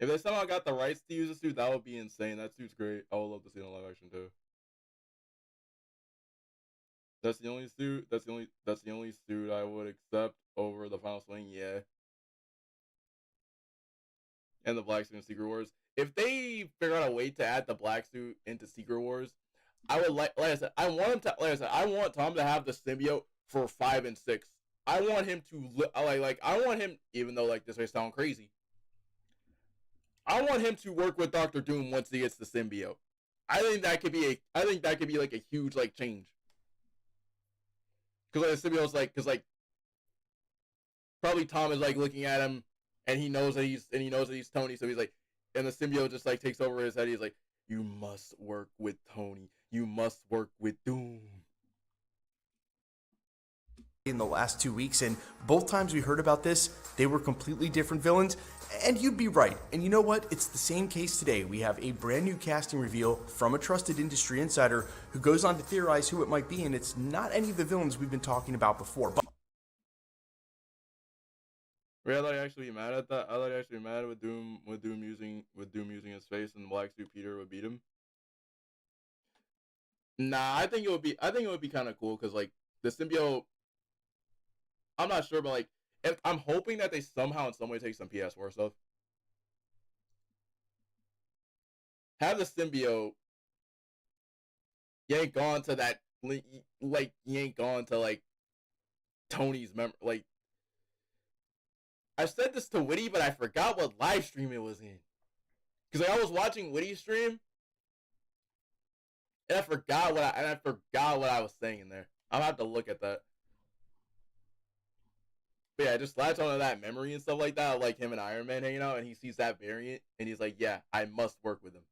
If they somehow got the rights to use the suit, that would be insane. That suit's great. I would love to see it in live action too. That's the only suit. That's the only suit I would accept over the Final Swing. Yeah. And the black suit in Secret Wars. If they figure out a way to add the black suit into Secret Wars, I would like I said, I want Tom to have the symbiote for 5 and 6. I want him to I want him, even though this may sound crazy, I want him to work with Doctor Doom once he gets the symbiote. I think that could be like a huge change. Because the symbiote's probably Tom is looking at him and he knows that he's Tony, so he's and the symbiote just takes over his head. He's like, you must work with Tony. You must work with Doom. In the last 2 weeks, and both times we heard about this, they were completely different villains, and you'd be right. And you know what? It's the same case today. We have a brand new casting reveal from a trusted industry insider who goes on to theorize who it might be, and it's not any of the villains we've been talking about before. But I thought you'd actually be mad at that. I thought you'd actually be mad with Doom using his face, and the black suit Peter would beat him. Nah, I think it would be kind of cool because like the symbiote. I'm not sure, but like if I'm hoping that they somehow in some way take some PS4 stuff. Have the symbiote. You ain't gone to that like you ain't gone to like Tony's like. I said this to Witty, but I forgot what live stream it was in. Because like, I was watching Witty's stream, and I forgot what I was saying in there. I'll have to look at that. But yeah, just latch onto that memory and stuff like that, like him and Iron Man hanging out, and he sees that variant, and he's like, "Yeah, I must work with him."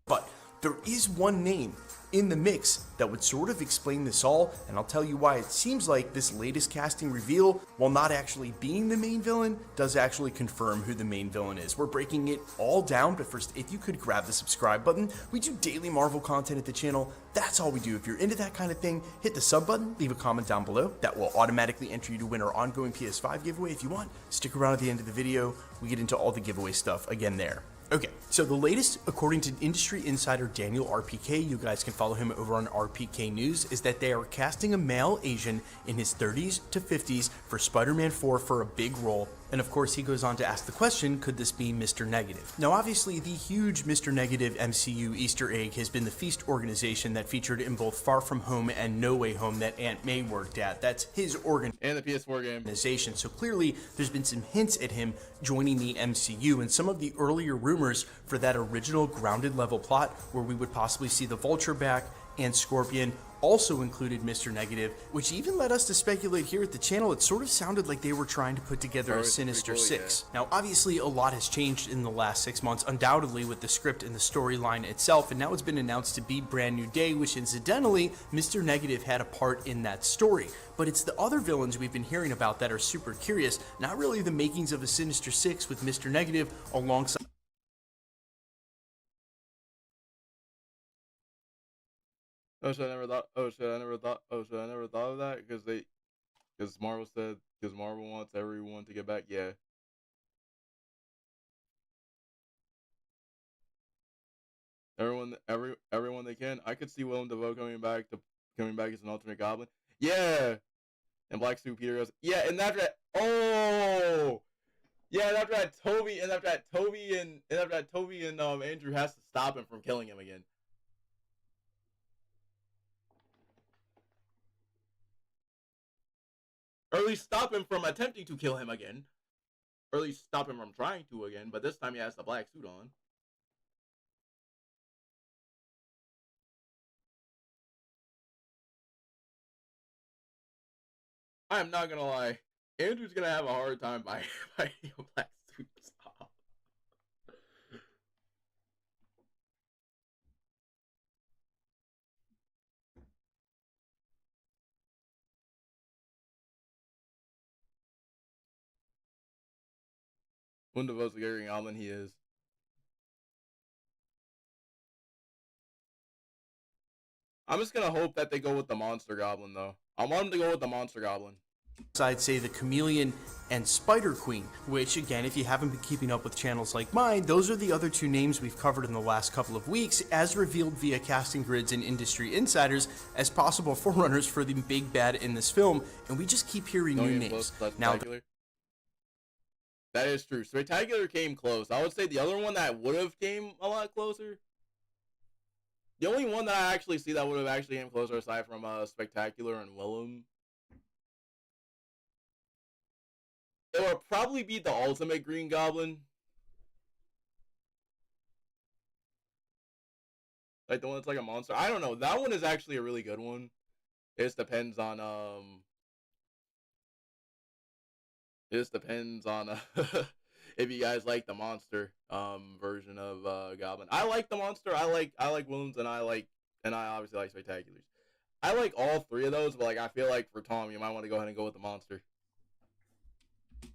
But there is one name in the mix that would sort of explain this all, and I'll tell you why. It seems like this latest casting reveal, while not actually being the main villain, does actually confirm who the main villain is. We're breaking it all down, but first, if you could grab the subscribe button. We do daily Marvel content at the channel. That's all we do. If you're into that kind of thing, hit the sub button, leave a comment down below. That will automatically enter you to win our ongoing PS5 giveaway. If you want, stick around at the end of the video. We get into all the giveaway stuff again there. Okay, so the latest, according to industry insider Daniel RPK, you guys can follow him over on RPK News, is that they are casting a male Asian in his 30s to 50s for Spider-Man 4 for a big role. And of course, he goes on to ask the question, could this be Mr. Negative? Now, obviously, the huge Mr. Negative MCU Easter egg has been the Feast organization that featured in both Far From Home and No Way Home that Aunt May worked at. That's his and the PS4 game. Organization. So clearly, there's been some hints at him joining the MCU, and some of the earlier rumors for that original grounded level plot where we would possibly see the Vulture back and Scorpion also included Mr. Negative, which even led us to speculate here at the channel. It sort of sounded like they were trying to put together a Sinister Six. Yeah. Now, obviously, a lot has changed in the last 6 months, undoubtedly with the script and the storyline itself, and now it's been announced to be Brand New Day, which incidentally, Mr. Negative had a part in that story. But it's the other villains we've been hearing about that are super curious, not really the makings of a Sinister Six with Mr. Negative alongside... Oh shit! I never thought. Oh shit! I never thought. Oh shit! I never thought of that because Marvel wants everyone to get back. Yeah. Everyone they can. I could see Willem Dafoe coming back as an alternate Goblin. Yeah. And Black Suit Peter goes. Yeah, and after that, oh. Yeah, and after that, Toby and Andrew has to stop him from killing him again. Or at least stop him from attempting to kill him again. Or at least stop him from trying to again, but this time he has the black suit on. I'm not gonna lie. Andrew's gonna have a hard time buying a black suit. Stop. When Devote's carrying Almond, he is. I'm just gonna hope that they go with the Monster Goblin, though. I want them to go with the Monster Goblin. I'd say the Chameleon and Spider Queen, which again, if you haven't been keeping up with channels like mine, those are the other two names we've covered in the last couple of weeks, as revealed via casting grids and industry insiders, as possible forerunners for the big bad in this film, and we just keep hearing new names. Now, that is true. Spectacular came close. I would say the other one that would have came a lot closer. The only one that I actually see that would have actually came closer, aside from Spectacular and Willem, it would probably be the Ultimate Green Goblin. Like the one that's like a monster. I don't know. That one is actually a really good one. It just depends on if you guys like the monster version of Goblin. I like the monster. I like Wounds, and I obviously like Spectaculars. I like all three of those, but like I feel like for Tom, you might want to go ahead and go with the monster.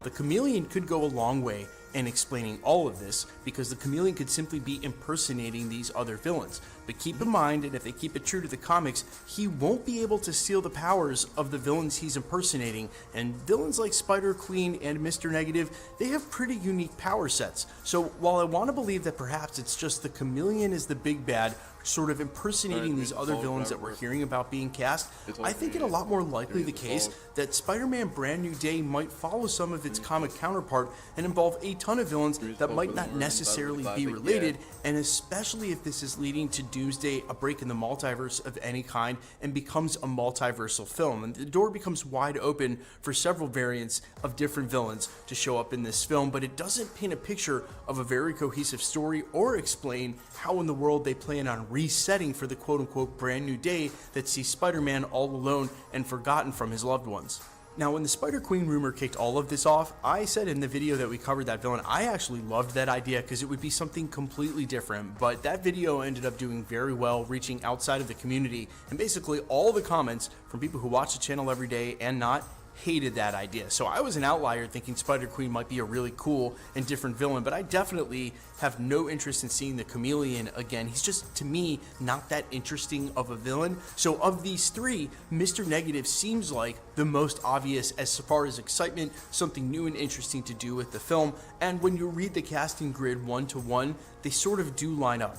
The Chameleon could go a long way and explaining all of this, because the Chameleon could simply be impersonating these other villains. But keep in mind, and if they keep it true to the comics, he won't be able to steal the powers of the villains he's impersonating, and villains like Spider-Queen and Mr. Negative, they have pretty unique power sets. So while I want to believe that perhaps it's just the Chameleon is the big bad, sort of impersonating these other villains that we're hearing about being cast, I think it a lot more likely the case that Spider-Man Brand New Day might follow some of its comic counterpart and involve a ton of villains that might not necessarily be related, and especially if this is leading to Doomsday, a break in the multiverse of any kind, and becomes a multiversal film, and the door becomes wide open for several variants of different villains to show up in this film, but it doesn't paint a picture of a very cohesive story or explain how in the world they plan on resetting for the quote-unquote brand new day that sees Spider-Man all alone and forgotten from his loved ones. Now, when the Spider-Queen rumor kicked all of this off, I said in the video that we covered that villain, I actually loved that idea because it would be something completely different, but that video ended up doing very well, reaching outside of the community, and basically all the comments from people who watch the channel every day and not hated that idea. So I was an outlier thinking Spider-Queen might be a really cool and different villain, but I definitely have no interest in seeing the Chameleon again. He's just, to me, not that interesting of a villain. So of these three, Mr. Negative seems like the most obvious as far as excitement, something new and interesting to do with the film, and when you read the casting grid one to one, they sort of do line up.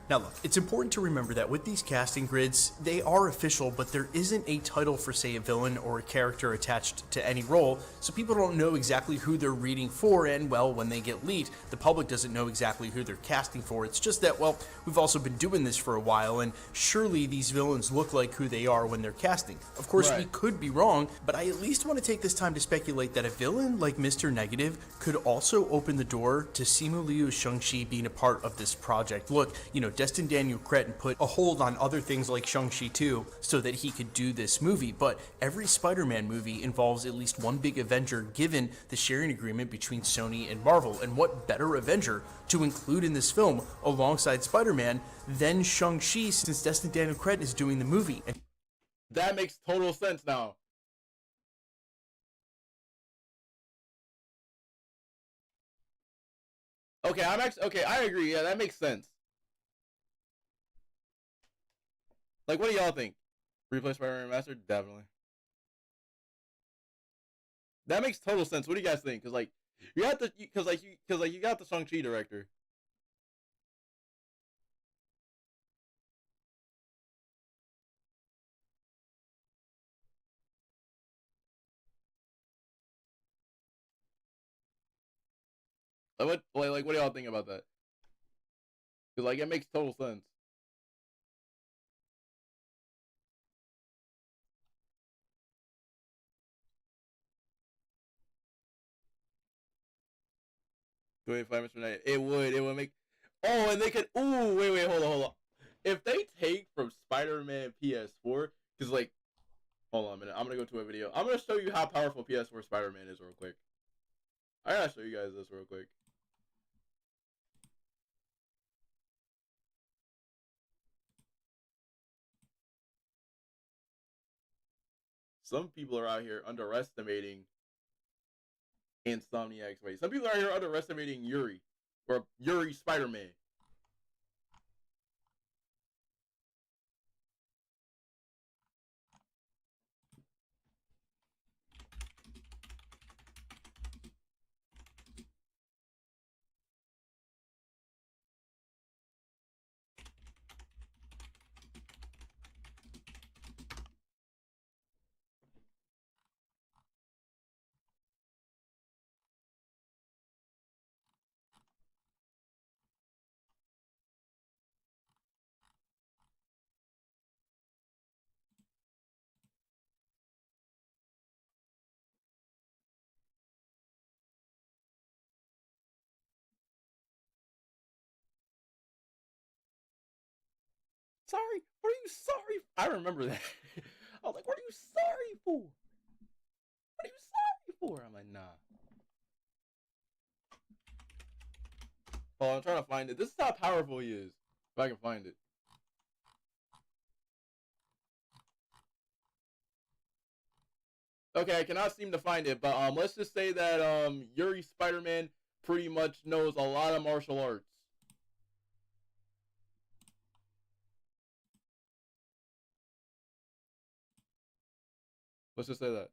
Now look, it's important to remember that with these casting grids, they are official, but there isn't a title for, say, a villain or a character attached to any role, so people don't know exactly who they're reading for, and, well, when they get leaked, the public doesn't know exactly who they're casting for. It's just that, well, we've also been doing this for a while, and surely these villains look like who they are when they're casting. Of course, we could be wrong, but I at least want to take this time to speculate that a villain like Mr. Negative could also open the door to Simu Liu's Shang-Chi being a part of this project. Look, you know, Destin Daniel Cretton put a hold on other things like Shang-Chi 2 so that he could do this movie, but every Spider-Man movie involves at least one big Avenger given the sharing agreement between Sony and Marvel, and what better Avenger to include in this film alongside Spider-Man than Shang-Chi, since Destin Daniel Cretton is doing the movie. That makes total sense now. Okay, I agree. Yeah, that makes sense. Like, what do y'all think? Replay Spider-Man Remastered? Definitely. That makes total sense. What do you guys think? Cause like you got the you got the Shang-Chi director. Like what do y'all think about that? Cause like it makes total sense. It would make. Oh, and they could. Ooh, wait, hold on. If they take from Spider-Man PS4, because like, hold on a minute. I'm gonna go to a video. I'm gonna show you how powerful PS4 Spider-Man is real quick. I gotta show you guys this real quick. Some people are out here underestimating Insomniac's weight. Some people are out here underestimating Yuri, or Yuri Spider-Man. Sorry? What are you sorry? I remember that. I was like, what are you sorry for? What are you sorry for? I'm like, nah. Oh, I'm trying to find it. This is how powerful he is. If I can find it. Okay, I cannot seem to find it, but let's just say that Yuri Spider-Man pretty much knows a lot of martial arts. Let's just say that.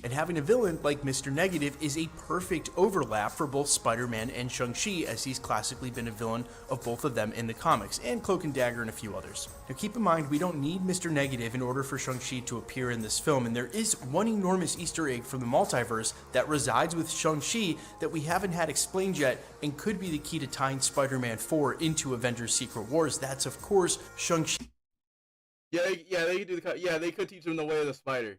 And having a villain like Mr. Negative is a perfect overlap for both Spider-Man and Shang-Chi, as he's classically been a villain of both of them in the comics, and Cloak and Dagger and a few others. Now keep in mind, we don't need Mr. Negative in order for Shang-Chi to appear in this film, and there is one enormous Easter egg from the multiverse that resides with Shang-Chi that we haven't had explained yet, and could be the key to tying Spider-Man 4 into Avengers Secret Wars. That's, of course, Shang-Chi. Yeah, they could do they could teach him the way of the spider.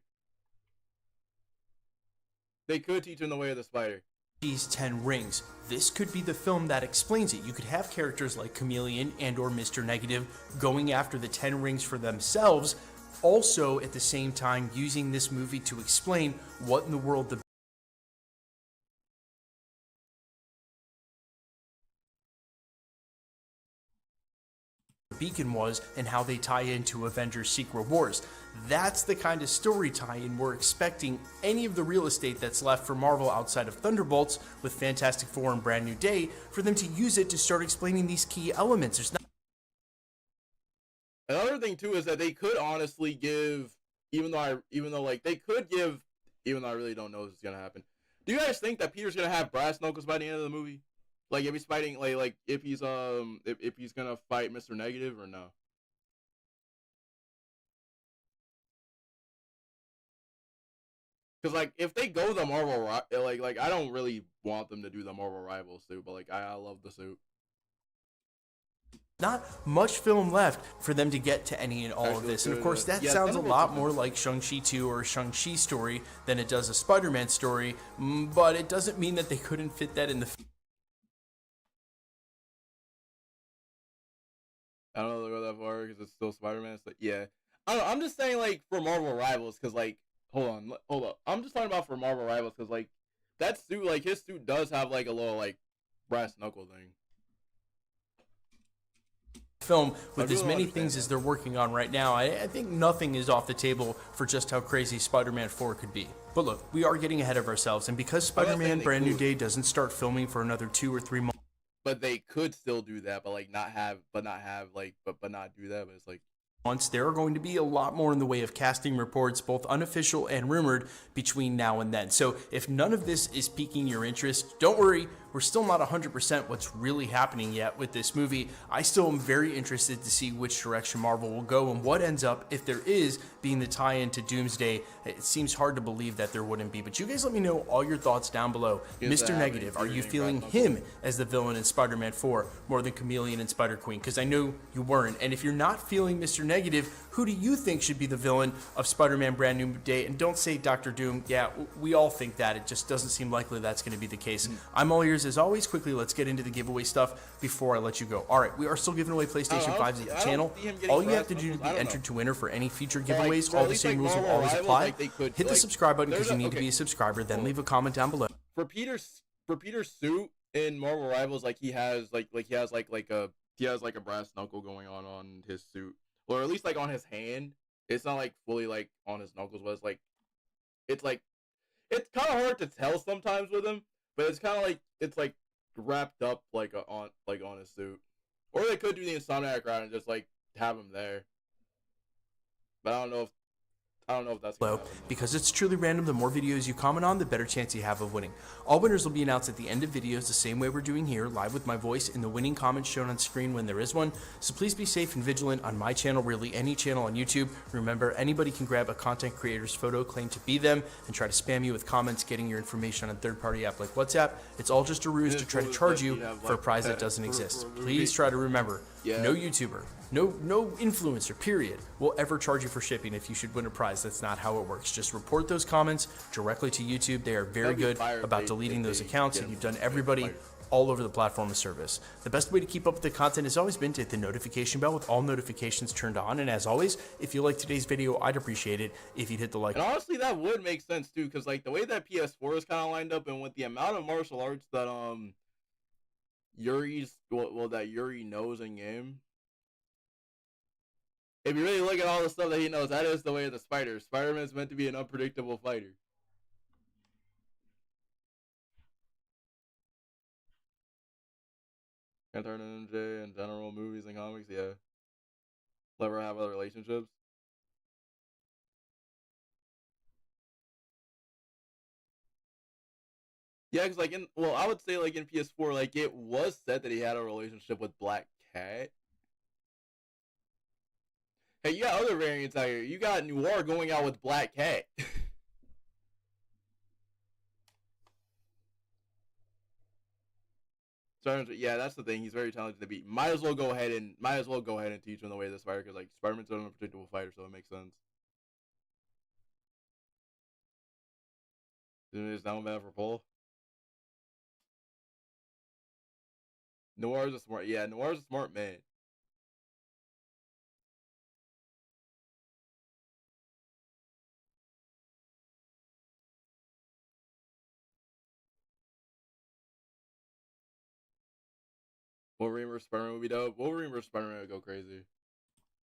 They could teach him the way of the spider. These 10 rings. This could be the film that explains it. You could have characters like Chameleon and or Mr. Negative going after the 10 rings for themselves, also at the same time using this movie to explain what in the world the beacon was and how they tie into Avengers Secret Wars. That's the kind of story tie-in we're expecting any of the real estate that's left for Marvel outside of Thunderbolts with Fantastic Four and Brand New Day for them to use it to start explaining these key elements. There's not Another thing too is that they could honestly give, even though I really don't know if it's gonna happen. Do you guys think that Peter's gonna have brass knuckles by the end of the movie? Like if he's fighting, if he's gonna fight Mr. Negative or no? Because like if they go the Marvel I don't really want them to do the Marvel Rivals suit, but like I love the suit. Not much film left for them to get to any and all of this. And of course, that sounds a lot more like Shang-Chi 2 or Shang-Chi story than it does a Spider-Man story, but it doesn't mean that they couldn't fit that in the I don't know if they go that far because it's still Spider-Man. It's like, yeah. I don't know, I'm just saying, like, for Marvel Rivals, because, like, hold up. I'm just talking about for Marvel Rivals, because, like, that suit, like, his suit does have, like, a little, like, brass knuckle thing. Film with as many things as they're working on right now, I think nothing is off the table for just how crazy Spider-Man 4 could be. But look, we are getting ahead of ourselves, and because Spider-Man Brand New Day doesn't start filming for another 2 or 3 months. But they could still do that, but like not do that. But it's like once there are going to be a lot more in the way of casting reports, both unofficial and rumored, between now and then. So if none of this is piquing your interest, don't worry. We're still not 100% what's really happening yet with this movie. I still am very interested to see which direction Marvel will go and what ends up, if there is, being the tie-in to Doomsday. It seems hard to believe that there wouldn't be, but you guys let me know all your thoughts down below. Mr. Negative, are you feeling him as the villain in Spider-Man 4 more than Chameleon and Spider-Queen? Because I know you weren't. And if you're not feeling Mr. Negative, who do you think should be the villain of Spider-Man Brand New Day? And don't say Dr. Doom. Yeah, we all think that. It just doesn't seem likely that's going to be the case. I'm all ears as always. Quickly, let's get into the giveaway stuff before I let you go. All right, we are still giving away PlayStation 5s at the channel. All you have to do to be entered to enter for any future giveaways, all the same rules will always apply. Hit the subscribe button because you need to be a subscriber, then leave a comment down below. For Peter's suit in Marvel Rivals, like he has a brass knuckle going on his suit, or at least like on his hand. It's not like fully like on his knuckles, but it's kind of hard to tell sometimes with him, but it's kind of like wrapped up on his suit. Or they could do the Insomniac route and just like have him there. But I don't know if that's gonna happen, because it's truly random. The more videos you comment on, the better chance you have of winning. All winners will be announced at the end of videos the same way we're doing here, live with my voice in the winning comments shown on screen when there is one. So please be safe and vigilant on my channel, really any channel on YouTube. Remember, anybody can grab a content creator's photo, claim to be them, and try to spam you with comments getting your information on a third-party app like WhatsApp. It's all just a ruse to try to charge you for a prize that doesn't exist. Please try to remember, no YouTuber, no influencer, period, will ever charge you for shipping if you should win a prize. That's not how it works. Just report those comments directly to YouTube. They are very good about deleting those accounts, and you've done everybody all over the platform a service. The best way to keep up with the content has always been to hit the notification bell with all notifications turned on. And as always, if you like today's video, I'd appreciate it if you'd hit the like. And honestly, that would make sense too, because like the way that PS4 is kind of lined up, and with the amount of martial arts that Yuri knows in game. If you really look at all the stuff that he knows, that is the way of the spider. Spider-Man is meant to be an unpredictable fighter. Lantern and MJ in general, movies and comics, yeah. Never have other relationships. Yeah, because like I would say like in PS4, like it was said that he had a relationship with Black Cat. Hey, you got other variants out here. You got Noir going out with Black Cat. So, yeah, that's the thing. He's very talented to beat. Might as well go ahead and teach him the way of the Spider, because like Spider-Man's an unpredictable fighter, so it makes sense. Is down bad for Paul? Noir's a smart man. Wolverine vs. Spider-Man would be dope. Wolverine vs. Spider-Man would go crazy.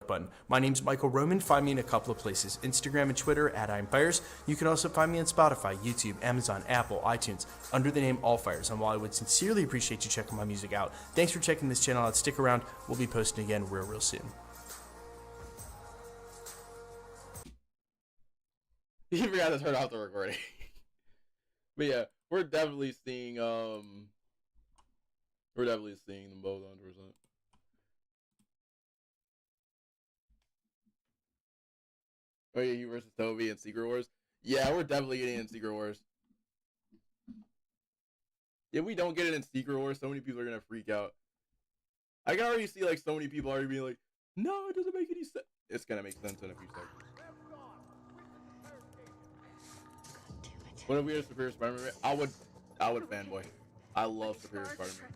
Button. My name's Michael Roman. Find me in a couple of places, Instagram and Twitter at I'mFires. You can also find me on Spotify, YouTube, Amazon, Apple, iTunes, under the name Allfires. And while I would sincerely appreciate you checking my music out, thanks for checking this channel out. Stick around. We'll be posting again real soon. He forgot to turn off the recording. But yeah, we're definitely seeing them both 100%. Oh yeah, you versus Toby in Secret Wars. Yeah, we're definitely getting it in Secret Wars. If we don't get it in Secret Wars, so many people are gonna freak out. I can already see like so many people already being like, "No, it doesn't make any sense." It's gonna make sense in a few seconds. What if we had Superior Spider-Man? I would fanboy. I love Superior Spider-Man.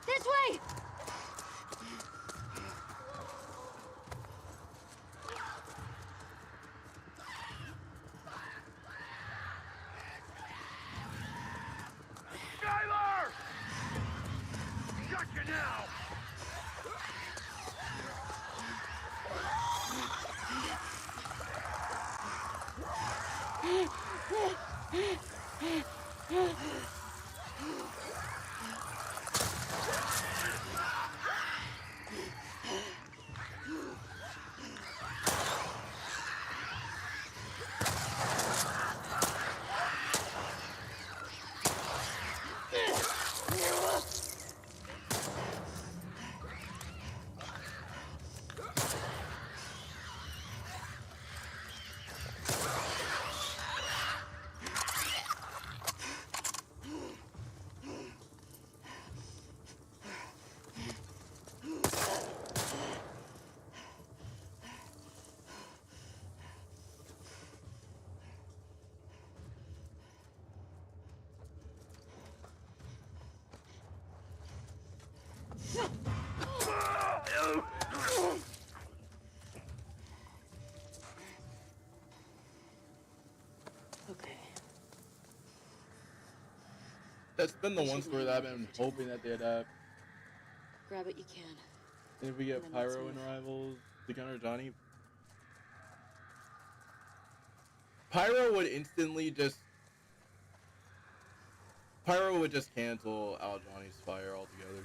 This way! Skylar! Got you now! Okay. That's been the one story that I've been hoping that they'd have. Grab it, you can. And if we get Pyro and Rivals to counter Johnny, Pyro would just cancel out Johnny's fire altogether.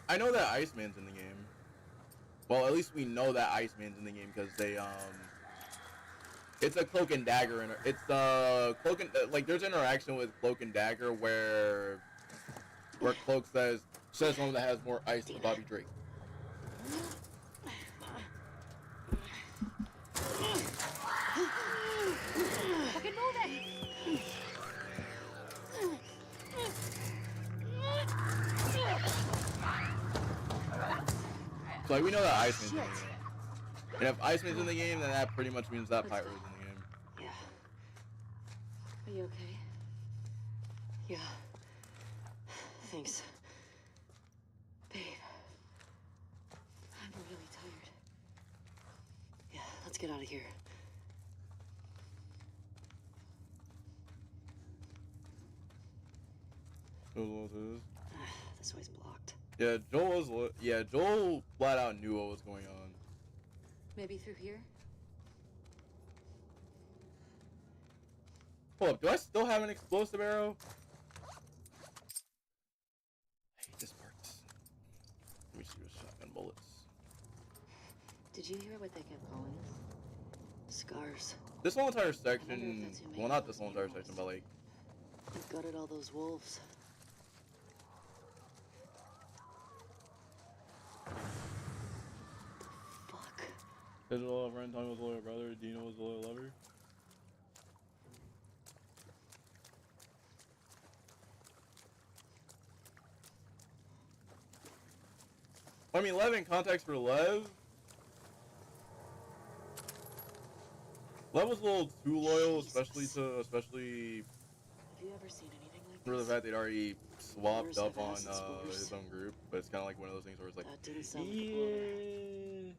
I know that Iceman's in the game. Well, at least we know that Iceman's in the game because they it's a Cloak and Dagger like there's interaction with Cloak and Dagger where Cloak says someone that has more ice than Bobby Drake. So like we know that Iceman's in the game. And if Iceman's in the game, then that pretty much means that Pyro's in the game. Yeah. Are you okay? Yeah. Thanks. Babe. I'm really tired. Yeah, let's get out of here. This way's blocked. Yeah, Joel flat out knew what was going on. Maybe through here? Hold up, do I still have an explosive arrow? I hate this part. Let me see with shotgun bullets. Did you hear what they kept calling us? Scars. This whole entire section, well not this whole entire section, but like... They gutted all those wolves. Fuck. His little friend Tommy was a little brother, Dino was a little lover. I mean, Lev in context for Lev. Lev was a little too loyal, especially Have you ever seen anything like for the this? fact they'd already swapped Wars up have on acid spores. his own group. But it's kind of like one of those things where it's like, That didn't sound like a blow.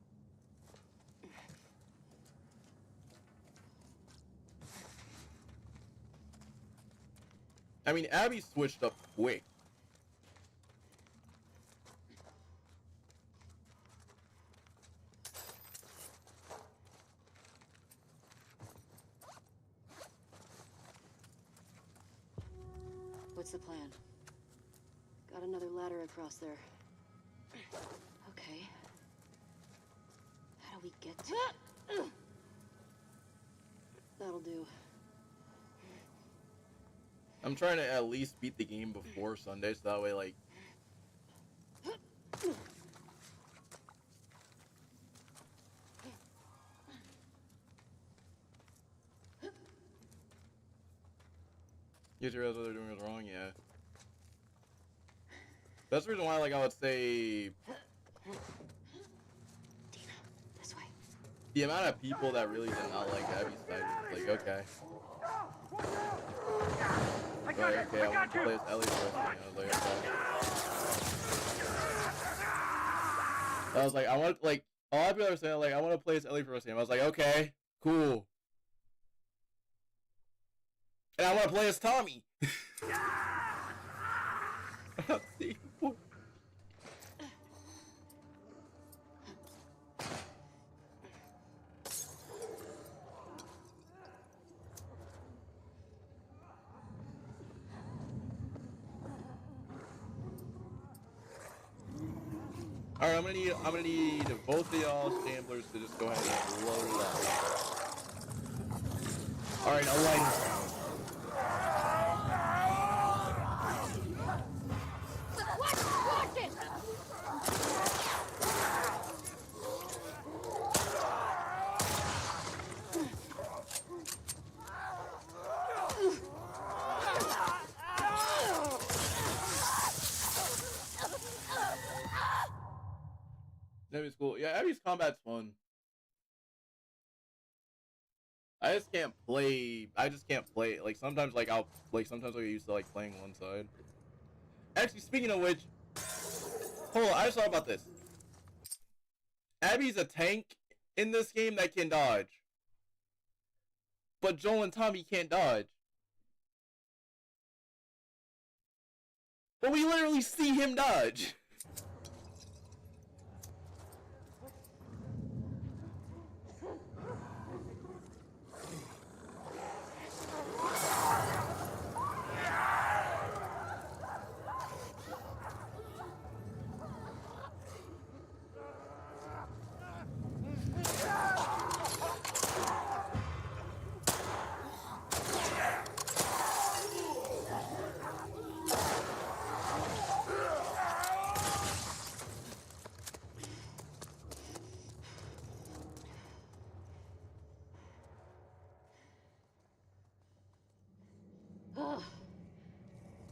I mean, Abby switched up quick. What's the plan? Got another ladder across there. Okay. How do we get to it? That'll do. I'm trying to at least beat the game before Sunday, so that way, like... You guys realize what they're doing is wrong? Yeah. That's the reason why, like, I would say... This way. The amount of people that really did not like Abby's side is like, okay. Like, okay, I want to play as Ellie for a second. I was like, okay. I was like, I want, like, a lot of people are saying, like, I want to play as Ellie for a second. I was like, okay, cool. And I want to play as Tommy. Alright, I'm gonna need both of y'all stamblers to just go ahead and load up. Alright, now light it. Watch it! Abby's cool. Yeah, Abby's combat's fun. I just can't play. Like sometimes, like sometimes I get used to like playing one side. Actually, speaking of which, hold on. I just thought about this. Abby's a tank in this game that can dodge, but Joel and Tommy can't dodge. But we literally see him dodge.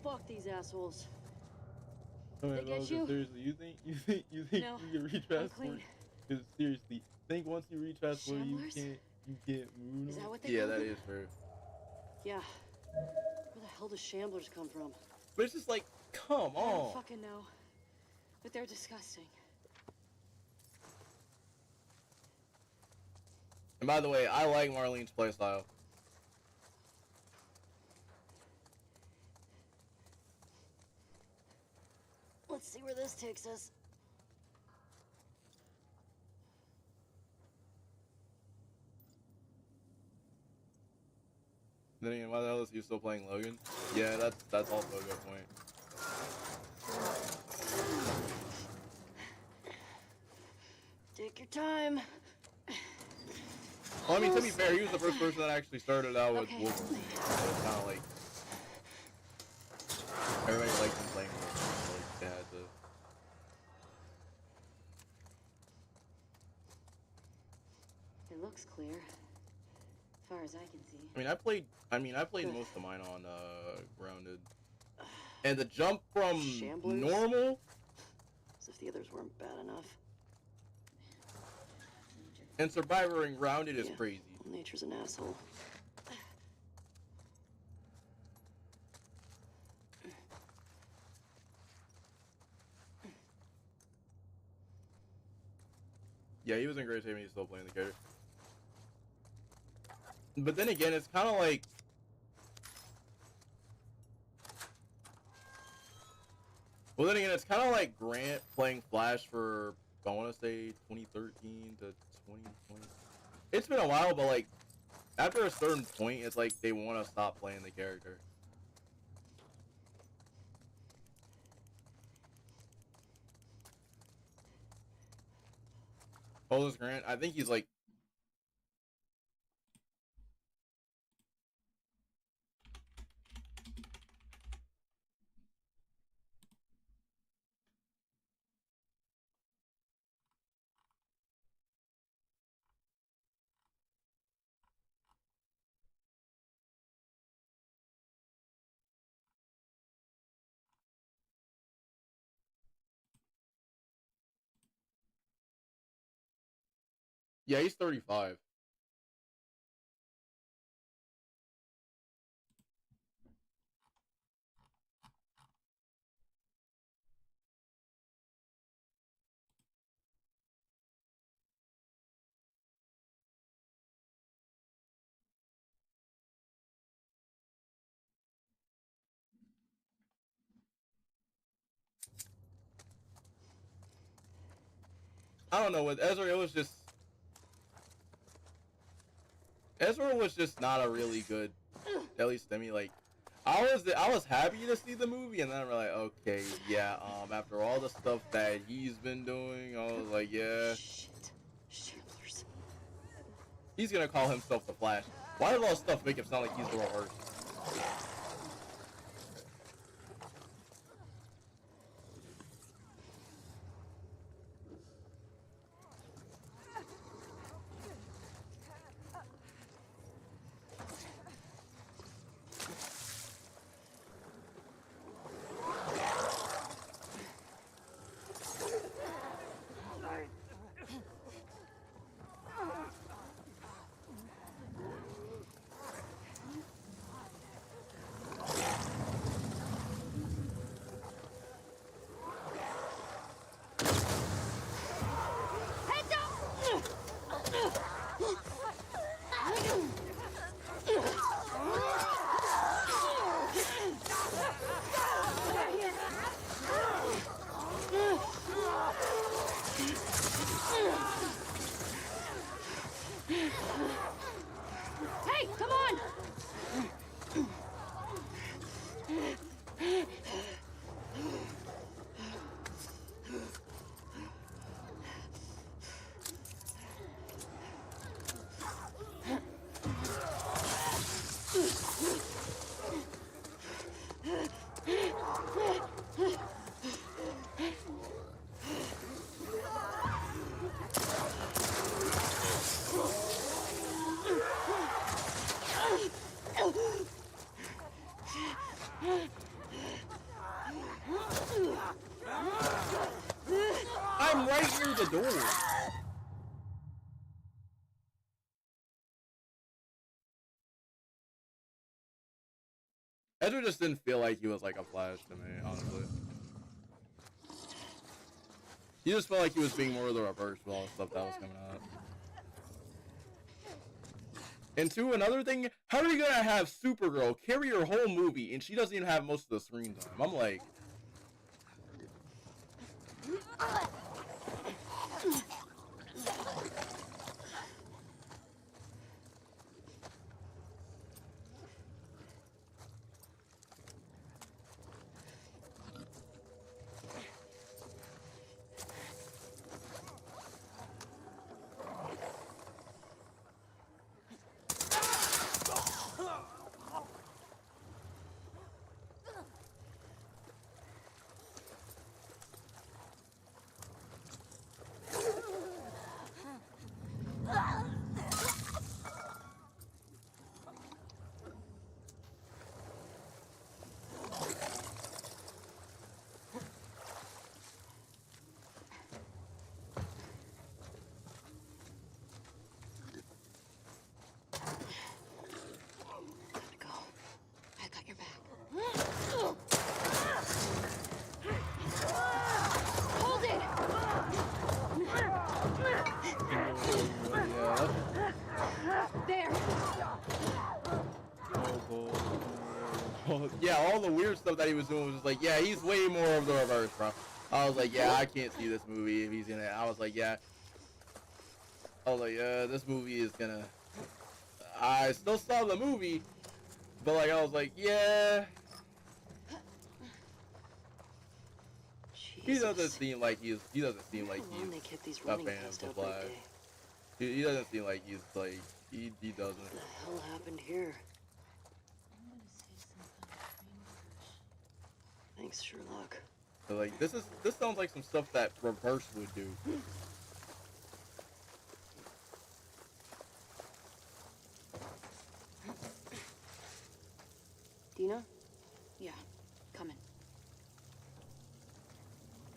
Fuck these assholes. Oh, They get you? seriously, you think No, you can retransport? clean. Because seriously, think once you retransport, Shamblers? you can't move. Is that what they Yeah, call that them? is fair. Yeah. Where the hell do shamblers come from? But it's just like, come I on. don't fucking know. But they're disgusting. And by the way, I like Marlene's playstyle. Let's see where this takes us. Then again, why the hell is he still playing Logan? Yeah, that's also a good point. Take your time. Well, I mean, to be fair, he was the first person that actually started out with Wolverine. So it's kind of like everybody likes him playing Wolverine. So like, they had to. It looks clear, as far as I can see. I played most of mine on Grounded, and the jump from Shamblers? normal As if the others weren't bad enough. and Survivor and Grounded is Yeah. crazy. Well, nature's an asshole. Yeah, he was in great shape and he's still playing the character. But then again, it's kind of like. Well, then again, it's kind of like Grant playing Flash for, I want to say, 2013 to 2020. It's been a while, but like, after a certain point, it's like they want to stop playing the character. Oh, this Grant, I think he's like. Yeah, he's 35. I don't know, with Ezra, it was just. Ezra was just not a really good, at least to me, like. I was happy to see the movie, and then I'm like, okay, yeah, after all the stuff that he's been doing, I was like, yeah. Shit. Shamblers. He's gonna call himself the Flash. Why does all this stuff make him sound like he's the worst? I'm right near the door. Ezra just didn't feel like he was like a Flash to me, honestly. He just felt like he was being more of the reverse with all the stuff that was coming out. And two, another thing, how are you gonna have Supergirl carry her whole movie and she doesn't even have most of the screen time? I'm like... Yeah, all the weird stuff that he was doing was just like, yeah, he's way more of the reverse, bro. I was like, yeah, I can't see this movie if he's in it. I was like, yeah. I was like, this movie is gonna... I still saw the movie, but like, I was like, yeah. He doesn't seem like he's a fan of the Flash. He doesn't seem like he's like, he doesn't. What the hell happened here? Thanks, Sherlock. So like, this sounds like some stuff that Reverse would do. Dina? Yeah, coming.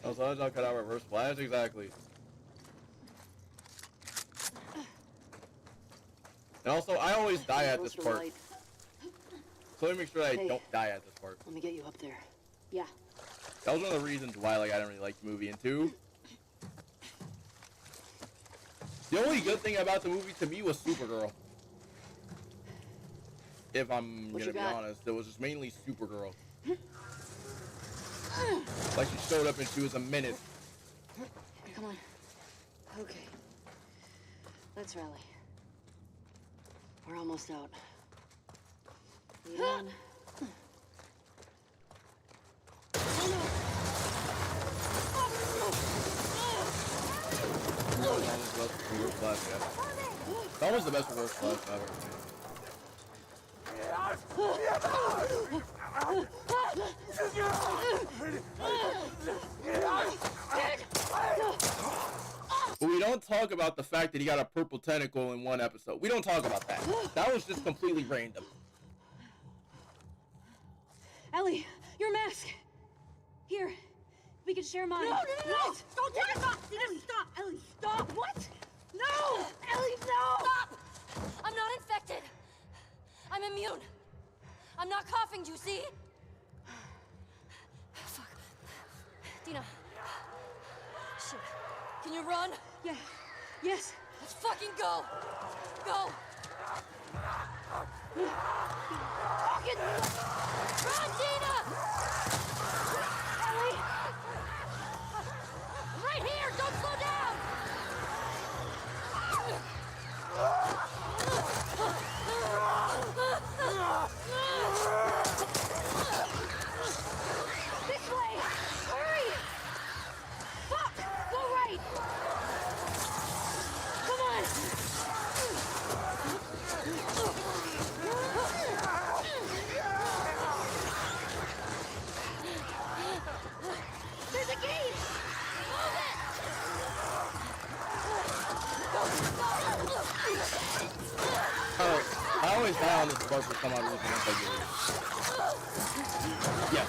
Oh, so I cut out Reverse Flash? Exactly. And also, I always die at this part. So let me make sure that I don't die at this part. Let me get you up there. Yeah. That was one of the reasons why like I didn't really like the movie. And two, the only good thing about the movie to me was Supergirl. If I'm gonna be honest, it was just mainly Supergirl. Like she showed up and she was a menace. Come on. Okay. Let's rally. We're almost out. Lead on. That was the best reverse flash I've ever seen. But we don't talk about the fact that he got a purple tentacle in one episode. We don't talk about that. That was just completely random. Ellie, your mask. Here, we can share mine. No! Don't take it off! Ellie, stop! Ellie, stop! What? No! Ellie, no! Stop! I'm not infected. I'm immune. I'm not coughing, do you see? Fuck. Dina. Shit. Can you run? Yeah. Yes. Let's fucking go. Go. Fucking run, Dina! Ellie! I'm right here! Don't slow down! This way! Hurry! Fuck! Go right! Come on! There's a gate! Move it! I always die on this part for some odd reason once I get it. Yeah.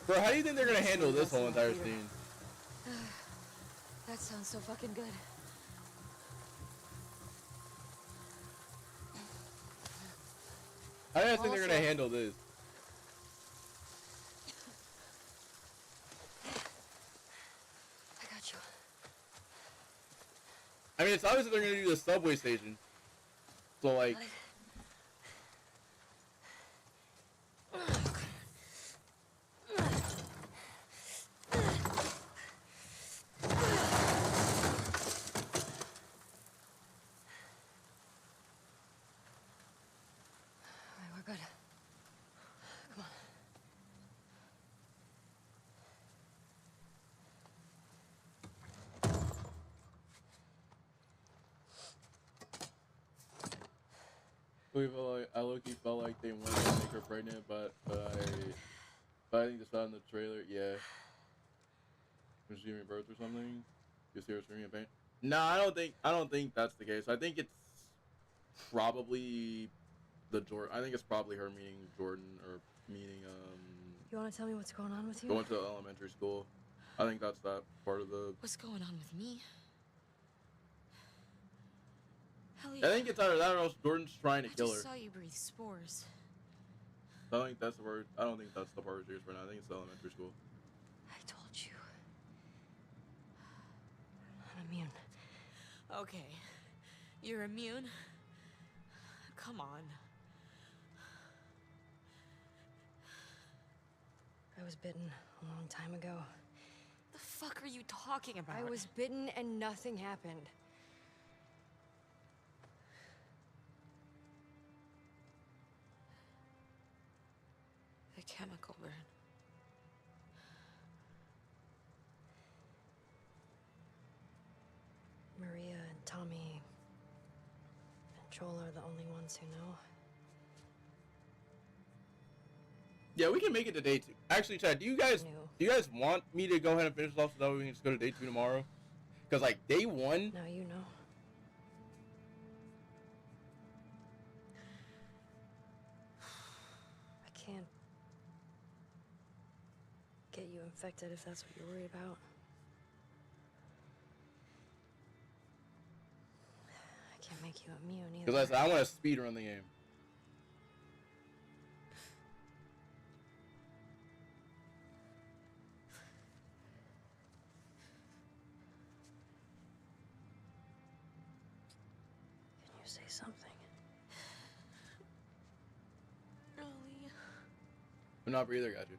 Bro, how do you think they're gonna handle this whole entire scene? That sounds so fucking good. How do you think they're gonna handle this? I got you. I mean, it's obvious they're gonna do the subway station. So like. We're good. Come on. I low-key felt like they wanted to make her pregnant, but I think they saw in the trailer, yeah. Was she giving birth or something? You see her screaming in pain? No, I don't think that's the case. I think it's probably I think it's probably her meeting Jordan or meeting You want to tell me what's going on with you? going to elementary school. I think that's that part of the. What's going on with me? Ellie, I think it's either that or else Jordan's trying to kill her. I just saw you breathe spores. I don't think that's the word. I don't think that's the part you're for now. I think it's elementary school. I told you. I'm immune. Okay. You're immune? Come on. I was bitten a long time ago. The fuck are you talking about? I was bitten and nothing happened. The chemical burn. Maria and Tommy and Joel are the only ones who know. Yeah, we can make it to day 2. Actually, Chad, do you guys want me to go ahead and finish this off so that we can just go to day 2 tomorrow? Because like day 1. Now you know. I can't get you infected if that's what you're worried about. I can't make you immune either. Because I want to speed run the game. Can you say something? Ellie. I'm not breather, got you.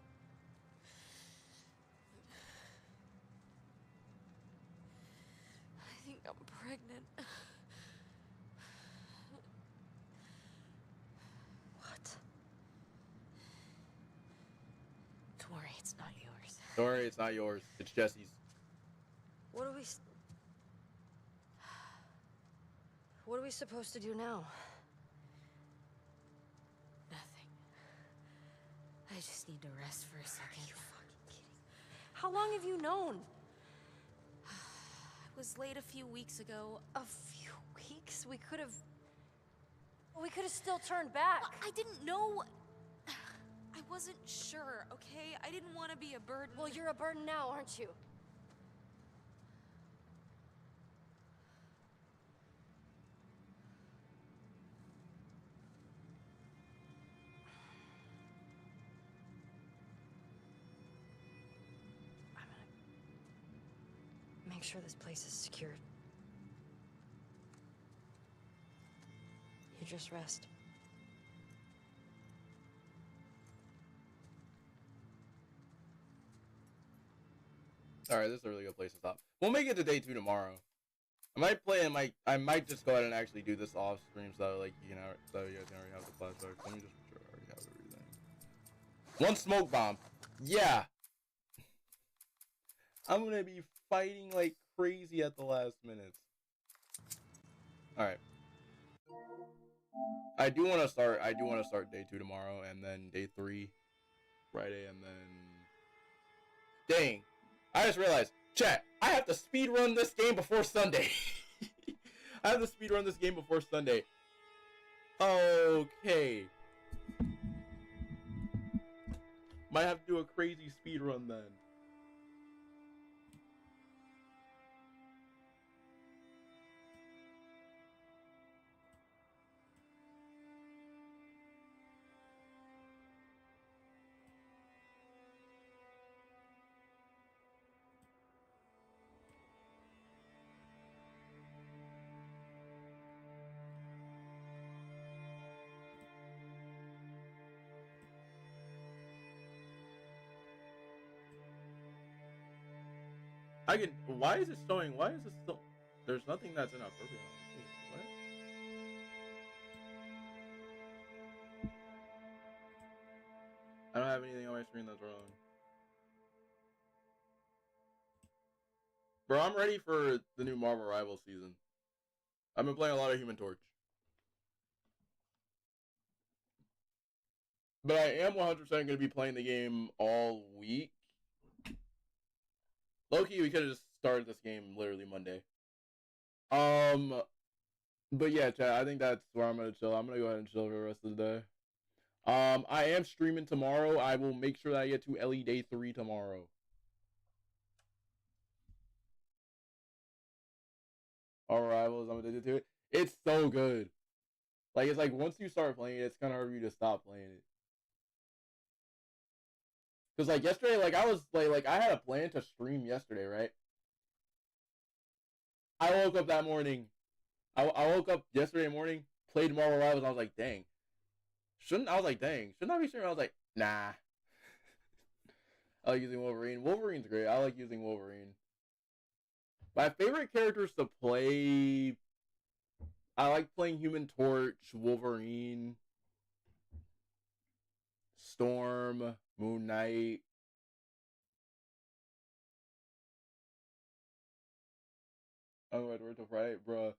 I think I'm pregnant. What? Don't worry, it's not yours. Don't worry, it's not yours. It's Jesse's. What are we supposed to do now? Nothing. I just need to rest for a second. Are you fucking kidding? How long have you known? I was late a few weeks ago. A few weeks? We could have still turned back. I didn't know. I wasn't sure, okay? I didn't want to be a burden. Well, you're a burden now, aren't you? Make sure this place is secured. You just rest. Alright, this is a really good place to stop. We'll make it to day 2 tomorrow. I might just go ahead and actually do this off stream so like you know so you guys can already have the flashbacks. Let me just make sure I already have everything. One smoke bomb. Yeah. I'm gonna be fighting like crazy at the last minutes. Alright. I do wanna start day 2 tomorrow and then day 3 Friday and then dang. I just realized, chat, I have to speed run this game before Sunday. I have to speed run this game before Sunday. Okay. Might have to do a crazy speed run then. I can. Why is it showing? Why is this still? There's nothing that's inappropriate. What? I don't have anything on my screen that's wrong. Bro, I'm ready for the new Marvel Rivals season. I've been playing a lot of Human Torch. But I am 100% going to be playing the game all week. Low-key, we could have just started this game literally Monday. But yeah, chat, I think that's where I'm going to chill. I'm going to go ahead and chill for the rest of the day. I am streaming tomorrow. I will make sure that I get to LE Day 3 tomorrow. All Rivals, I'm addicted to it. It's so good. Like, it's like once you start playing it, it's kind of hard for you to stop playing it. Because, like, yesterday, like, I was, like, I had a plan to stream yesterday, right? I woke up that morning. I woke up yesterday morning, played Marvel Rivals, and I was like, dang. Shouldn't I be streaming? I was like, nah. I like using Wolverine. Wolverine's great. I like using Wolverine. My favorite characters to play, I like playing Human Torch, Wolverine, Storm, Moon Knight. I'm going to work till Friday, bro.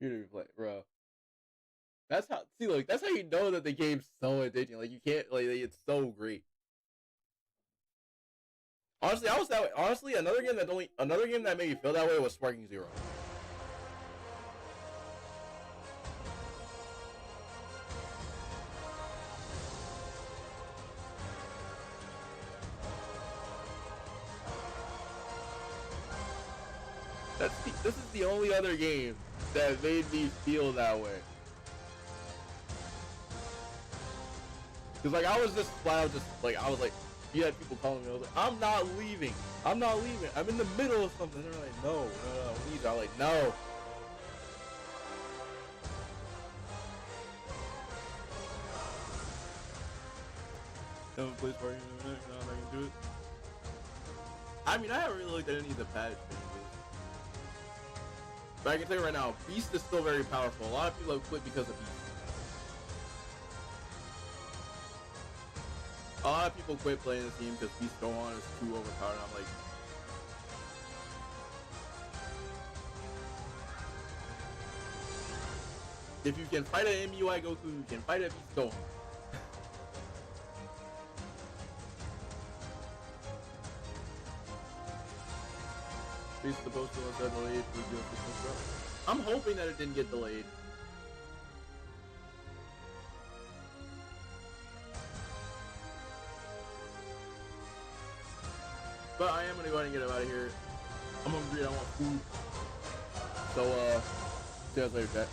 You didn't play, bro. That's how. See, look, that's how you know that the game's so addicting. Like, you can't, like, it's so great. Honestly, I was that way. Honestly, another game that made me feel that way was Sparking Zero. This is the only other game that made me feel that way. Cause like I was just flat out I was like, you had people calling me. I was like, I'm not leaving. I'm in the middle of something. They're like, no, leave. I'm like, no. Don't play Sparking. No, I'm not gonna do it. I mean, I haven't really looked at any of the patch changes. But I can tell you right now, Beast is still very powerful. A lot of people have quit because of Beast. A lot of people quit playing this game because Beast Gohan is too overpowered. I'm like, if you can fight an MUI Goku, you can fight a Beast Gohan. Beast supposed to have delayed for the official show. I'm hoping that it didn't get delayed. But I am gonna go ahead and get out of here. I'm hungry, I want food. So, see you guys later, chat.